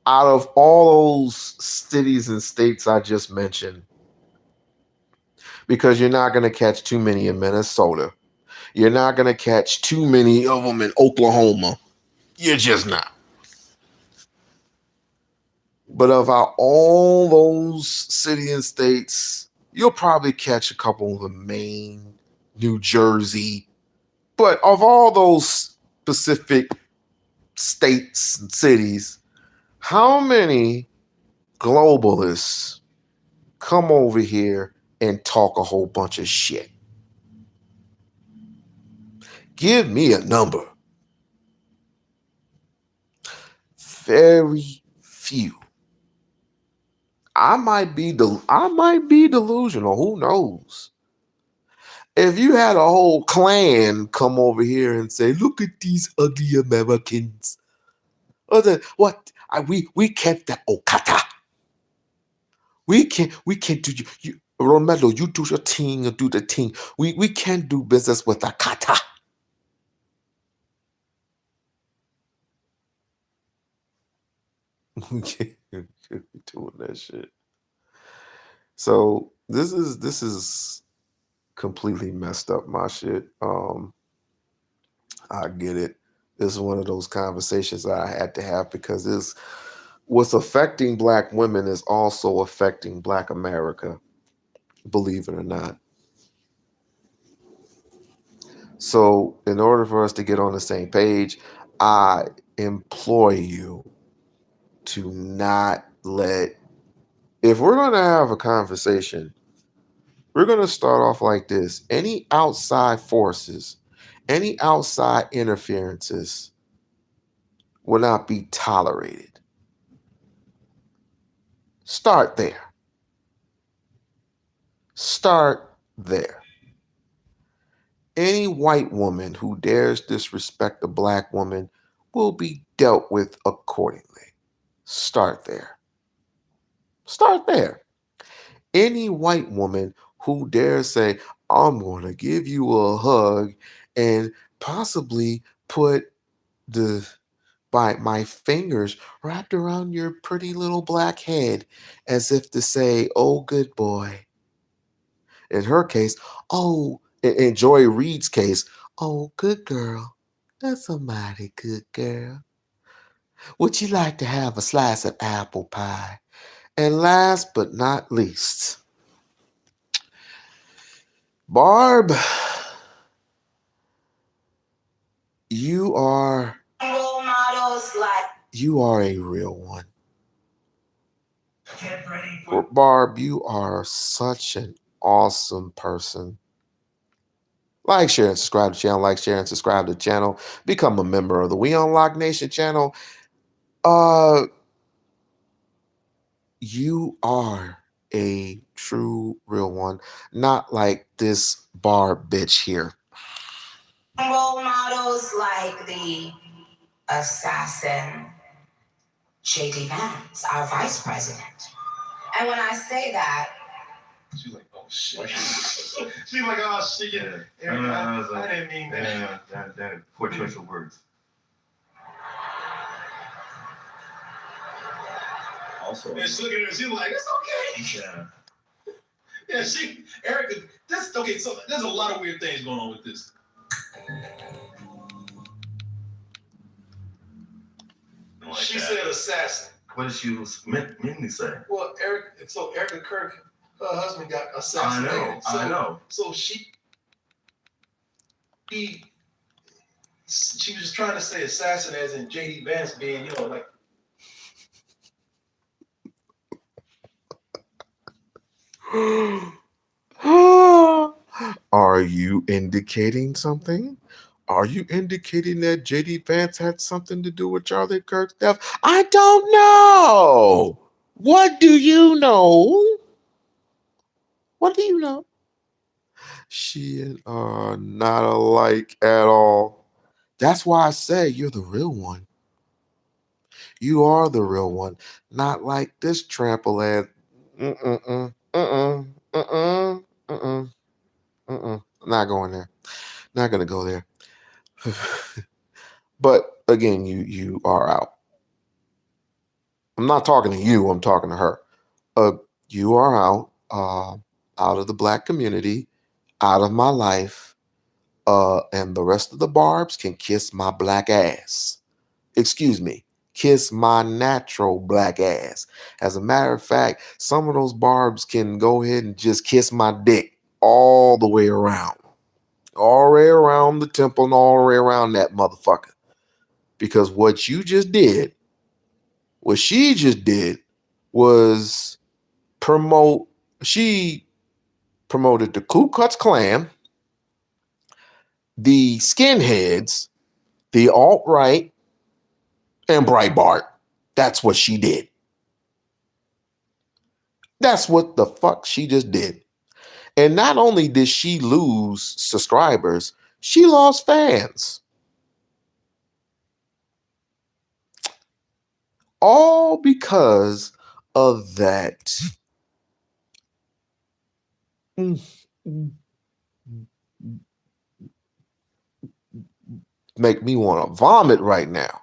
Out of all those cities and states I just mentioned, because you're not going to catch too many in Minnesota, you're not going to catch too many of them in Oklahoma. You're just not. But of all those cities and states, you'll probably catch a couple of them, Maine, New Jersey. But of all those specific states and cities, how many globalists come over here and talk a whole bunch of shit? Give me a number. Very few. I might be delusional. Who knows? If you had a whole clan come over here and say, "Look at these ugly Americans," we can't that Okata. We can't do you Romelo, you do your thing and do the thing. We can't do business with Akata. We can't be doing that shit. So this is completely messed up, my shit. I get it. This is one of those conversations that I had to have because what's affecting Black women is also affecting Black America, believe it or not. So in order for us to get on the same page, I implore you to not if we're going to have a conversation, we're going to start off like this. Any outside forces, any outside interferences will not be tolerated. Start there. Start there. Any white woman who dares disrespect a Black woman will be dealt with accordingly. Start there. Start there. Any white woman who dares say, "I'm going to give you a hug and possibly put my fingers wrapped around your pretty little black head," as if to say, "Oh, good boy." In her case, in Joy Reid's case, "Oh, good girl. That's a mighty good girl. Would you like to have a slice of apple pie?" And last but not least, Barb, you are Role models like a real one. Barb, you are such an awesome person. Like, share, and subscribe to the channel. Like, share, and subscribe to the channel. Become a member of the We-On-Loc Nation channel. You are a true real one. Not like this Barb bitch here. role models like the assassin J.D. Vance, our vice president. And when I say that, She's like, "Oh shit." She's like, "Oh shit." Yeah. I didn't mean that. That poor choice of words. Also, and she look at her, she's like, "It's okay." Yeah. Yeah, Erica, that's okay. So there's a lot of weird things going on with this. Like she said assassin. What did she mainly say? Well, Erica Kirk, her husband got assassinated. I know. So she was just trying to say assassin as in J.D. Vance being, like. Are you indicating something? Are you indicating that J.D. Vance had something to do with Charlie Kirk's death? I don't know. What do you know? What do you know? She are not alike at all. That's why I say you're the real one. You are the real one. Not like this trample ass. Not going there. Not gonna go there. But again, you are out. I'm not talking to you. I'm talking to her. You are out of the black community, out of my life, and the rest of the barbs can kiss my black ass. Excuse me, kiss my natural black ass. As a matter of fact, some of those barbs can go ahead and just kiss my dick all the way around. All the way around the temple and all the way around that motherfucker. Because what she just did was she promoted the Ku Klux Klan, the skinheads, the alt-right, and Breitbart. That's what she did. That's what the fuck she just did. And not only did she lose subscribers, she lost fans. All because of that. Make me want to vomit right now.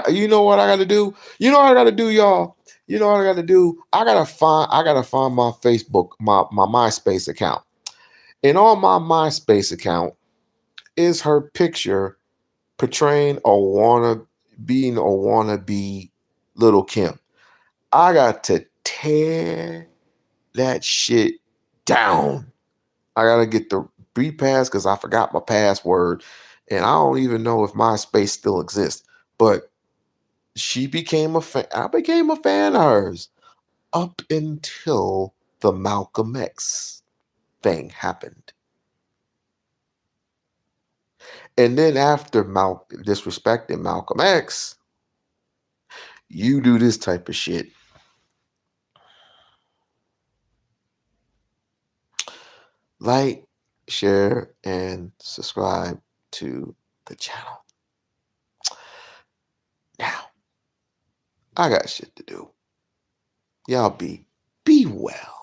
You know what I gotta do? You know what I gotta do, y'all? You know what I gotta do? I gotta find my Facebook, my MySpace account. And on my MySpace account is her picture portraying being a wannabe Little Kim. I got to tear that shit down. I gotta get the repass because I forgot my password. And I don't even know if MySpace still exists. But she became a fan. I became a fan of hers up until the Malcolm X thing happened. And then after disrespecting Malcolm X, you do this type of shit. Like, share, and subscribe to the channel. Now, I got shit to do. Y'all be well.